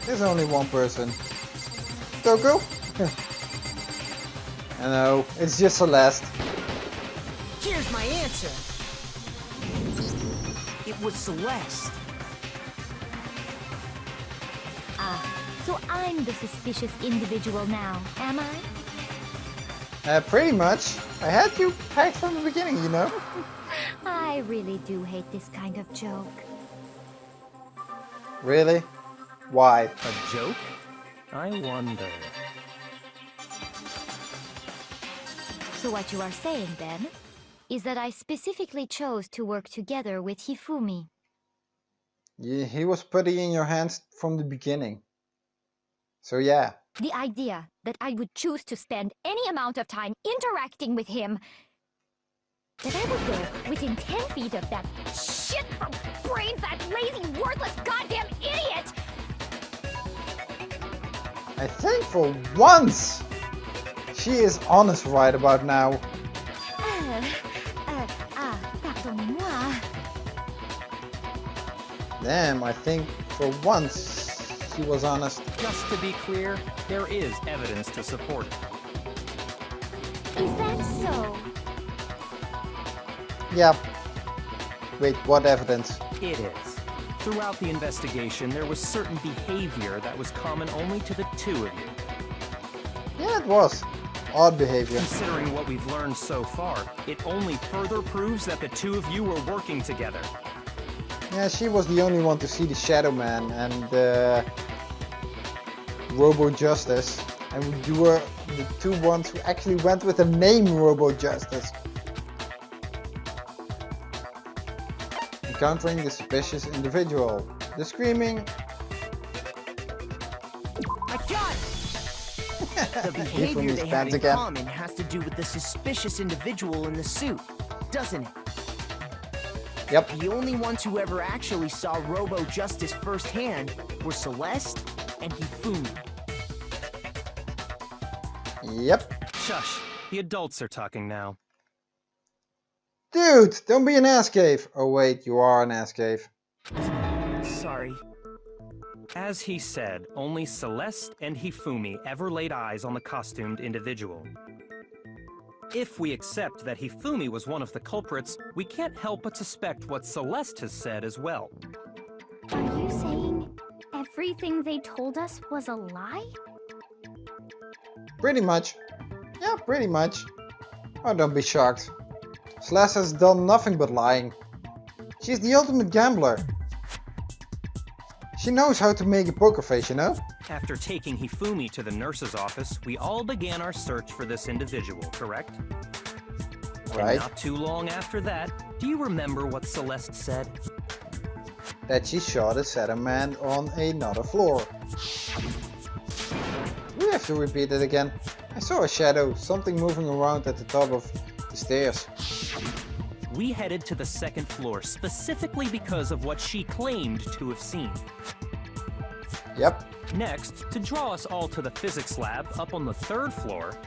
There's only one person. Toko? I know, it's just Celeste. Here's my answer. It was Celeste. Ah, so I'm the suspicious individual now, am I? Pretty much. I had you pegged from the beginning, you know? I really do hate this kind of joke. Really? Why? A joke? I wonder. So what you are saying then, is that I specifically chose to work together with Hifumi. Yeah, he was putty in your hands from the beginning. So yeah. The idea that I would choose to spend any amount of time interacting with him, that I would go within 10 feet of that shit from brains, that lazy, worthless goddamn idiot! I think for once, she is honest right about now. Pardonnez-moi. Damn, I think for once, she was honest. Just to be clear, there is evidence to support it. Is that so? Yeah. Wait, what evidence? It is. Throughout the investigation, there was certain behavior that was common only to the two of you. Yeah, it was. Odd behavior. Considering what we've learned so far, it only further proves that the two of you were working together. Yeah, she was the only one to see the Shadow Man and Robo Justice. And you were the two ones who actually went with the name Robo Justice. Encountering the suspicious individual. The screaming. I got it! The behavior they had in common has to do with the suspicious individual in the suit, doesn't it? Yep. The only ones who ever actually saw Robo Justice firsthand were Celeste and Hifumi. Yep. Shush. The adults are talking now. Dude, don't be an ass cave. Oh wait, you are an ass cave. Sorry. As he said, only Celeste and Hifumi ever laid eyes on the costumed individual. If we accept that Hifumi was one of the culprits, we can't help but suspect what Celeste has said as well. Are you saying everything they told us was a lie? Pretty much. Yeah, pretty much. Oh, don't be shocked. Celeste has done nothing but lying. She's the ultimate gambler. She knows how to make a poker face, you know? After taking Hifumi to the nurse's office, we all began our search for this individual, correct? Right. And not too long after that, do you remember what Celeste said? That she saw the Shadow Man on another floor. We have to repeat it again. I saw a shadow, something moving around at the top of the stairs. We headed to the second floor specifically because of what she claimed to have seen. Yep. Next, to draw us all to the physics lab up on the third floor,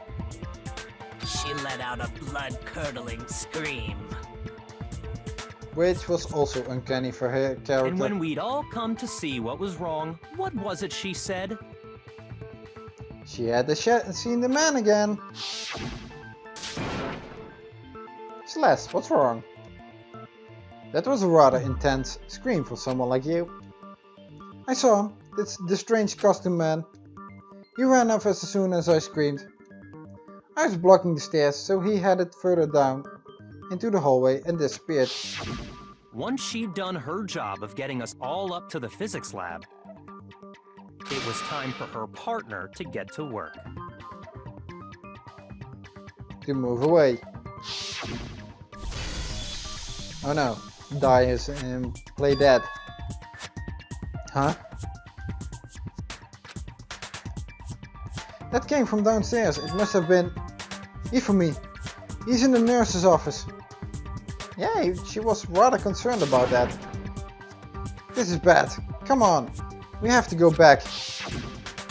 She let out a blood-curdling scream. which was also uncanny for her character. And when we'd all come to see what was wrong, what was it she said? She had seen the man again. Celeste, what's wrong? That was a rather intense scream for someone like you. I saw him, the strange costume man. He ran off as soon as I screamed. I was blocking the stairs, so he headed further down into the hallway and disappeared. Once she'd done her job of getting us all up to the physics lab, it was time for her partner to get to work. To move away. Oh no, die is play dead. Huh? That came from downstairs. It must have been Ifumi. He's in the nurse's office. Yeah, she was rather concerned about that. This is bad. Come on. We have to go back.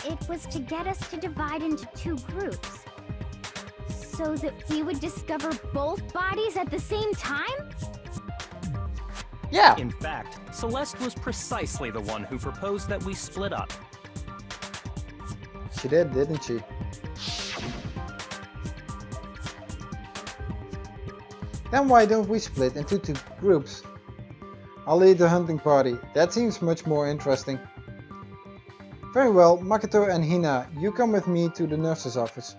It was to get us to divide into two groups. So that we would discover both bodies at the same time? Yeah. In fact, Celeste was precisely the one who proposed that we split up. She did, didn't she? Then why don't we split into two groups? I'll lead the hunting party. That seems much more interesting. Very well, Makoto and Hina, you come with me to the nurse's office.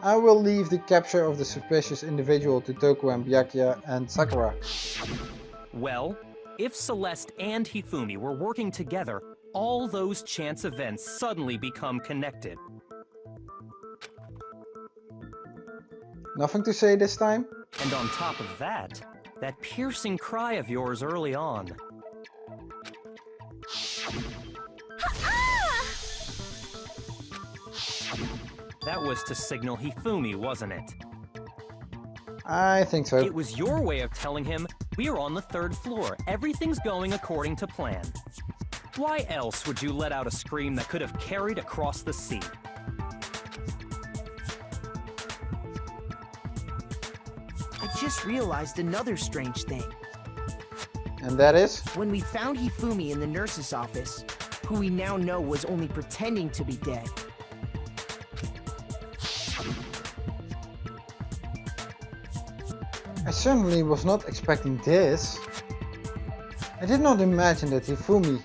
I will leave the capture of the suspicious individual to Toko and Byakuya and Sakura. Well, if Celeste and Hifumi were working together, all those chance events suddenly become connected. Nothing to say this time? And on top of that piercing cry of yours early on. That was to signal Hifumi, wasn't it? I think so. It was your way of telling him, we're on the 3rd floor, everything's going according to plan. Why else would you let out a scream that could have carried across the sea? I just realized another strange thing. And that is? When we found Hifumi in the nurse's office, who we now know was only pretending to be dead. I certainly was not expecting this. I did not imagine that Hifumi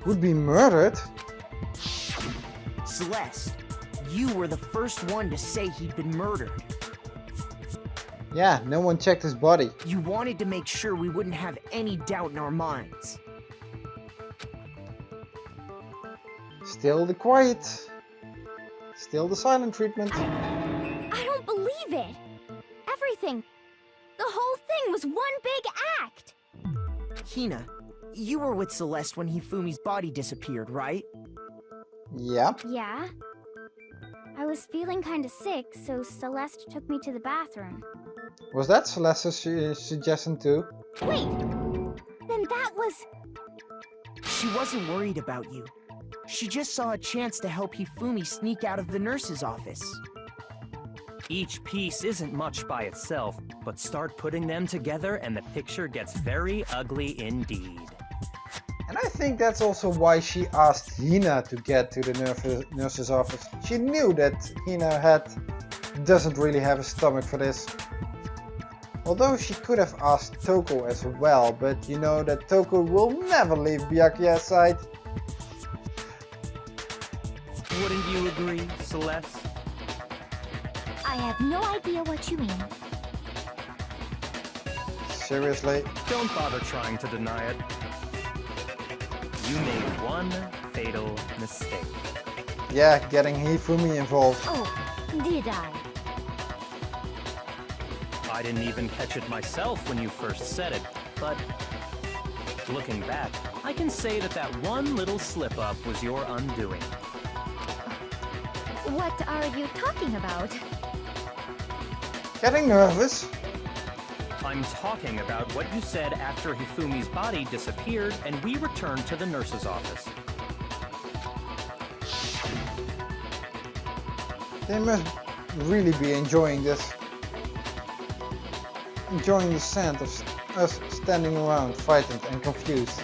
would be murdered. Celeste, you were the first one to say he'd been murdered. Yeah, no one checked his body. You wanted to make sure we wouldn't have any doubt in our minds. Still the quiet. Still the silent treatment. I don't believe it. Everything. The whole thing was one big act. Hina, you were with Celeste when Hifumi's body disappeared, right? Yeah. Yeah. I was feeling kinda sick, so Celeste took me to the bathroom. Was that Celeste's suggestion too? Wait! Then that was... She wasn't worried about you. She just saw a chance to help Hifumi sneak out of the nurse's office. Each piece isn't much by itself, but start putting them together and the picture gets very ugly indeed. And I think that's also why she asked Hina to get to the nurse's office. She knew that Hina doesn't really have a stomach for this. Although she could have asked Toko as well, but you know that Toko will never leave Byakuya's side. Wouldn't you agree, Celeste? I have no idea what you mean. Seriously? Don't bother trying to deny it. You made one fatal mistake. Yeah, getting Hifumi involved. Oh, did I? I didn't even catch it myself when you first said it, but looking back, I can say that one little slip-up was your undoing. What are you talking about? Getting nervous? I'm talking about what you said after Hifumi's body disappeared and we returned to the nurse's office. They must really be enjoying this. enjoying the scent of us standing around, frightened and confused.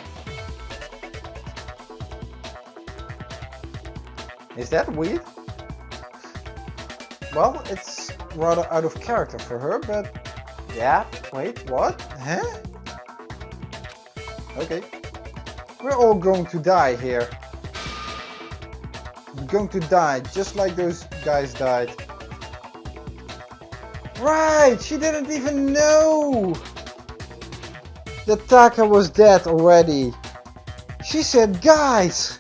Is that weird? Well, it's rather out of character for her, but yeah, wait, what? Huh? Okay. We're all going to die here. We're going to die just like those guys died. Right, she didn't even know that Taka was dead already. She said guys.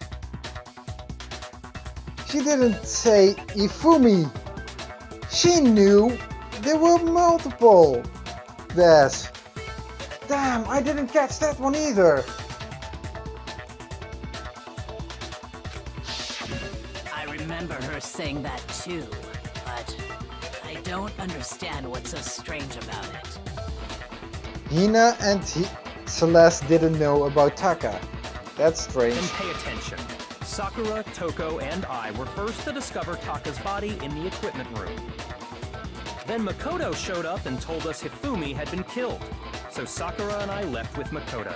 She didn't say Ifumi. She knew there were multiple deaths. Damn, I didn't catch that one either. I remember her saying that too, but I don't understand what's so strange about it. Hina and Celeste didn't know about Taka. That's strange. Then pay attention. Sakura, Toko, and I were first to discover Taka's body in the equipment room. Then Makoto showed up and told us Hifumi had been killed, so Sakura and I left with Makoto.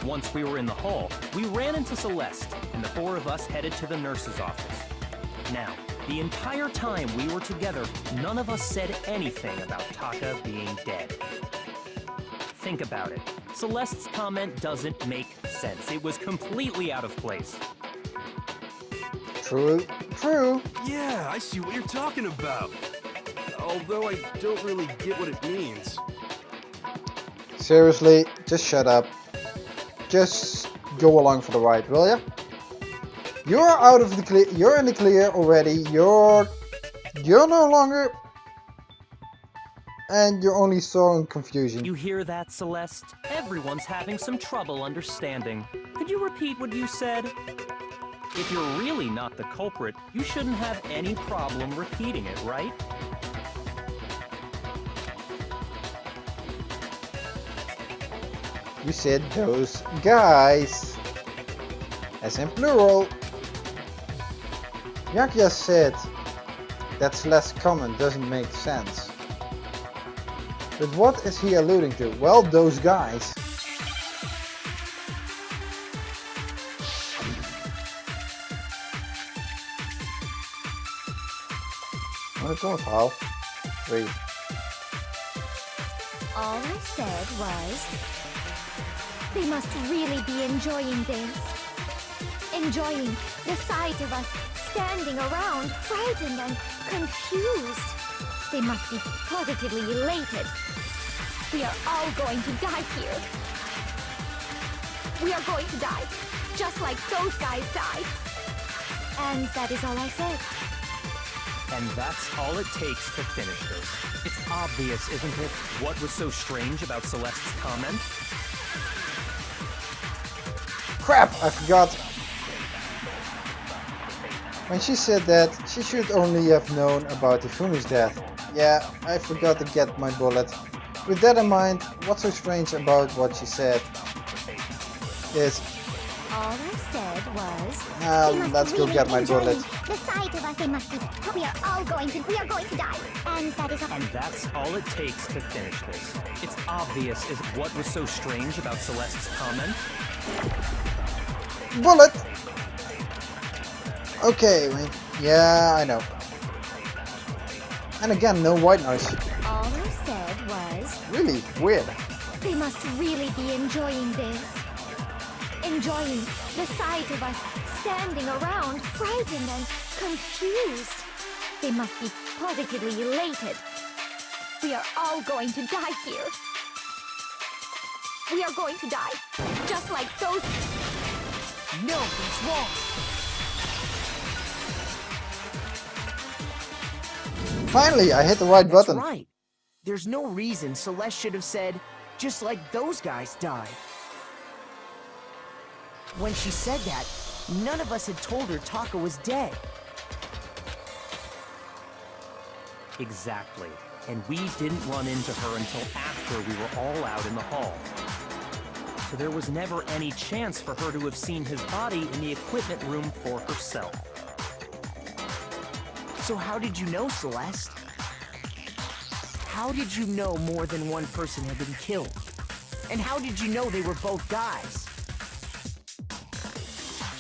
Once we were in the hall, we ran into Celeste, and the four of us headed to the nurse's office. Now, the entire time we were together, none of us said anything about Taka being dead. Think about it. Celeste's comment doesn't make sense. It was completely out of place. True. True. Yeah, I see what you're talking about. Although I don't really get what it means. Seriously, just shut up. Just go along for the ride, will ya? You're out of the clear. You're in the clear already. You're no longer. And you're only sowing confusion. You hear that, Celeste? Everyone's having some trouble understanding. Could you repeat what you said? If you're really not the culprit, you shouldn't have any problem repeating it, right? You said those guys. As in plural. Yakia said that Celeste's comment doesn't make sense. But what is he alluding to? Well, those guys. Wat komt het verhaal? 3. All I said was, they must really be enjoying this. Enjoying the sight of us standing around, frightened and confused. They must be positively elated. We are all going to die here. We are going to die, just like those guys died. And that is all I said. And that's all it takes to finish this. It's obvious, isn't it, what was so strange about Celeste's comment? Crap, I forgot. When she said that, she should only have known about Ifumi's death. Yeah, I forgot to get my bullet. With that in mind, what's so strange about what she said is... All I said was... let's go get my bullet. The sight of us, they must be. We are going to die. And that is all. And that's all it takes to finish this. It's obvious, is what was so strange about Celeste's comment? Bullet! Okay, wait. Yeah, I know. And again, no white noise. All I said was... Really weird. They must really be enjoying this. Enjoying the sight of us standing around, frightened and confused. They must be positively elated. We are all going to die here. We are going to die, just like those... No, it's wrong. Finally, I hit the right That's button. right. There's no reason Celeste should have said, just like those guys died. When she said that, none of us had told her Taka was dead. Exactly. And we didn't run into her until after we were all out in the hall. So there was never any chance for her to have seen his body in the equipment room for herself. So how did you know, Celeste? how did you know more than one person had been killed? And how did you know they were both guys?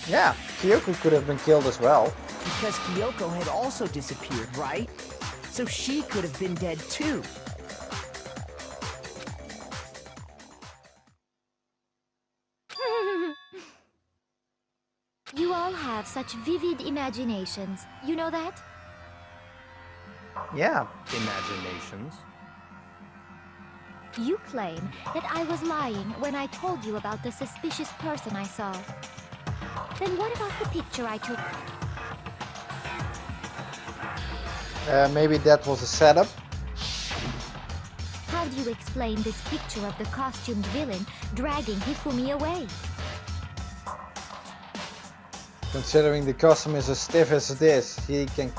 Yeah, Kyoko could have been killed as well. Because Kyoko had also disappeared, right? So she could have been dead too. You all have such vivid imaginations. You know that? Yeah. Imaginations. You claim that I was lying when I told you about the suspicious person I saw. Then what about the picture I took? Maybe that was a setup. How do you explain this picture of the costumed villain dragging Hifumi away? Considering the costume is as stiff as it is, he can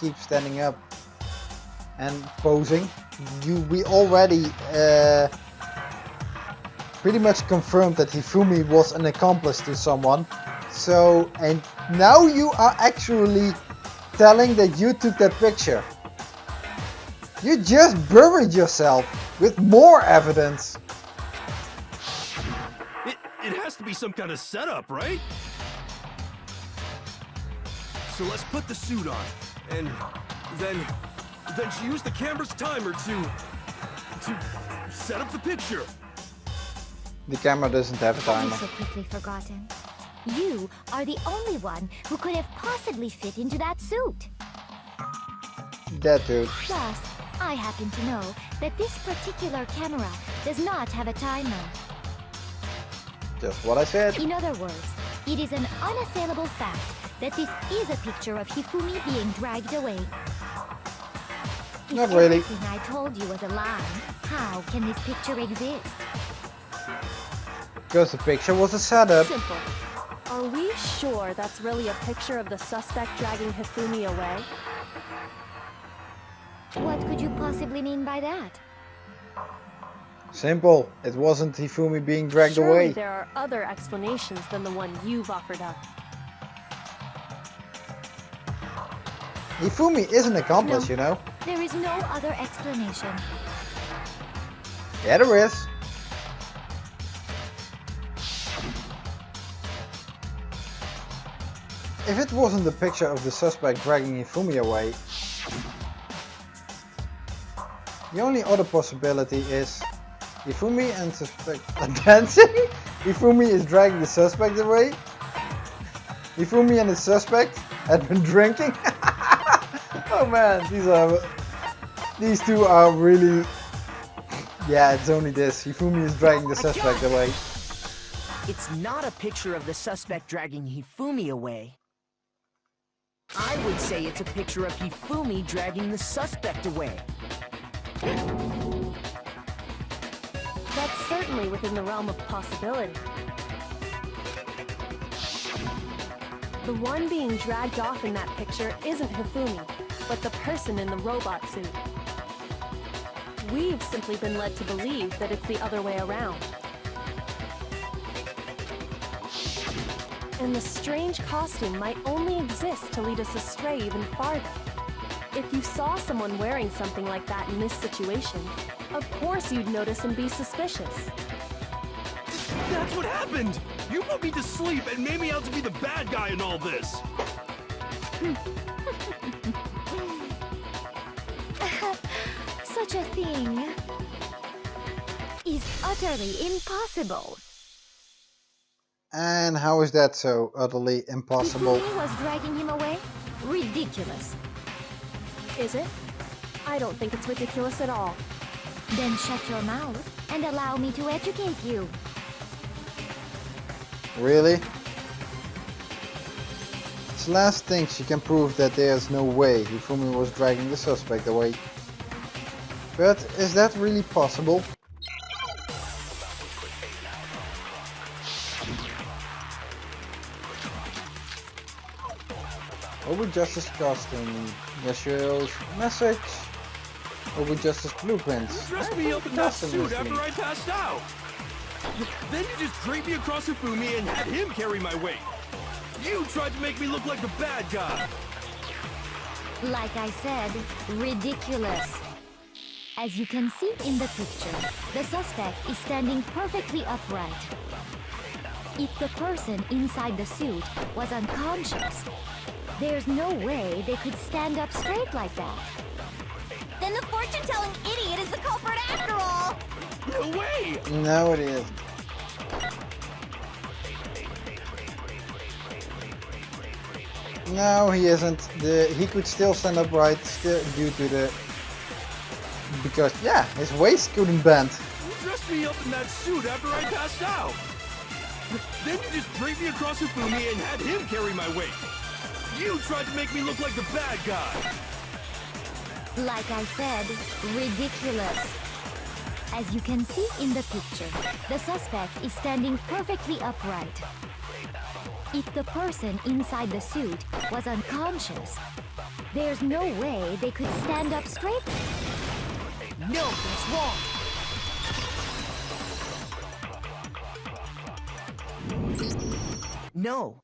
keep standing up and posing. We already pretty much confirmed that Hifumi was an accomplice to someone. So, and now you are actually telling that you took that picture. You just buried yourself with more evidence. It has to be some kind of setup, right? So let's put the suit on, and then she used the camera's timer to set up the picture. The camera doesn't have a timer. So quickly forgotten. You are the only one who could have possibly fit into that suit. That dude. Plus, I happen to know that this particular camera does not have a timer. Just what I said. In other words, it is an unassailable fact that this is a picture of Hifumi being dragged away. Not If really. everything I told you was a lie, how can this picture exist? Because the picture was a setup. Simple. Are we sure that's really a picture of the suspect dragging Hifumi away? What could you possibly mean by that? Simple. It wasn't Hifumi being dragged Surely away. there are other explanations than the one you've offered up. Hifumi is an accomplice, No. you know. There is no other explanation. Yeah, there is. If it wasn't the picture of the suspect dragging Hifumi away, the only other possibility is Hifumi and suspect are dancing. Hifumi is dragging the suspect away. Hifumi and the suspect had been drinking. Oh man, these two are really. Yeah, it's only this. Hifumi is dragging the suspect away. It's not a picture of the suspect dragging Hifumi away. I would say it's a picture of Hifumi dragging the suspect away. That's certainly within the realm of possibility. The one being dragged off in that picture isn't Hifumi, but the person in the robot suit. We've simply been led to believe that it's the other way around. And the strange costume might only exist to lead us astray even farther. If you saw someone wearing something like that in this situation, of course you'd notice and be suspicious. That's what happened! You put me to sleep and made me out to be the bad guy in all this! Such a thing is utterly impossible. And how is that so utterly impossible? Hifumi was dragging him away? Ridiculous. Is it? I don't think it's ridiculous at all. Then shut your mouth and allow me to educate you. Really? It's the last thing she can prove that there's no way Hifumi was dragging the suspect away. But is that really possible? Over Justice costume, Yashiro's message. Over Justice blueprints. You dressed me up in that suit after I passed out! Then you just draped me across Hifumi and had him carry my weight! You tried to make me look like the bad guy! Like I said, ridiculous. As you can see in the picture, the suspect is standing perfectly upright. If the person inside the suit was unconscious, there's no way they could stand up straight like that. Then the fortune-telling idiot is the culprit after all! No way! No, it is. No, he isn't. He could still stand upright still due to the... Because, yeah, his waist couldn't bend. You dressed me up in that suit after I passed out. Then you just draped me across Hifumi and had him carry my weight. You tried to make me look like the bad guy. Like I said, ridiculous. As you can see in the picture, the suspect is standing perfectly upright. If the person inside the suit was unconscious, there's no way they could stand up straight. No, that's wrong. No.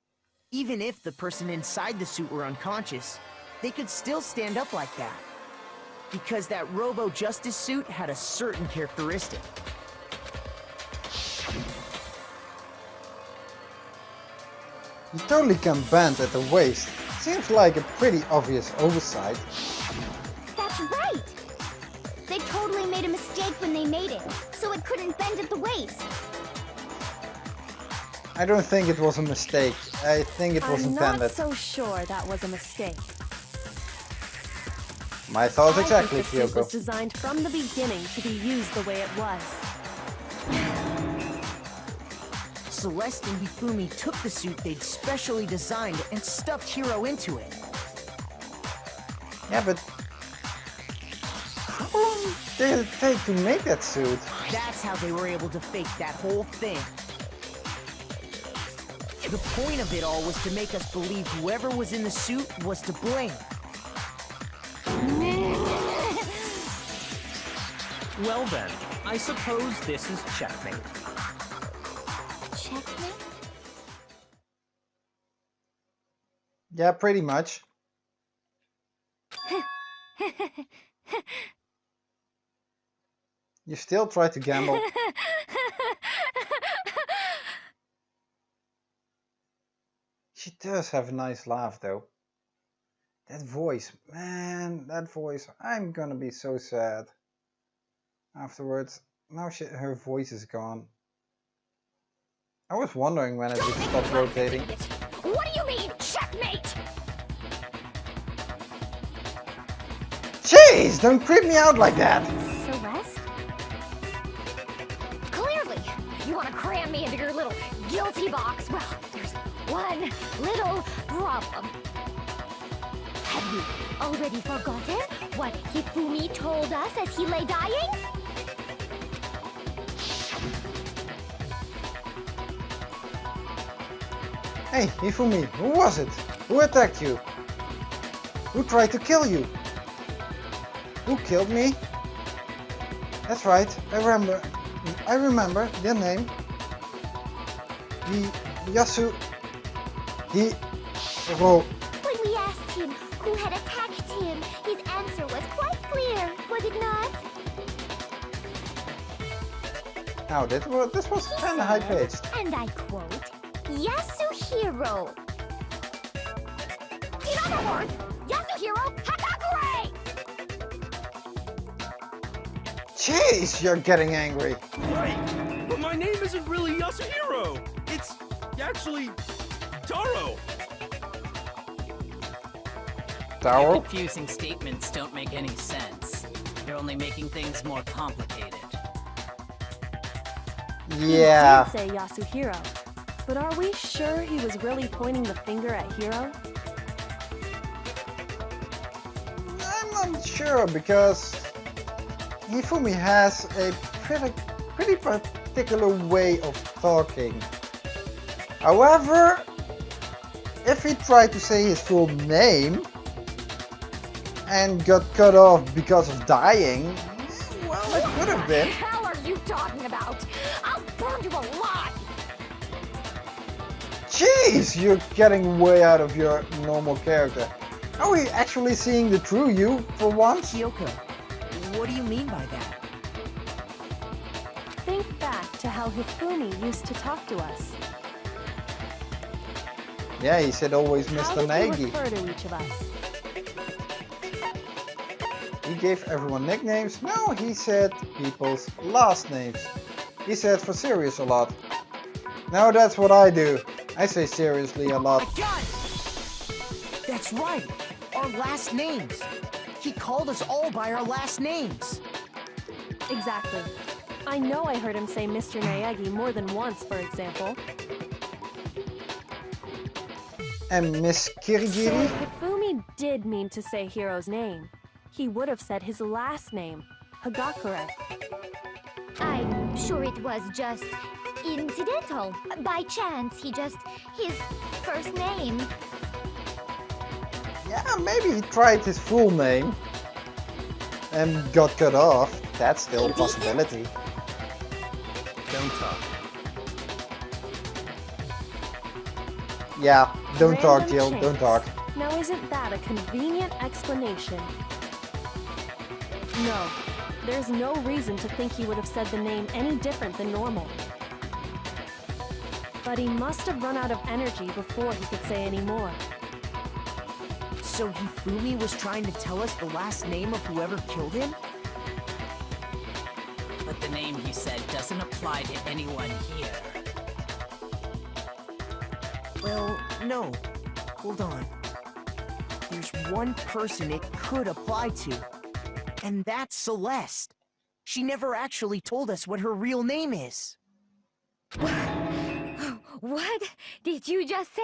Even if the person inside the suit were unconscious, they could still stand up like that. Because that Robo-Justice suit had a certain characteristic. You totally can bend at the waist. Seems like a pretty obvious oversight. That's right! They totally made a mistake when they made it, so it couldn't bend at the waist. I don't think it was a mistake. I think it was I'm intended. not so sure that was a mistake. My thoughts exactly, I think the suit Kyoko. was designed from the beginning to be used the way it was. Celeste and Hifumi took the suit they'd specially designed and stuffed Hiro into it. Yeah, but how long did it take to make that suit? That's how they were able to fake that whole thing. The point of it all was to make us believe whoever was in the suit was to blame. Well then, I suppose this is checkmate. Checkmate? Yeah, pretty much. You still try to gamble. She does have a nice laugh though. That voice, man, that voice. I'm gonna be so sad afterwards. Now her voice is gone. I was wondering when it would stop rotating. What do you mean, checkmate? Jeez, don't creep me out like that. Celeste? Clearly, you want to cram me into your little guilty box. Well, there's one little problem. Have you already forgotten what Hifumi told us as he lay dying? Hey, Hifumi, who was it? Who attacked you? Who tried to kill you? Who killed me? That's right, I remember the name. Hiro. When we asked him who had attacked him, his answer was quite clear, was it not? Now, this was kind of high-paced. And I quote, Yasuhiro. In other words, Yasuhiro Hatakure! Jeez, you're getting angry. Right, but my name isn't really Yasuhiro. It's actually Taro. Taro? Confusing statements don't make any sense. You're only making things more complicated. Yeah. He did say Yasuhiro, but are we sure he was really pointing the finger at Hiro? I'm not sure because Hifumi has a pretty particular way of talking. However, if he tried to say his full name and got cut off because of dying, well, it could have been. What the hell are you talking about? I'll burn you alive! Jeez, you're getting way out of your normal character. Are we actually seeing the true you for once? Kyoko, What do you mean by that? Think back to how Hifumi used to talk to us. Yeah, he said always How Mr. did he Nagy. refer to each of us? He gave everyone nicknames. No, he said people's last names. He said for serious a lot. No, that's what I do. I say seriously a lot. I got it! That's right! Our last names! He called us all by our last names! Exactly. I know I heard him say Mr. Naegi more than once, for example. And Miss So Kirigiri? if Hifumi did mean to say Hiro's name, he would have said his last name, Hagakure. I'm sure it was just incidental. By chance, his first name. Yeah, maybe he tried his full name and got cut off. That's still a possibility. Don't talk. Yeah, don't talk, Random Jill, chance. don't talk. Now isn't that a convenient explanation? No, there's no reason to think he would have said the name any different than normal. But he must have run out of energy before he could say any more. So Hifumi was trying to tell us the last name of whoever killed him? But the name he said doesn't apply to anyone here. Well, no. Hold on. There's one person it could apply to. And that's Celeste. She never actually told us what her real name is. What did you just say?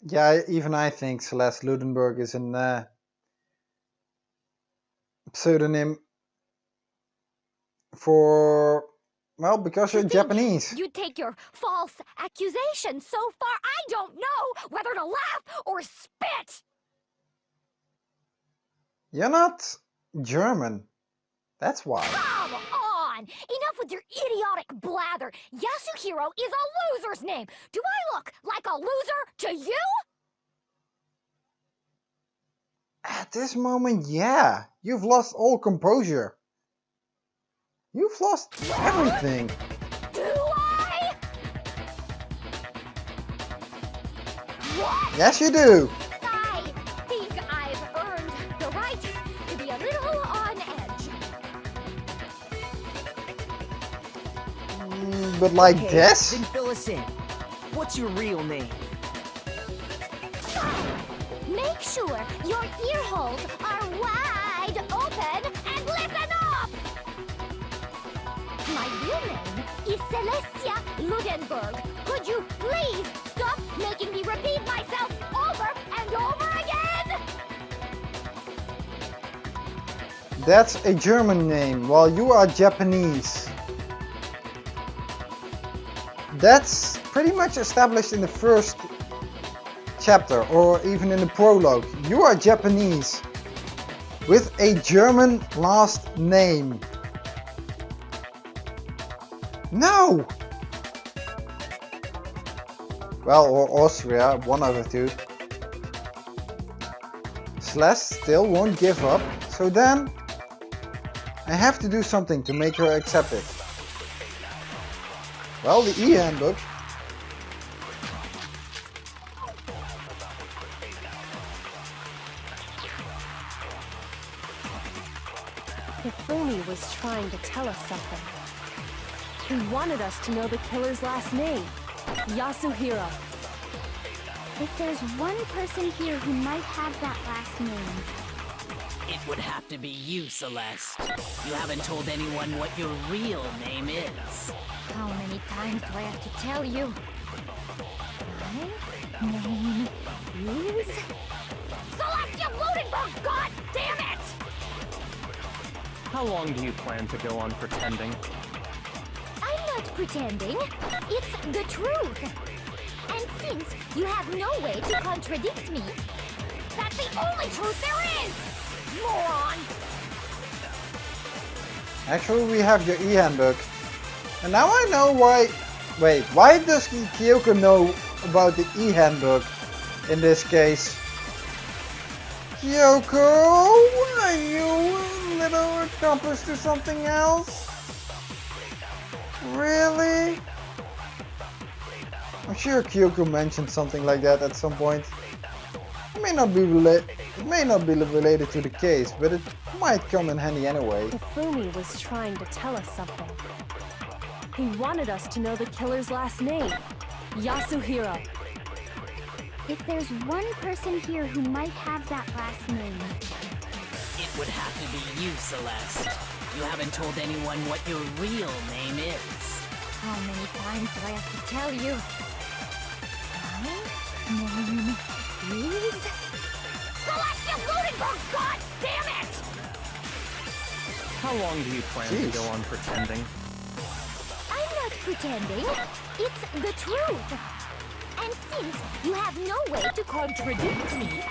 Yeah, even I think Celeste Ludenberg is a pseudonym for, well, because you're Japanese. You take your false accusation so far, I don't know whether to laugh or spit! You're not German. That's why. Come on! Enough with your idiotic blather! Yasuhiro is a loser's name! Do I look like a loser to you? At this moment, yeah. You've lost all composure. You've lost everything. Do I? What? Yes, you do. I think I've earned the right to be a little on edge. But like Okay, this? then fill us in. What's your real name? Make sure your ear holes are wide open and listen up! My real name is Celestia Ludenberg. Could you please stop making me repeat myself over and over again? That's a German name, while you are Japanese. That's pretty much established in the first chapter, or even in the prologue. You are Japanese with a German last name. No! Well, or Austria, one of the two. Celeste still won't give up, so then I have to do something to make her accept it. Well, the e-handbook. Hifumi was trying to tell us something. He wanted us to know the killer's last name, Yasuhiro. If there's one person here who might have that last name, It would have to be you, Celeste. You haven't told anyone what your real name is. how many times do I have to tell you? My name is... Celestia Ludenberg, god damn it! How long do you plan to go on pretending? I'm not pretending. It's the truth. And since you have no way to contradict me, that's the only truth there is! Moron! Actually, we have your e-handbook. And now I know why... Wait, why does Kyoko know about the e-handbook in this case? Kyoko, are you a little accomplice to something else? Really? I'm sure Kyoko mentioned something like that at some point. It may not be related to the case, but it might come in handy anyway. Hifumi was trying to tell us something. He wanted us to know the killer's last name, Yasuhiro. If there's one person here who might have that last name. It would have to be you, Celeste. You haven't told anyone what your real name is. How many times do I have to tell you? My name is... Celestia Bludenberg, god damn it! How long do you plan to go on pretending? I'm not pretending. It's the truth. And since you have no way to contradict me...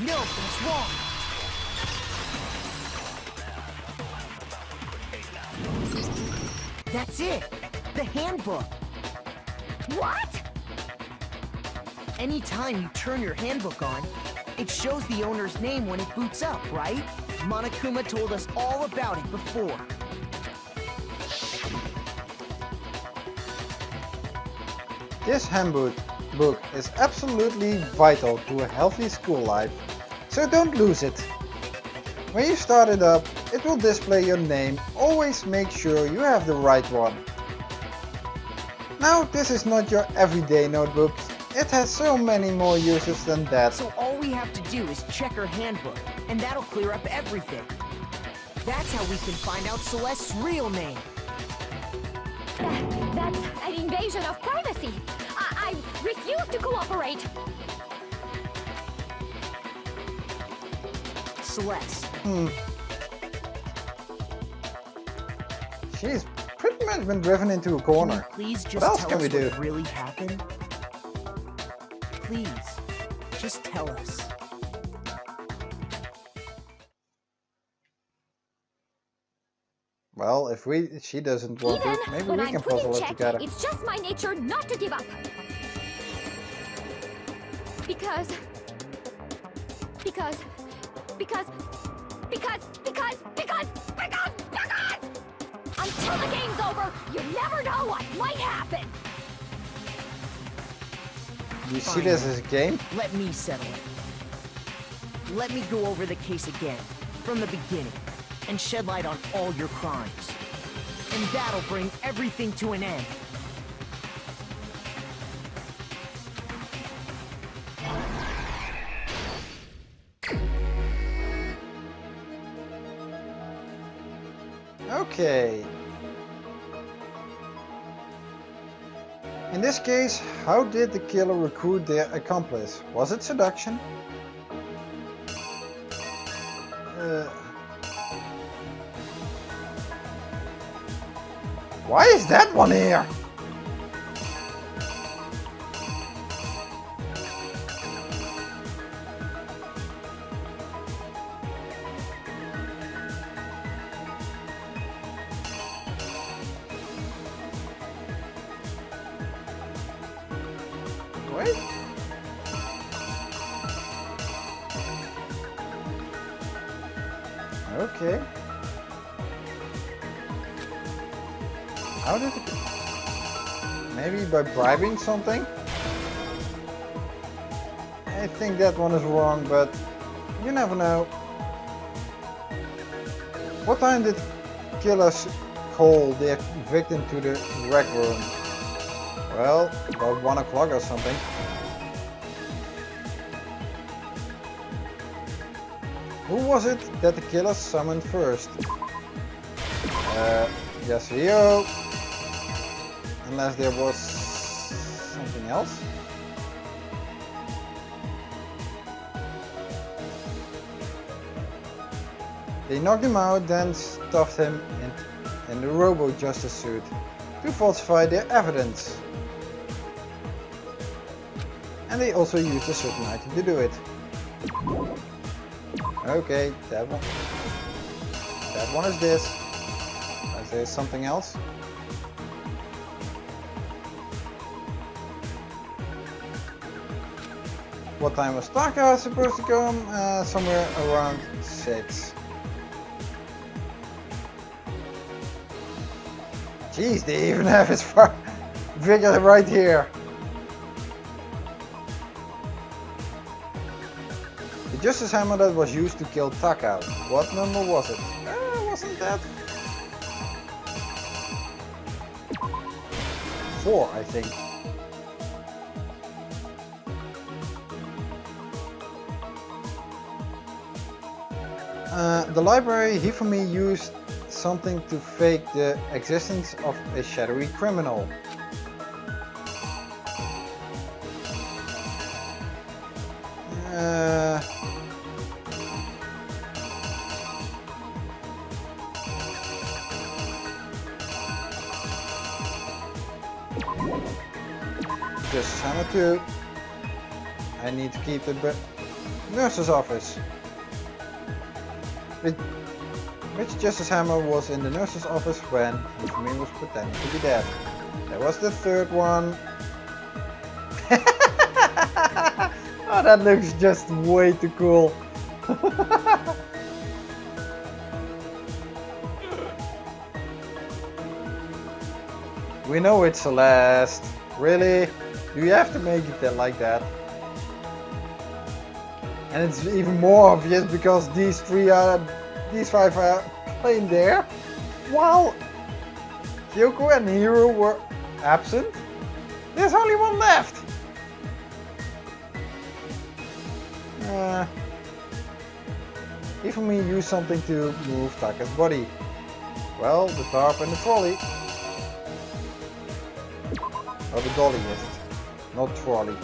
No, that's wrong. That's it. The handbook. What? Anytime you turn your handbook on, it shows the owner's name when it boots up, right? Monokuma told us all about it before. This handbook is absolutely vital to a healthy school life, so don't lose it. When you start it up, it will display your name. Always make sure you have the right one. Now, this is not your everyday notebook. It has so many more uses than that. So all we have to do is check her handbook, and that'll clear up everything. That's how we can find out Celeste's real name. That's an invasion of privacy. I refuse to cooperate. Celeste. She's pretty much been driven into a corner. Can you please just What else tell can us we do? what really happened? Please, just tell us. Well, if she doesn't want Even to, maybe when we I'm can put in puzzle it check, together. it's just my nature not to give up. Because until the game's over, you never know what might happen. You see this as a game? Let me settle it. Let me go over the case again, from the beginning, and shed light on all your crimes. And that'll bring everything to an end. Okay. In this case, how did the killer recruit their accomplice? Was it seduction? Why is that one here? Wait. Okay. How did it... Maybe by bribing something? I think that one is wrong, but you never know. What time did killers call their victim to the rec room? Well, about 1 o'clock or something. Who was it that the killer summoned first? Yes, Hiro. Unless there was something else. They knocked him out, then stuffed him in the robo-justice suit to falsify their evidence. And they also used a certain item to do it. Okay, that one. That one is this. Is there something else? What time was Taka supposed to come? Somewhere around 6. Jeez, they even have his figure right here. The Justice Hammer that was used to kill Taka. What number was it? Wasn't that 4, I think. The library, Hifumi used something to fake the existence of a shadowy criminal. Justice Hammer 2. I need to keep the nurse's office. Which Justice Hammer was in the nurse's office when Hifumi was pretending to be dead? That was the 3rd one. Oh, that looks just way too cool. We know it's Celeste. Really? Do you have to make it like that? And it's even more obvious because these 5 are playing there, while Kyoko and Hiro were absent. There's only one left. Hifumi used something to move Taka's body. Well, the tarp and the trolley. Or the dolly is it, not trolley.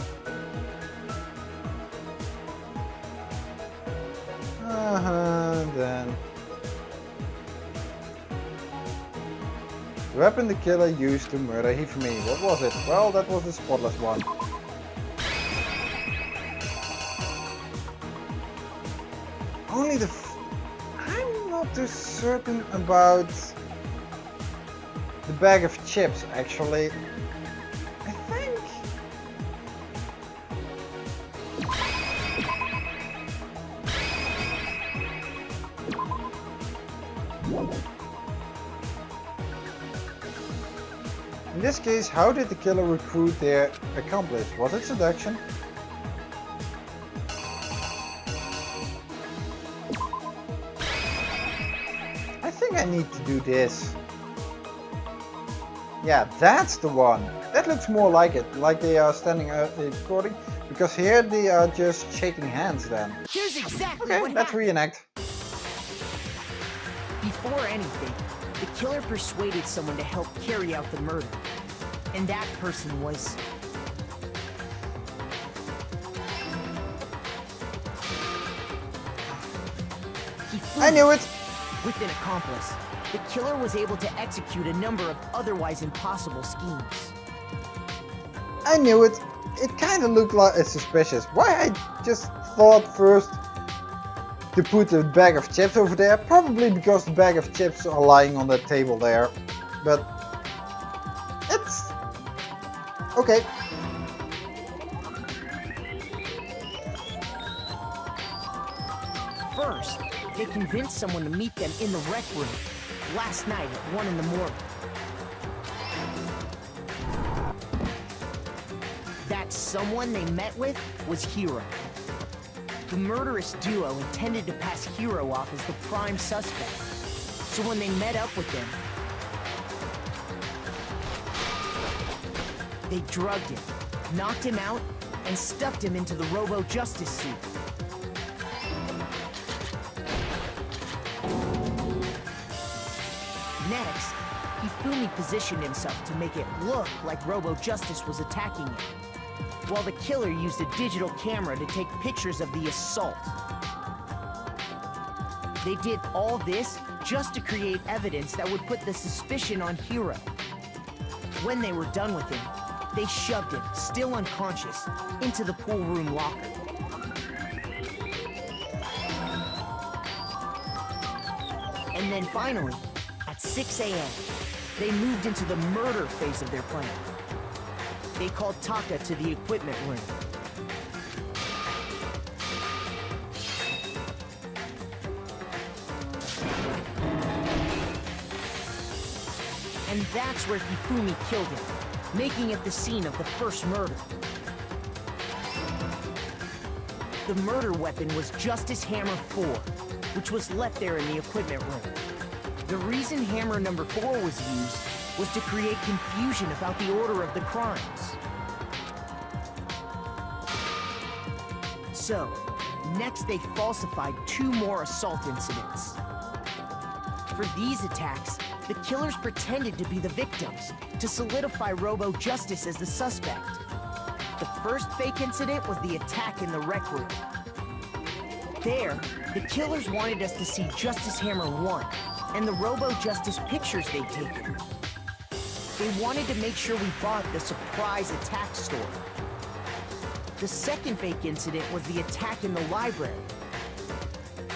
Then the weapon the killer used to murder Hifumi. What was it? Well, that was the spotless one. Only I'm not too certain about the bag of chips, actually. I think in this case, how did the killer recruit their accomplice? Was it seduction? I think I need to do this. Yeah, that's the one. That looks more like it, like they are standing recording, because here they are just shaking hands then. Here's exactly Okay, what let's happened. reenact. Before anything, the killer persuaded someone to help carry out the murder. And that person was... I knew it! With an accomplice, the killer was able to execute a number of otherwise impossible schemes. I knew it! It kinda looked like suspicious. Why I just thought first to put a bag of chips over there? Probably because the bag of chips are lying on the table there. But it's okay. First, they convinced someone to meet them in the rec room last night at 1 in the morning. That someone they met with was Hiro. The murderous duo intended to pass Hiro off as the prime suspect. So when they met up with him, they drugged him, knocked him out, and stuffed him into the Robo-Justice suit. Next, Hifumi positioned himself to make it look like Robo-Justice was attacking him, while the killer used a digital camera to take pictures of the assault. They did all this just to create evidence that would put the suspicion on Hiro. When they were done with him, they shoved him, still unconscious, into the pool room locker. And then finally, at 6 a.m., they moved into the murder phase of their plan. They called Taka to the equipment room. And that's where Hifumi killed him, making it the scene of the first murder. The murder weapon was Justice Hammer 4, which was left there in the equipment room. The reason Hammer number 4 was used was to create confusion about the order of the crimes. So, next they falsified 2 more assault incidents. For these attacks, the killers pretended to be the victims to solidify Robo Justice as the suspect. The first fake incident was the attack in the rec room. There, the killers wanted us to see Justice Hammer 1 and the Robo Justice pictures they'd taken. They wanted to make sure we bought the surprise attack store. The second fake incident was the attack in the library.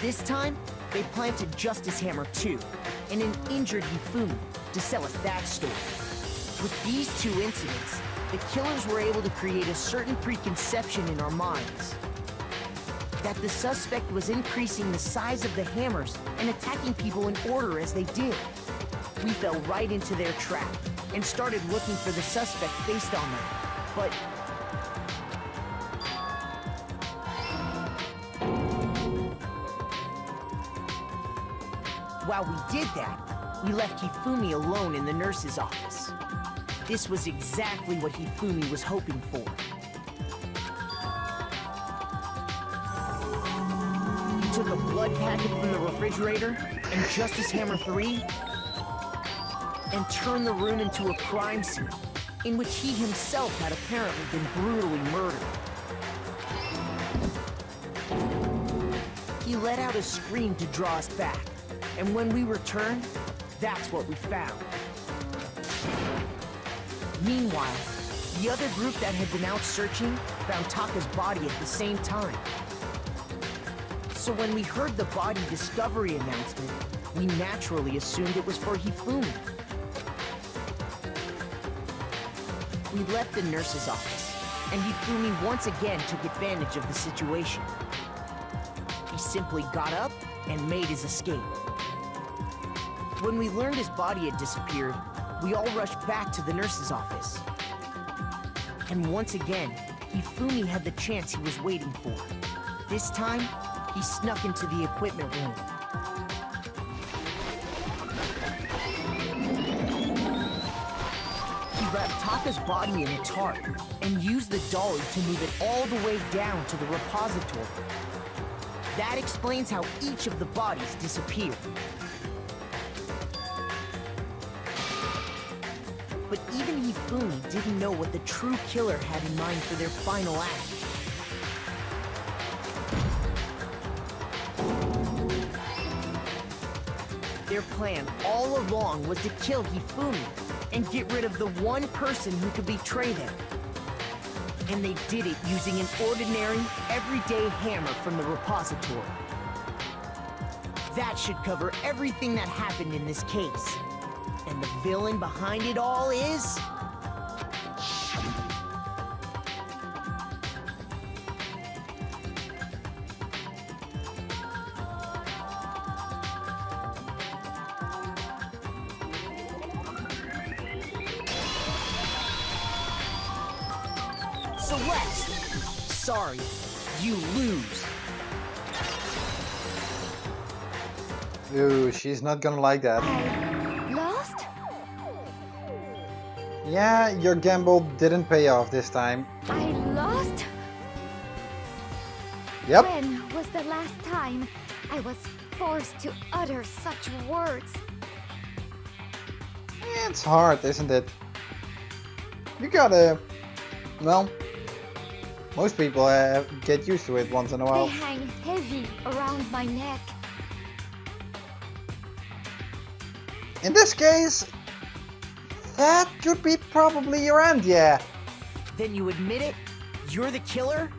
This time, they planted Justice Hammer 2 and an injured Hifumi to sell us that story. With these 2 incidents, the killers were able to create a certain preconception in our minds that the suspect was increasing the size of the hammers and attacking people in order as they did. We fell right into their trap and started looking for the suspect based on that. But while we did that, we left Hifumi alone in the nurse's office. This was exactly what Hifumi was hoping for. He took a blood packet from the refrigerator and Justice Hammer 3 and turned the room into a crime scene in which he himself had apparently been brutally murdered. He let out a scream to draw us back, and when we returned, that's what we found. Meanwhile, the other group that had been out searching found Taka's body at the same time. So when we heard the body discovery announcement, we naturally assumed it was for Hifumi. We left the nurse's office, and Hifumi once again took advantage of the situation. He simply got up and made his escape. When we learned his body had disappeared, we all rushed back to the nurse's office. And once again, Hifumi had the chance he was waiting for. This time, he snuck into the equipment room. He wrapped Taka's body in a tarp and used the dolly to move it all the way down to the repository. That explains how each of the bodies disappeared. But even Hifumi didn't know what the true killer had in mind for their final act. Their plan all along was to kill Hifumi and get rid of the one person who could betray them. And they did it using an ordinary, everyday hammer from the repository. That should cover everything that happened in this case. And the villain behind it all is... Celeste! Sorry, you lose. Ooh, she's not gonna like that. Lost? Yeah, your gamble didn't pay off this time. I lost? Yep. When was the last time I was forced to utter such words? It's hard, isn't it? You gotta... Well... Most people get used to it once in a while. They hang heavy around my neck. In this case... That could be probably your end, yeah. Then you admit it? You're the killer?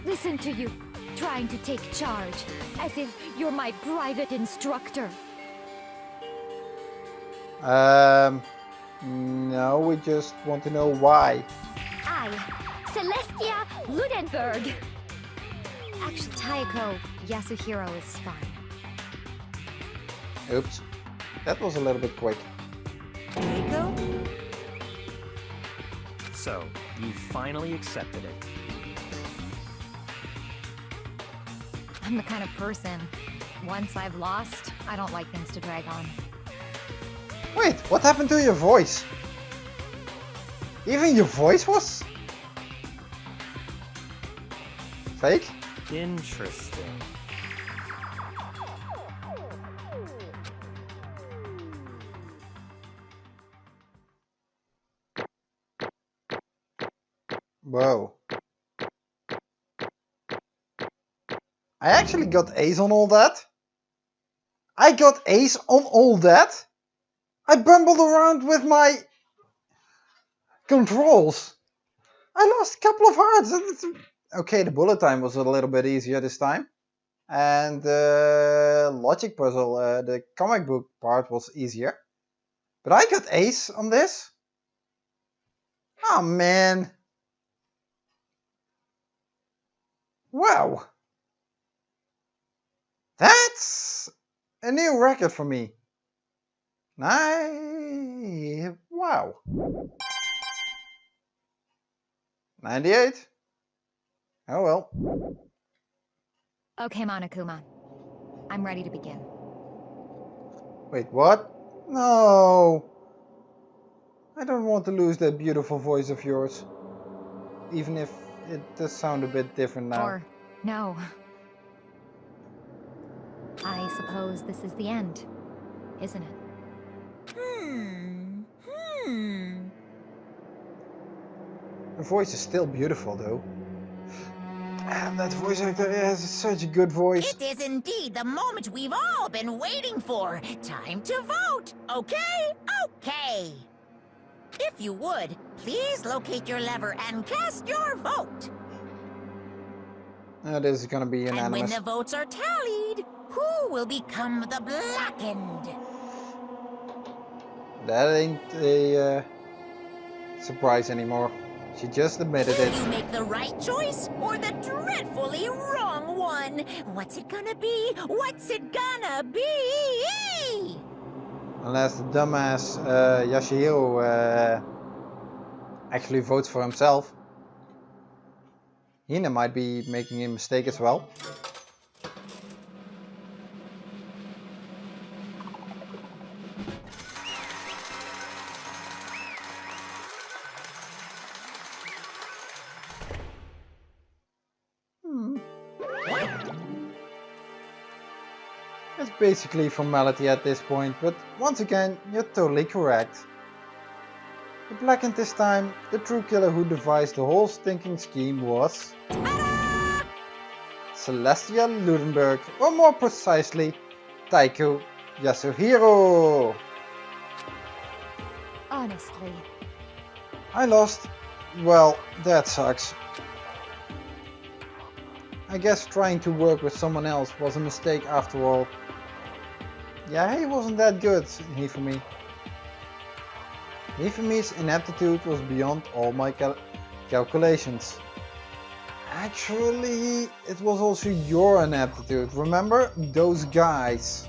Listen to you, trying to take charge, as if you're my private instructor. No, we just want to know why. I, Celestia Ludenberg. Actually, Kyoko, Yasuhiro is fine. Oops. That was a little bit quick. Kyoko? So, you finally accepted it. I'm the kind of person, once I've lost, I don't like things to drag on. Wait, what happened to your voice? Even your voice was fake? Interesting. Whoa. I actually got ace on all that. I got ace on all that. I bumbled around with my controls. I lost a couple of hearts. Okay, the bullet time was a little bit easier this time. And the logic puzzle, the comic book part was easier. But I got ace on this. Oh man. Wow. That's a new record for me. Wow. 98? Oh well. Okay, Monokuma. I'm ready to begin. Wait, what? No. I don't want to lose that beautiful voice of yours. Even if it does sound a bit different now. Or, no. I suppose this is the end, isn't it? Her voice is still beautiful though. And that voice actor has such a good voice. It is indeed the moment we've all been waiting for. Time to vote, okay? Okay. If you would, please locate your lever and cast your vote. This is gonna be And when unanimous. the votes are tallied, who will become the blackened? That ain't a surprise anymore. She just admitted Will it. you make the right choice or the dreadfully wrong one? What's it gonna be? What's it gonna be? Unless the dumbass Yashihiro actually votes for himself. Hina might be making a mistake as well. It's basically formality at this point, but once again, you're totally correct. The blackened this time, the true killer who devised the whole stinking scheme was Celestia Ludenberg, or more precisely, Taiko Yasuhiro. Honestly. I lost. Well, that sucks. I guess trying to work with someone else was a mistake after all. Yeah, he wasn't that good, Hifumi. Hifumi's ineptitude was beyond all my calculations. Actually, it was also your ineptitude, remember? Those guys.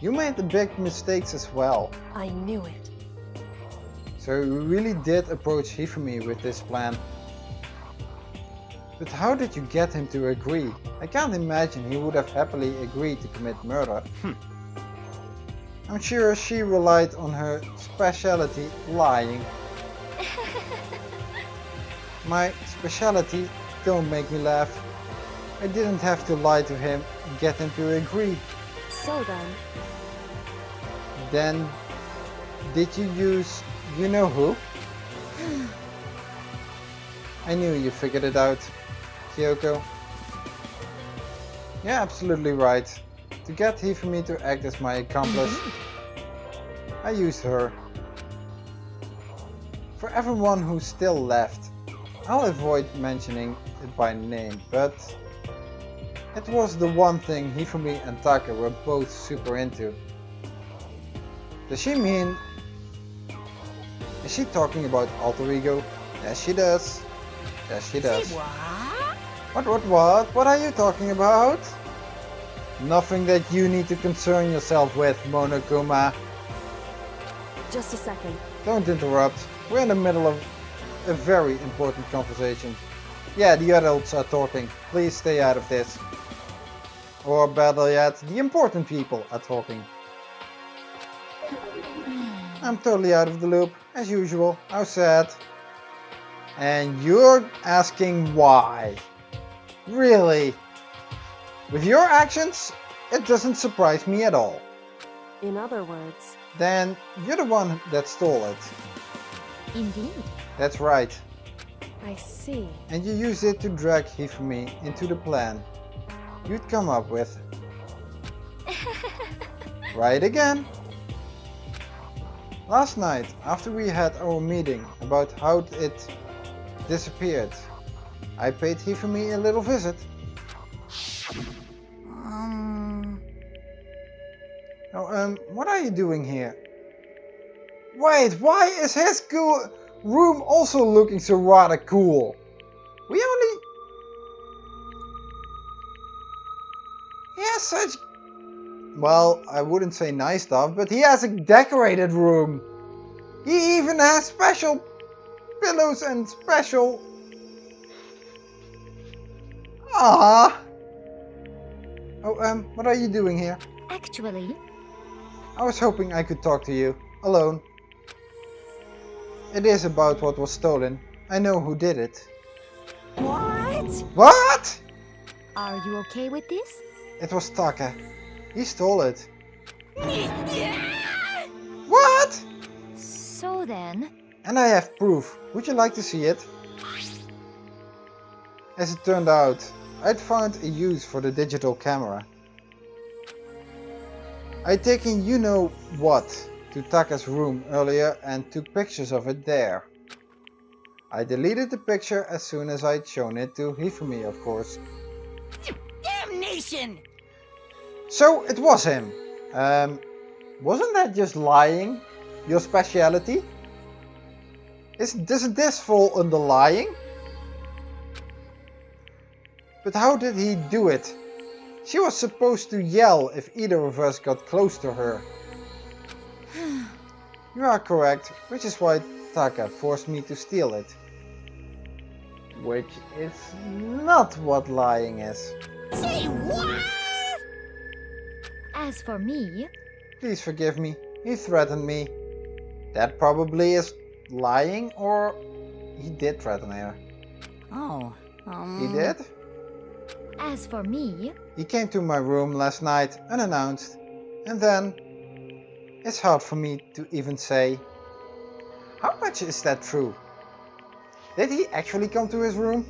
You made the big mistakes as well. I knew it. So you really did approach Hifumi with this plan. But how did you get him to agree? I can't imagine he would have happily agreed to commit murder. I'm sure she relied on her specialty, lying. My specialty? Don't make me laugh. I didn't have to lie to him and get him to agree. So then, Then, did you use you know who? I knew you figured it out, Kyoko. You're absolutely right. To get Hifumi to act as my accomplice, I used her. For everyone who's still left, I'll avoid mentioning it by name, but it was the one thing Hifumi and Taka were both super into. Does she mean... Is she talking about alter ego? Yes, she does. Yes, she does. Say what? What? What are you talking about? Nothing that you need to concern yourself with, Monokuma. Just a second. Don't interrupt. We're in the middle of a very important conversation. Yeah, the adults are talking. Please stay out of this. Or better yet, the important people are talking. I'm totally out of the loop, as usual. How sad. And you're asking why? Really? With your actions, it doesn't surprise me at all. In other words, Then you're the one that stole it. Indeed. That's right. I see. And you used it to drag Hifumi into the plan you'd come up with. Right again. Last night, after we had our meeting about how it disappeared, I paid Hifumi a little visit. What are you doing here? Wait, why is his cool room also looking so rather cool? He has such... Well, I wouldn't say nice stuff, but he has a decorated room. He even has special pillows and special... Ah. Oh, what are you doing here? Actually, I was hoping I could talk to you, alone. It is about what was stolen. I know who did it. what? What? Are you okay with this? It was Taka. He stole it. What? So then, And I have proof. Would you like to see it? As it turned out, I'd found a use for the digital camera. I'd taken you-know-what to Taka's room earlier and took pictures of it there. I deleted the picture as soon as I'd shown it to Hifumi, of course. Damnation! So it was him. Wasn't that just lying? Your speciality? Doesn't this fall under lying? But how did he do it? She was supposed to yell if either of us got close to her. You are correct, which is why Taka forced me to steal it. Which is not what lying is. Say what? as for me, Please forgive me, he threatened me. That probably is lying, or he did threaten her. Oh, He did? as for me, He came to my room last night unannounced, and then it's hard for me to even say. How much is that true? Did he actually come to his room?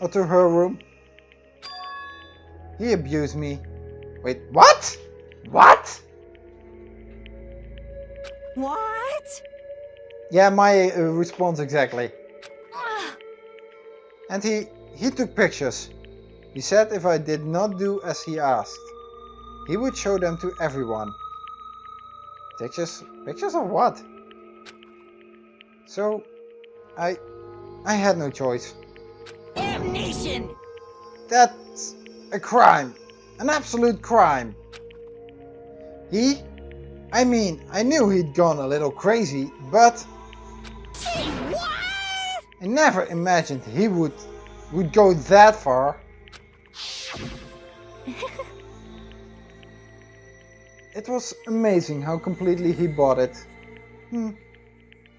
Or to her room? He abused me. Wait, what? What? what? Yeah, my response exactly. And he took pictures. He said if I did not do as he asked, he would show them to everyone. Pictures of what? So, I had no choice. Damnation! That's a crime. An absolute crime. I knew he'd gone a little crazy, but Say what? I never imagined he would go that far. It was amazing how completely he bought it.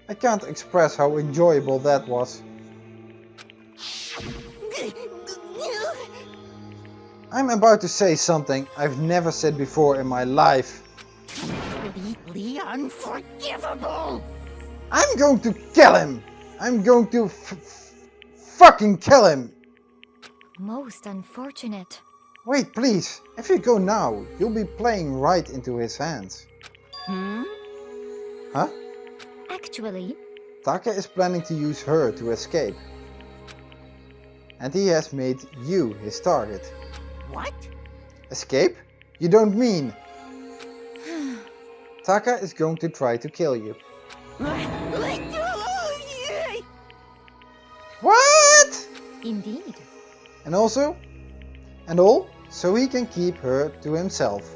I can't express how enjoyable that was. I'm about to say something I've never said before in my life. Completely unforgivable! I'm going to kill him! I'm going to fucking kill him! most unfortunate. Wait, please. If you go now, you'll be playing right into his hands. Huh? Actually, Taka is planning to use her to escape. And he has made you his target. What? Escape? You don't mean? Taka is going to try to kill you. What? indeed. And all, so he can keep her to himself.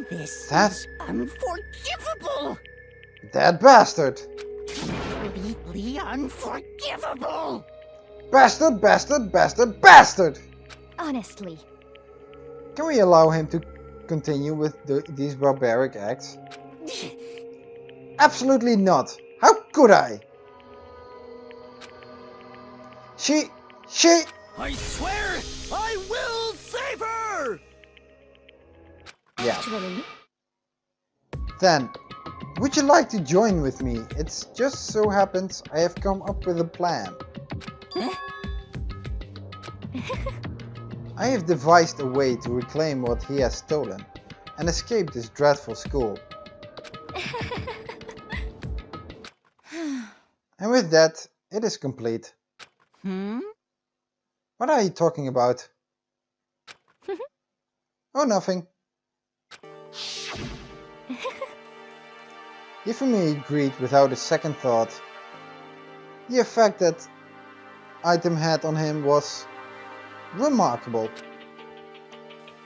This That- is unforgivable! That bastard! Completely unforgivable! Bastard, bastard, bastard, bastard! Honestly, Can we allow him to continue with these barbaric acts? Absolutely not! How could I? She... I swear I will save her! Yeah. actually, Then, would you like to join with me? It's just so happens I have come up with a plan. I have devised a way to reclaim what he has stolen and escape this dreadful school. And with that, it is complete. What are you talking about? Oh, nothing. Hifumi agreed without a second thought. The effect that item had on him was remarkable.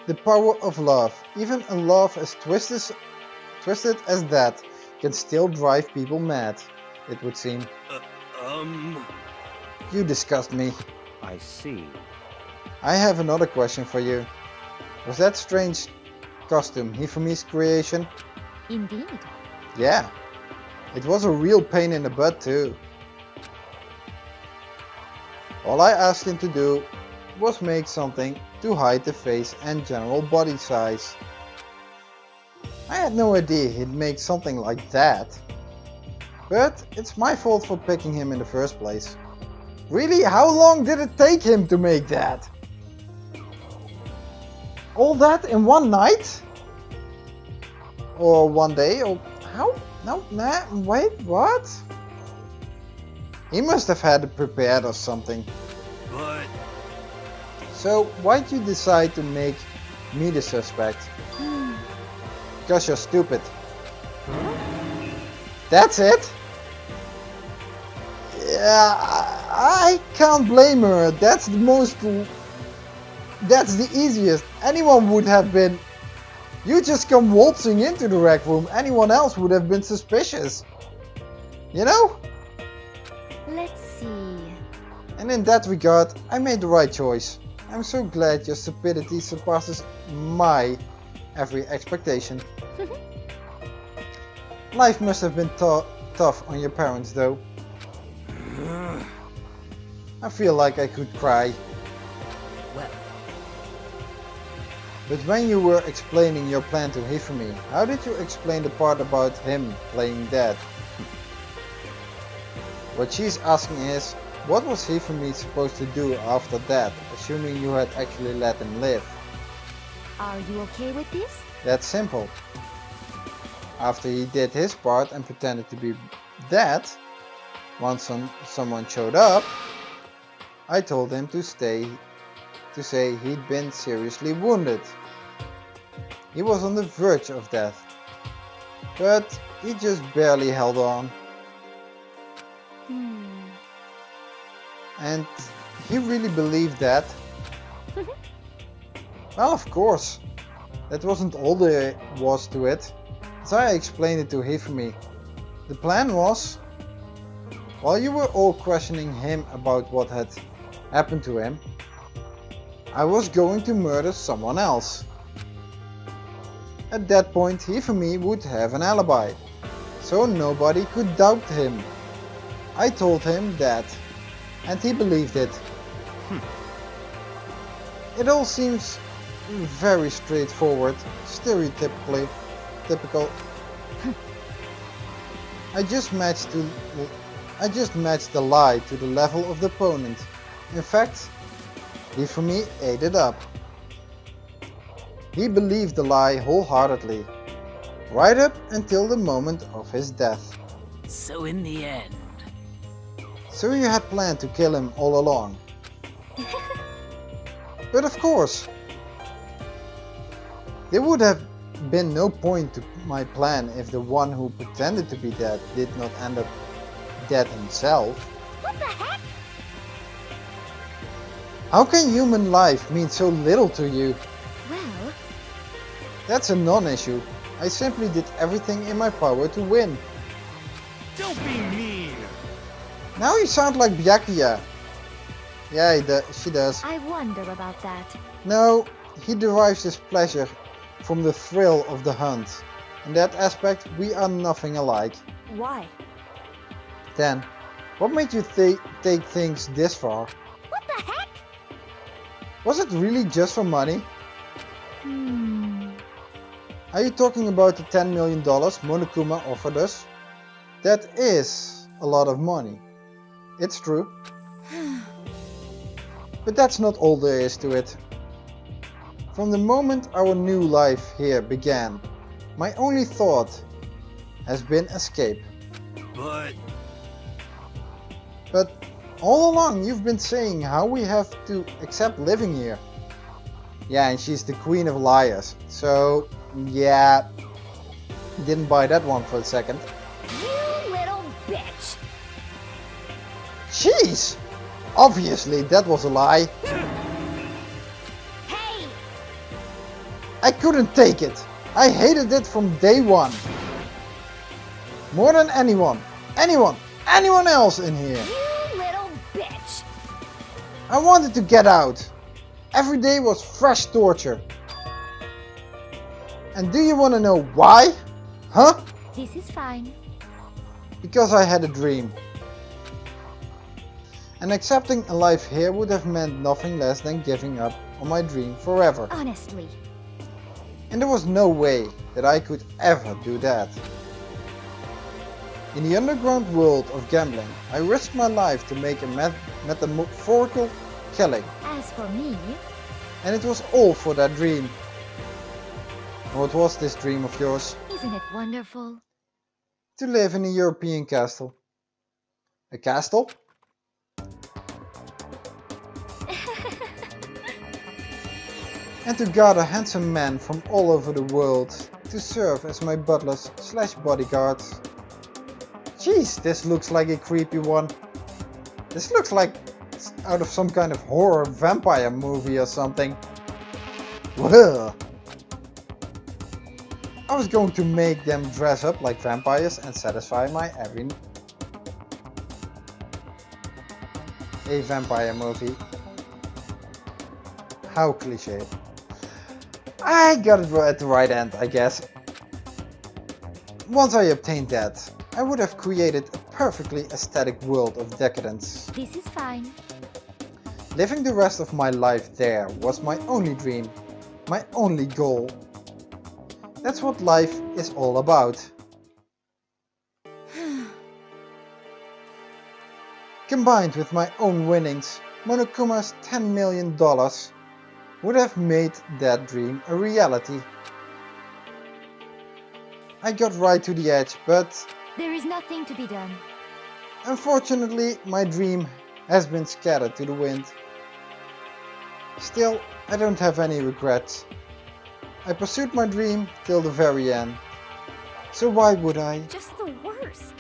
The power of love, even a love as twisted as that, can still drive people mad, it would seem. You disgust me. I see. I have another question for you. Was that strange costume Hifumi's creation? indeed. Yeah. It was a real pain in the butt too. All I asked him to do was make something to hide the face and general body size. I had no idea he'd make something like that. But it's my fault for picking him in the first place. Really? How long did it take him to make that? All that in one night? Or one day? Or how? No, nah, wait, what? He must have had it prepared or something. But So why'd you decide to make me the suspect? Because you're stupid. That's it? Yeah, I can't blame her. That's the easiest. Anyone would have been... You just come waltzing into the rec room. Anyone else would have been suspicious. You know? Let's see. And in that regard, I made the right choice. I'm so glad your stupidity surpasses my every expectation. Life must have been tough on your parents though. I feel like I could cry. Well, But when you were explaining your plan to Hifumi, how did you explain the part about him playing dead? What she's asking is, what was Hifumi supposed to do after that, assuming you had actually let him live? Are you okay with this? That's simple. After he did his part and pretended to be dead, once someone showed up, I told him to say he'd been seriously wounded. He was on the verge of death, but he just barely held on. And he really believed that? Well, of course. That wasn't all there was to it. So I explained it to Hifumi. The plan was, while you were all questioning him about what had happened to him, I was going to murder someone else. At that point, Hifumi would have an alibi, so nobody could doubt him. I told him that, and he believed it. It all seems very straightforward, typical. I just matched the lie to the level of the opponent. In fact, Hifumi ate it up. He believed the lie wholeheartedly, right up until the moment of his death. so in the end, So you had planned to kill him all along. But of course, there would have been no point to my plan if the one who pretended to be dead did not end up dead himself. What the heck? How can human life mean so little to you? Well, That's a non-issue. I simply did everything in my power to win. Don't be mean! Now you sound like Byakuya. Yeah, she does. I wonder about that. No, he derives his pleasure from the thrill of the hunt. In that aspect, we are nothing alike. Why? Then, what made you take things this far? What the heck? Was it really just for money? Hmm. Are you talking about the $10 million Monokuma offered us? That is a lot of money. It's true. But that's not all there is to it. From the moment our new life here began, my only thought has been escape. But all along you've been saying how we have to accept living here. Yeah, and she's the queen of liars. So, yeah, didn't buy that one for a second. You little bitch! Jeez! Obviously that was a lie. Hey! I couldn't take it. I hated it from day one. More than anyone else in here. You little bitch! I wanted to get out. Every day was fresh torture. And do you want to know why? Huh? This is fine. Because I had a dream. And accepting a life here would have meant nothing less than giving up on my dream forever. Honestly. And there was no way that I could ever do that. In the underground world of gambling, I risked my life to make a metaphorical killing. As for me, And it was all for that dream. What was this dream of yours? isn't it wonderful? To live in a European castle. A castle? And to gather handsome men from all over the world to serve as my butlers / bodyguards. Jeez, this looks like a creepy one. This looks like out of some kind of horror vampire movie or something. Well, I was going to make them dress up like vampires and satisfy my every... A vampire movie. How cliche. I got it at the right end, I guess. Once I obtained that, I would have created a perfectly aesthetic world of decadence. This is fine. Living the rest of my life there was my only dream, my only goal. That's what life is all about. Combined with my own winnings, Monokuma's $10 million would have made that dream a reality. I got right to the edge, but There is nothing to be done. unfortunately my dream has been scattered to the wind. Still, I don't have any regrets. I pursued my dream till the very end. So why would I? Just the worst.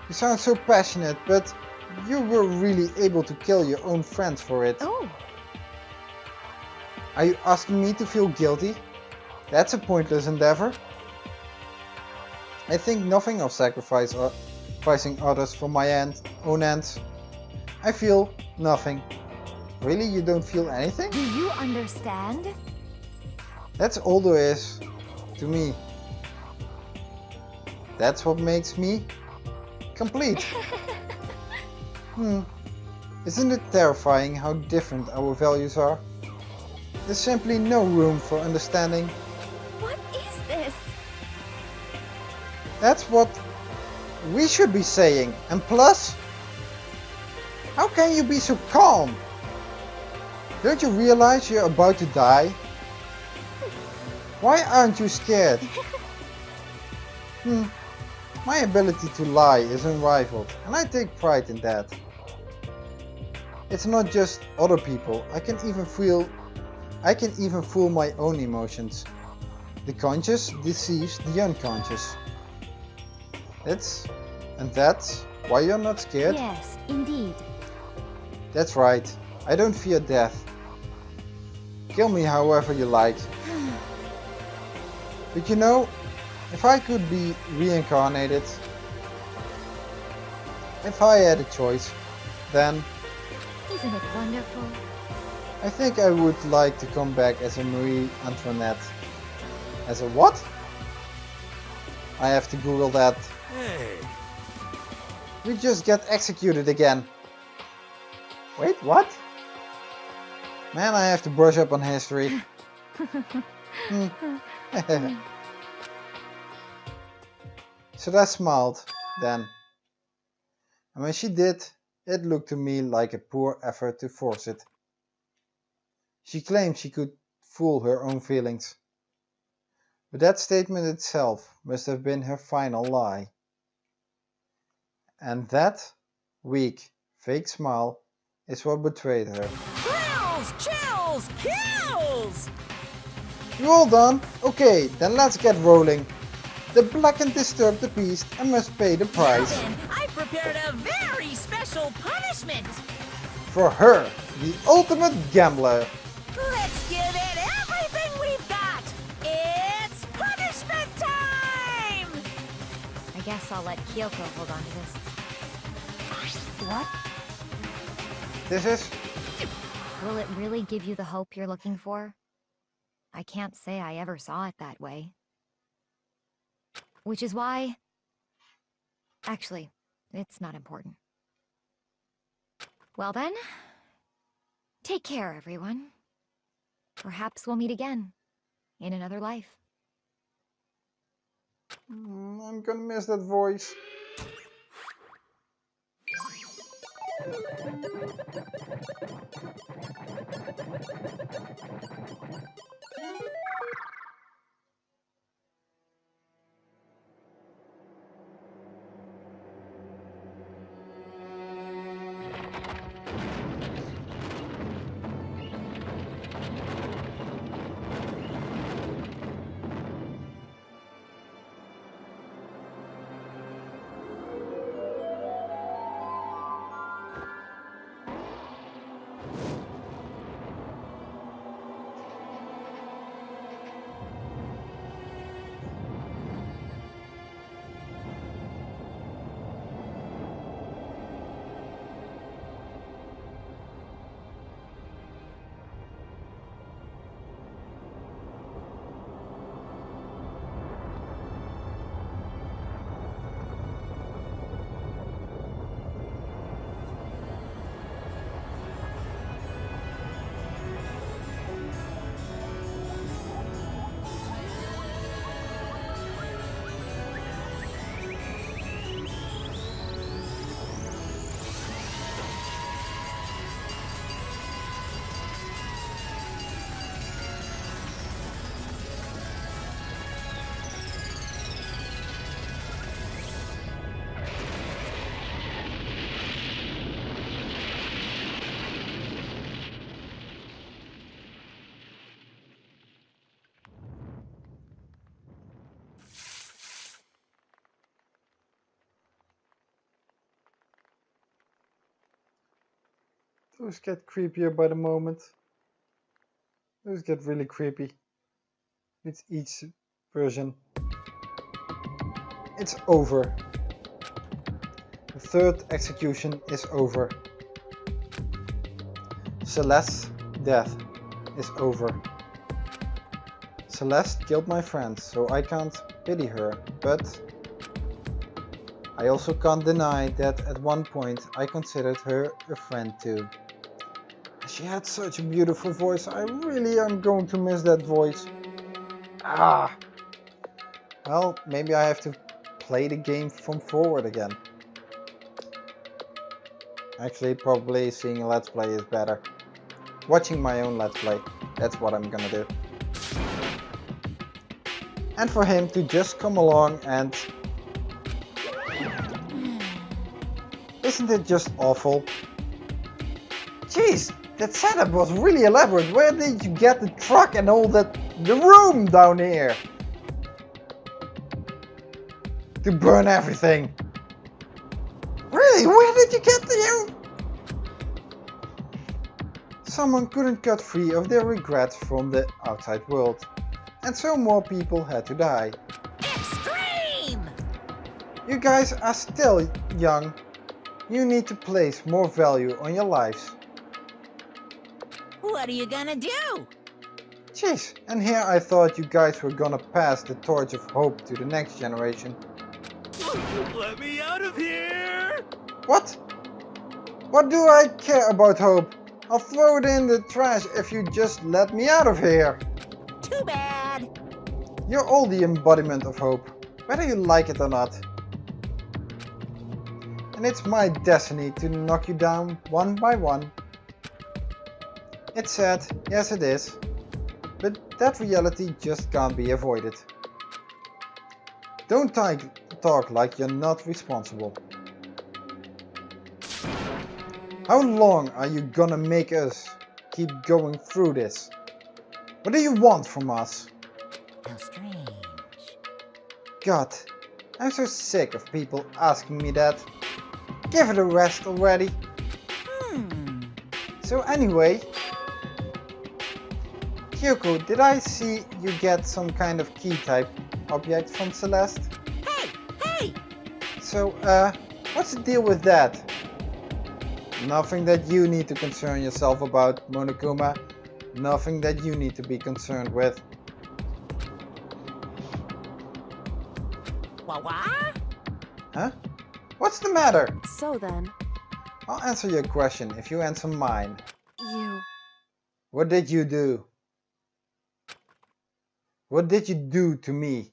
You sound so passionate, but you were really able to kill your own friends for it. Oh, Are you asking me to feel guilty? That's a pointless endeavor. I think nothing of sacrificing others for my own ends. I feel nothing. Really, you don't feel anything? do you understand? That's all there is to me. That's what makes me complete. Isn't it terrifying how different our values are? There's simply no room for understanding. What is this? That's what we should be saying. And plus, how can you be so calm? Don't you realize you're about to die? Why aren't you scared? My ability to lie is unrivaled, and I take pride in that. It's not just other people. I can even fool my own emotions. The conscious deceives the unconscious. That's why you're not scared? Yes, indeed. That's right. I don't fear death. Kill me however you like. But you know, if I could be reincarnated, if I had a choice, then Isn't it wonderful? I think I would like to come back as a Marie Antoinette. As a what? I have to Google that. Hey, We just get executed again. Wait, what? Man, I have to brush up on history. So I smiled then. And when she did, it looked to me like a poor effort to force it. She claimed she could fool her own feelings. But that statement itself must have been her final lie. And that weak, fake smile is what betrayed her. Thrills, chills, kills! You all done? Okay, then let's get rolling. The black and disturbed the beast and must pay the price. Then I prepared a very special punishment. For her, the ultimate gambler. Let's give it everything we've got. It's punishment time! I guess I'll let Kyoko hold on to this. What? This is... Will it really give you the hope you're looking for? I can't say I ever saw it that way. Which is why... Actually, it's not important. Well then, take care, everyone. Perhaps we'll meet again, in another life. I'm gonna miss that voice. Those get creepier by the moment. Those get really creepy with each version. It's over. The third execution is over. Celeste's death is over. Celeste killed my friend, so I can't pity her, but I also can't deny that at one point I considered her a friend too. She had such a beautiful voice. I really am going to miss that voice. Well, maybe I have to play the game from forward again. Actually, probably seeing a Let's Play is better. Watching my own Let's Play. That's what I'm gonna do. And for him to just come along and... Isn't it just awful? Jeez! That setup was really elaborate. Where did you get the truck and all that, the room down here? To burn everything. Really? Where did you get the... someone couldn't cut free of their regrets from the outside world, and so more people had to die. Extreme! You guys are still young. You need to place more value on your lives. What are you gonna do? Jeez, and here I thought you guys were gonna pass the torch of hope to the next generation. Let me out of here! What? What do I care about hope? I'll throw it in the trash if you just let me out of here. Too bad. You're all the embodiment of hope, whether you like it or not. And it's my destiny to knock you down one by one. It's sad, yes it is, but that reality just can't be avoided. Don't talk like you're not responsible. How long are you gonna make us keep going through this? What do you want from us? How strange. God, I'm so sick of people asking me that. Give it a rest already. So anyway, Kyoko, did I see you get some kind of key type object from Celeste? Hey! So, what's the deal with that? Nothing that you need to concern yourself about, Monokuma. Nothing that you need to be concerned with. What? Huh? What's the matter? So then, I'll answer your question if you answer mine. you... What did you do? What did you do to me?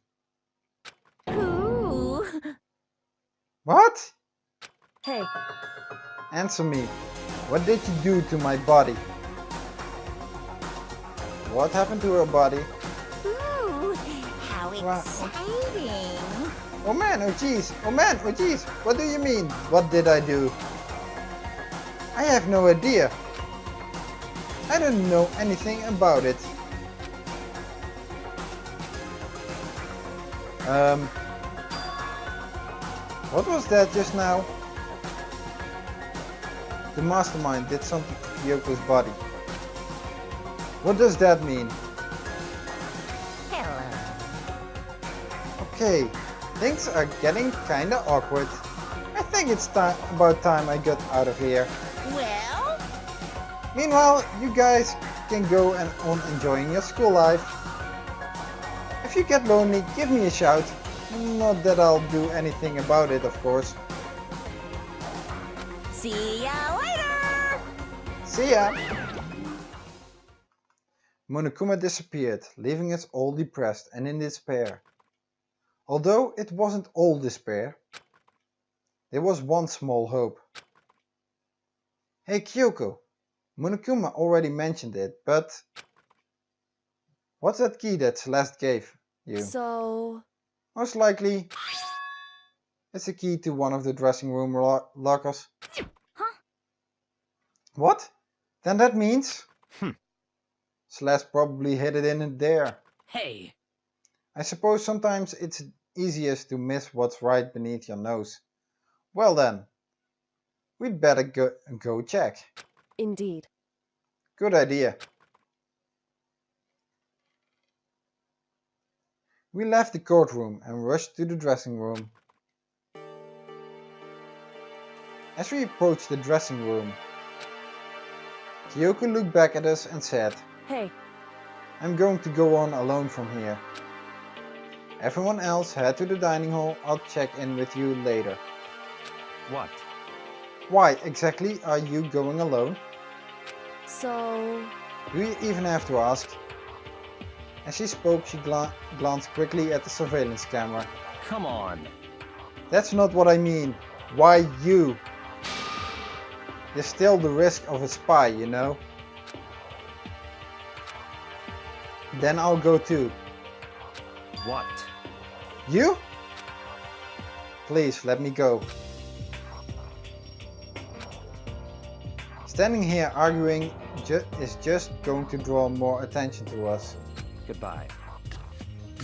Ooh. What? Hey, Answer me. What did you do to my body? What happened to her body? Ooh. How Wow. exciting. Oh man, oh jeez. Oh man, oh jeez. What do you mean? What did I do? I have no idea. I don't know anything about it. What was that just now? The mastermind did something to Kyoko's body. What does that mean? Hello. Okay, things are getting kinda awkward. I think it's about time I got out of here. Well, Meanwhile, you guys can go on enjoying your school life. If you get lonely, give me a shout. Not that I'll do anything about it, of course. see ya later. See ya! Monokuma disappeared, leaving us all depressed and in despair. Although it wasn't all despair, there was one small hope. Hey Kyoko, Monokuma already mentioned it, but what's that key that Celeste gave you? so... Most likely, it's a key to one of the dressing room lockers. Huh? What? Then that means... Celeste probably hid it in there. Hey, I suppose sometimes it's easiest to miss what's right beneath your nose. Well then, we'd better go check. Indeed. Good idea. We left the courtroom and rushed to the dressing room. As we approached the dressing room, Kyoko looked back at us and said, Hey, I'm going to go on alone from here. Everyone else head to the dining hall. I'll check in with you later. What? Why exactly are you going alone? so... Do you even have to ask? As she spoke, she glanced quickly at the surveillance camera. Come on. That's not what I mean. Why you? There's still the risk of a spy, you know? Then I'll go too. What? You? Please, let me go. Standing here arguing is just going to draw more attention to us. Goodbye.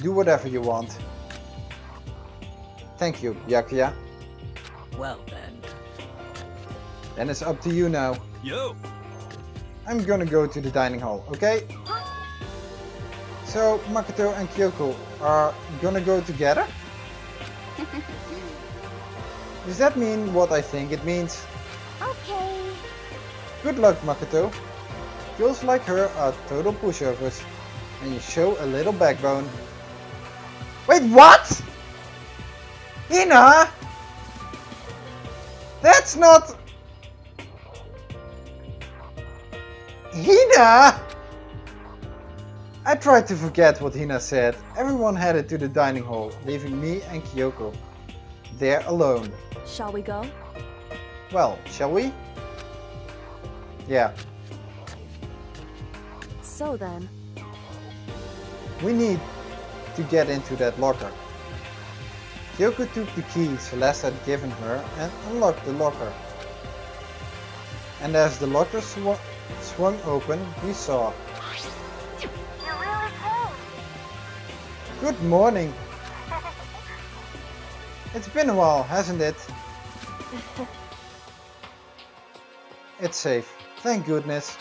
Do whatever you want. Thank you, Byakuya. well then. Then it's up to you now. Yo! I'm gonna go to the dining hall, okay? So Makoto and Kyoko are gonna go together? Does that mean what I think it means? Okay. Good luck, Makoto. Girls like her are total pushovers, and you show a little backbone. Wait, what? Hina? That's not... Hina? I tried to forget what Hina said. Everyone headed to the dining hall, leaving me and Kyoko there alone. Shall we go? Well, shall we? Yeah. So then, We need to get into that locker. Kyoko took the key Celeste had given her and unlocked the locker. And as the locker swung open, we saw... You're really cool. Good morning! It's been a while, hasn't it? It's safe, thank goodness.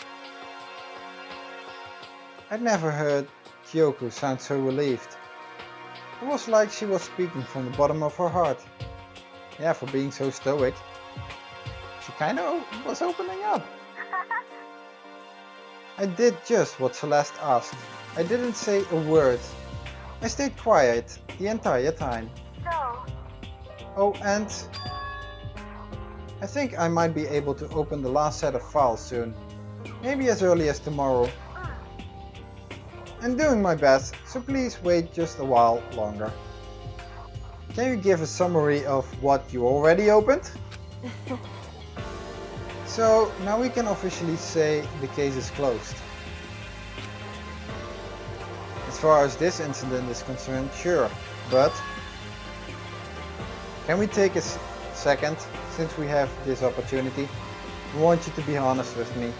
I'd never heard Kyoko sound so relieved. It was like she was speaking from the bottom of her heart. Yeah, for being so stoic. She kinda was opening up. I did just what Celeste asked. I didn't say a word. I stayed quiet the entire time. So, Oh, and I think I might be able to open the last set of files soon. Maybe as early as tomorrow. I'm doing my best, so please wait just a while longer. Can you give a summary of what you already opened? So now we can officially say the case is closed. As far as this incident is concerned, sure, but can we take a second, since we have this opportunity? I want you to be honest with me.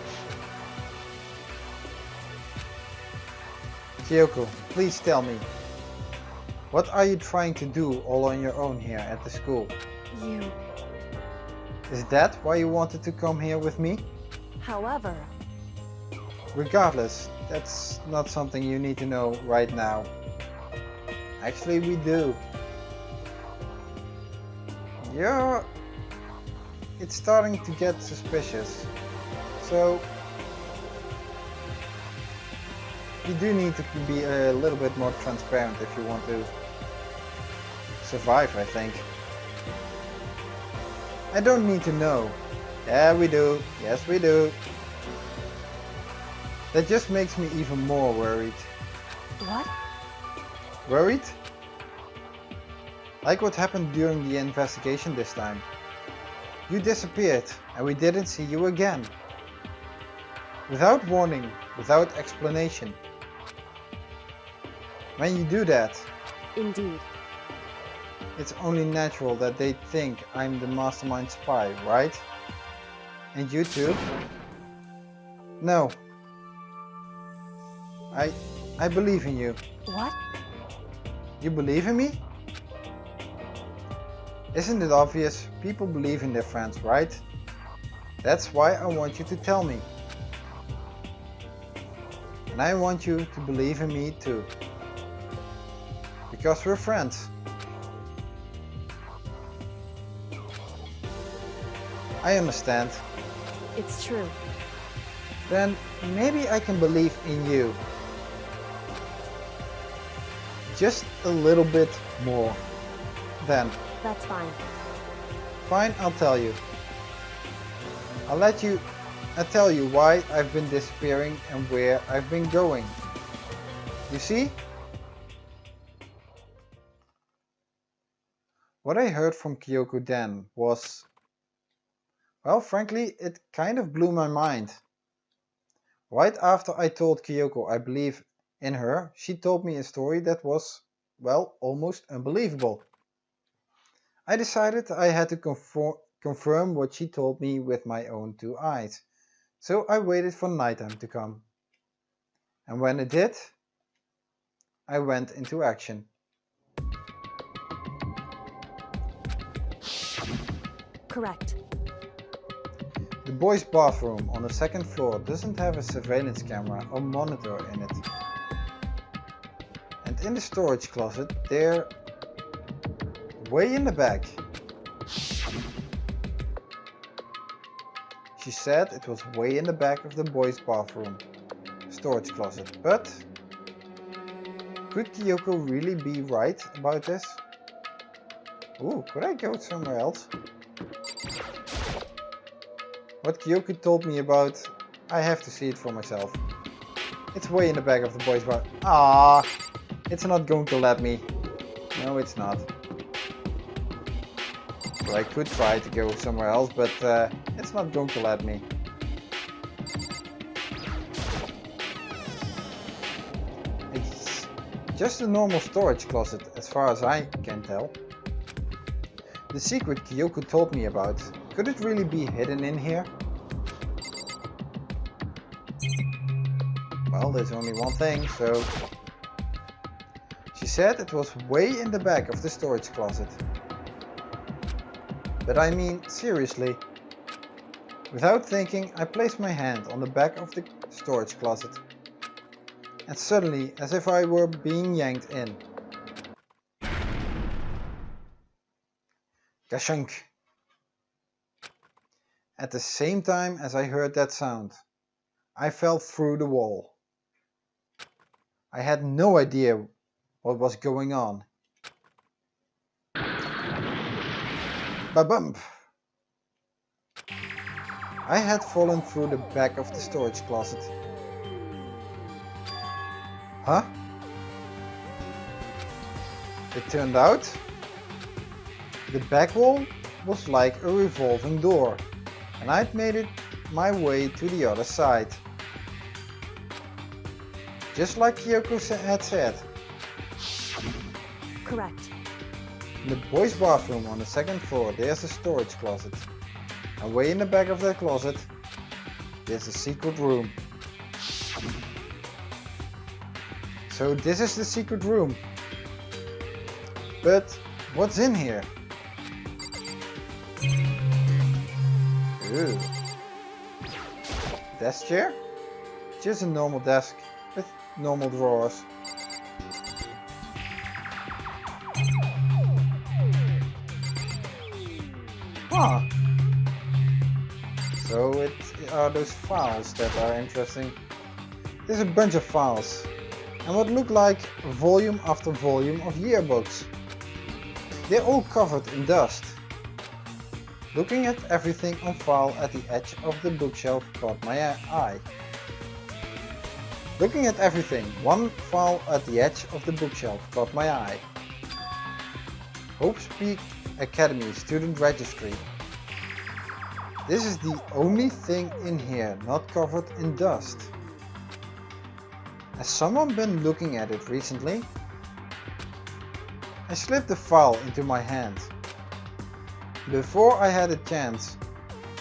Kyoko, please tell me. What are you trying to do all on your own here at the school? you... Is that why you wanted to come here with me? However, Regardless, that's not something you need to know right now. Actually, we do. It's starting to get suspicious. So you do need to be a little bit more transparent if you want to survive, I think. I don't need to know. Yeah, we do. Yes, we do. That just makes me even more worried. what? Worried? Like what happened during the investigation this time. You disappeared and we didn't see you again. Without warning, without explanation. When you do that, Indeed. it's only natural that they think I'm the mastermind spy, right? And you too? No. I believe in you. What? You believe in me? Isn't it obvious? People believe in their friends, right? That's why I want you to tell me. And I want you to believe in me too. Because we're friends. I understand. It's true. Then maybe I can believe in you. Just a little bit more. Then. That's fine. Fine, I'll tell you. I'll tell you why I've been disappearing and where I've been going. You see? What I heard from Kyoko then was... well, frankly, it kind of blew my mind. Right after I told Kyoko I believe in her, she told me a story that was, well, almost unbelievable. I decided I had to confirm what she told me with my own two eyes, so I waited for nighttime to come. And when it did, I went into action. Correct. The boys' bathroom on the second floor doesn't have a surveillance camera or monitor in it. And in the storage closet, they're way in the back. She said it was way in the back of the boys' bathroom storage closet, but could Kyoko really be right about this? Ooh, could I go somewhere else? What Kyoko told me about, I have to see it for myself. It's way in the back of the boys' bathroom. Ah, it's not going to let me. No, it's not. So I could try to go somewhere else, but it's not going to let me. It's just a normal storage closet as far as I can tell. The secret Kyoko told me about, could it really be hidden in here? Well, there's only one thing, so... She said it was way in the back of the storage closet. But I mean, seriously. Without thinking, I placed my hand on the back of the storage closet. And suddenly, as if I were being yanked in. Kashunk. At the same time as I heard that sound, I fell through the wall. I had no idea what was going on. Ba-bump! I had fallen through the back of the storage closet. Huh? It turned out the back wall was like a revolving door, and I'd made it my way to the other side. Just like Kyoko had said. Correct. In the boys' bathroom on the second floor, there's a storage closet. And way in the back of that closet, there's a secret room. So this is the secret room. But what's in here? Ooh. Desk chair? Just a normal desk with normal drawers. Huh. So it are those files that are interesting. There's a bunch of files. And what look like volume after volume of yearbooks. They're all covered in dust. Looking at everything on file at the edge of the bookshelf caught my eye. Looking at everything, one file at the edge of the bookshelf caught my eye. Hope's Peak Academy Student Registry. This is the only thing in here not covered in dust. Has someone been looking at it recently? I slipped the file into my hand. Before I had a chance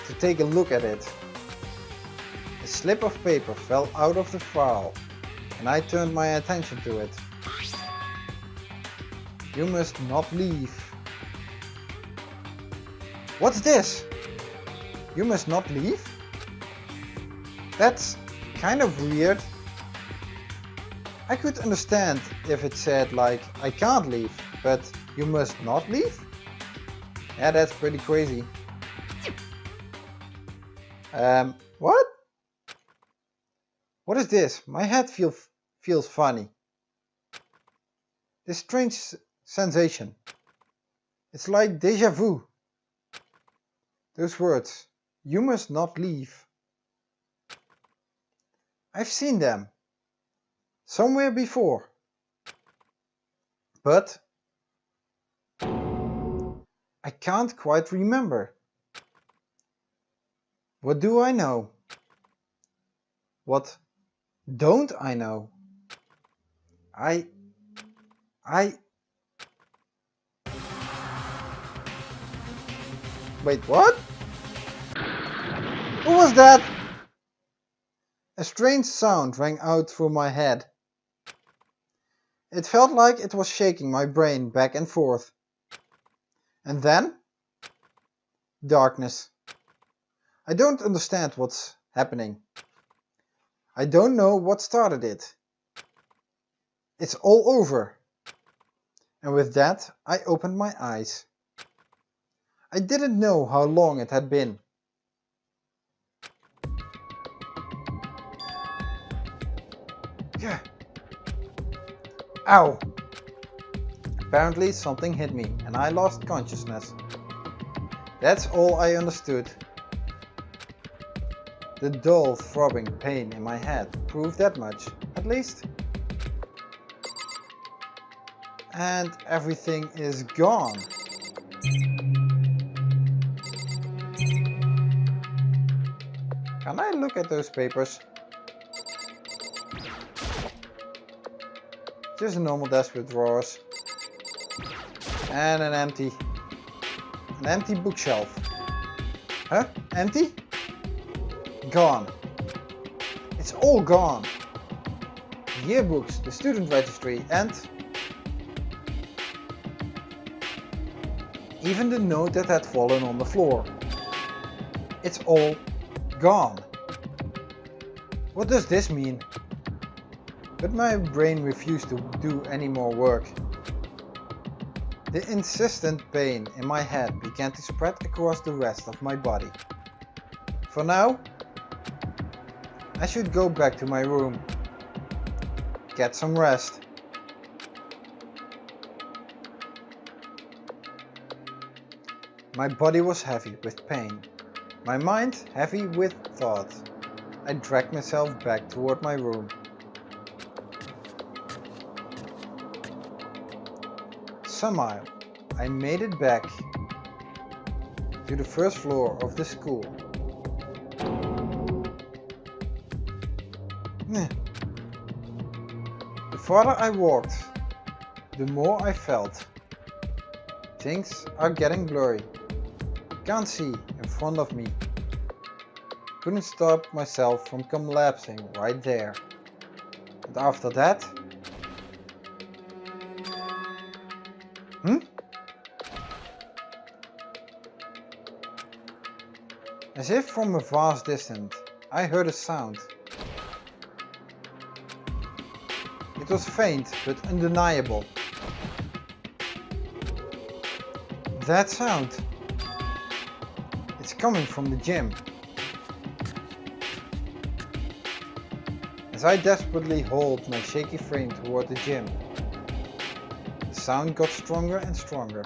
to take a look at it, a slip of paper fell out of the file and I turned my attention to it. You must not leave. What's this? You must not leave? That's kind of weird. I could understand if it said like, I can't leave, but you must not leave? Yeah, that's pretty crazy. What? What is this? My head feels funny. This strange sensation. It's like deja vu. Those words, you must not leave. I've seen them. Somewhere before. But I can't quite remember. What do I know? What don't I know? I... Wait, what? Who was that? A strange sound rang out through my head. It felt like it was shaking my brain back and forth. And then? Darkness. I don't understand what's happening. I don't know what started it. It's all over. And with that, I opened my eyes. I didn't know how long it had been. Yeah. Ow! Apparently something hit me and I lost consciousness. That's all I understood. The dull throbbing pain in my head proved that much, at least. And everything is gone. Can I look at those papers? Just a normal desk with drawers. And an empty bookshelf. Huh? Empty? Gone. It's all gone. The yearbooks, the student registry, and even the note that had fallen on the floor. It's all gone. What does this mean? But my brain refused to do any more work. The insistent pain in my head began to spread across the rest of my body. For now, I should go back to my room, get some rest. My body was heavy with pain, my mind heavy with thought. I dragged myself back toward my room. Somehow, I made it back to the first floor of the school. The farther I walked, the more I felt. Things are getting blurry. Can't see in front of me. Couldn't stop myself from collapsing right there. And after that... As if from a vast distance, I heard a sound. It was faint but undeniable. That sound. It's coming from the gym. As I desperately hauled my shaky frame toward the gym, the sound got stronger and stronger.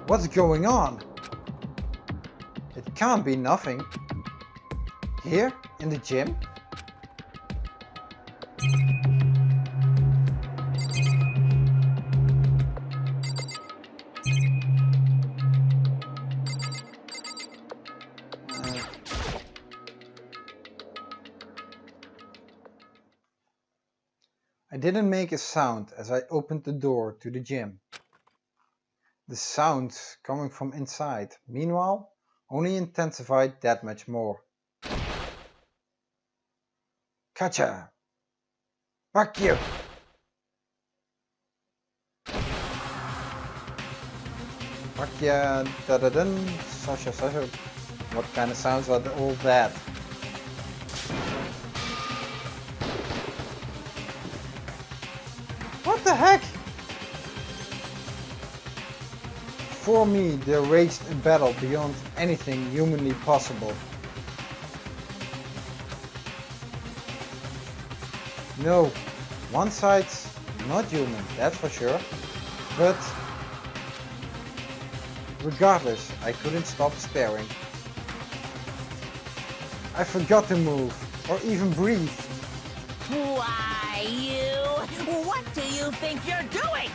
What's going on? It can't be nothing. Here, in the gym? I didn't make a sound as I opened the door to the gym. The sounds coming from inside, meanwhile, only intensified that much more. Gotcha! Fuck you! Fuck yeah, da-da-dun, Sasha. What kind of sounds are all that? What the heck? For me, there raged a battle beyond anything humanly possible. No, one side's not human, that's for sure, but regardless, I couldn't stop staring. I forgot to move, or even breathe. Why, you? What do you think you're doing?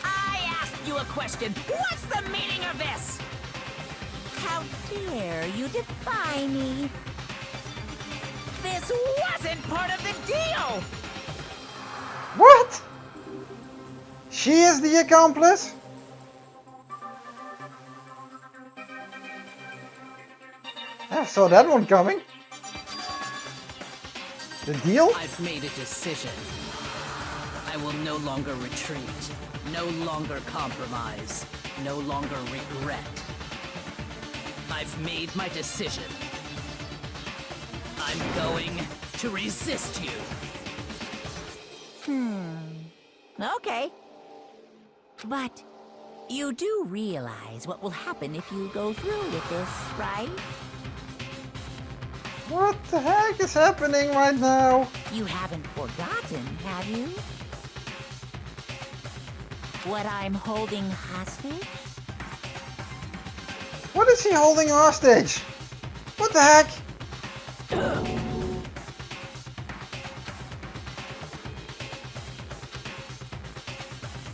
I asked you a question. What's the meaning of this? How dare you defy me? This wasn't part of the deal! What? She is the accomplice? I saw that one coming. The deal? I've made a decision. I will no longer retreat, no longer compromise, no longer regret. I've made my decision. I'm going to resist you. Okay. But you do realize what will happen if you go through with this, right? What the heck is happening right now? You haven't forgotten, have you? What I'm holding hostage? What is he holding hostage? What the heck?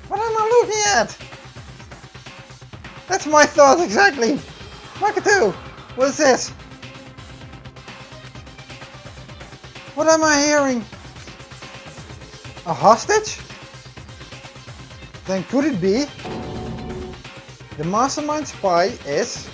What am I looking at? That's my thoughts exactly. Makatu, what is this? What am I hearing? A hostage? Then could it be the mastermind spy is...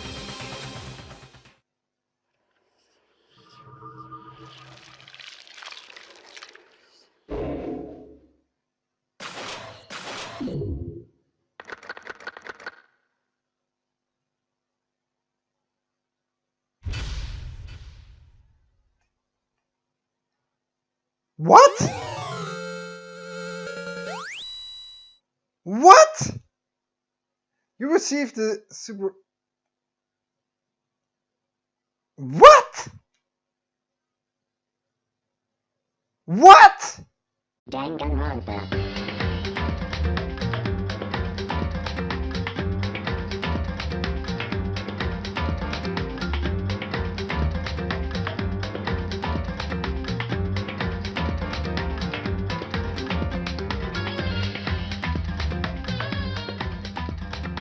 What? What? You received the super... What? What? Danganronpa.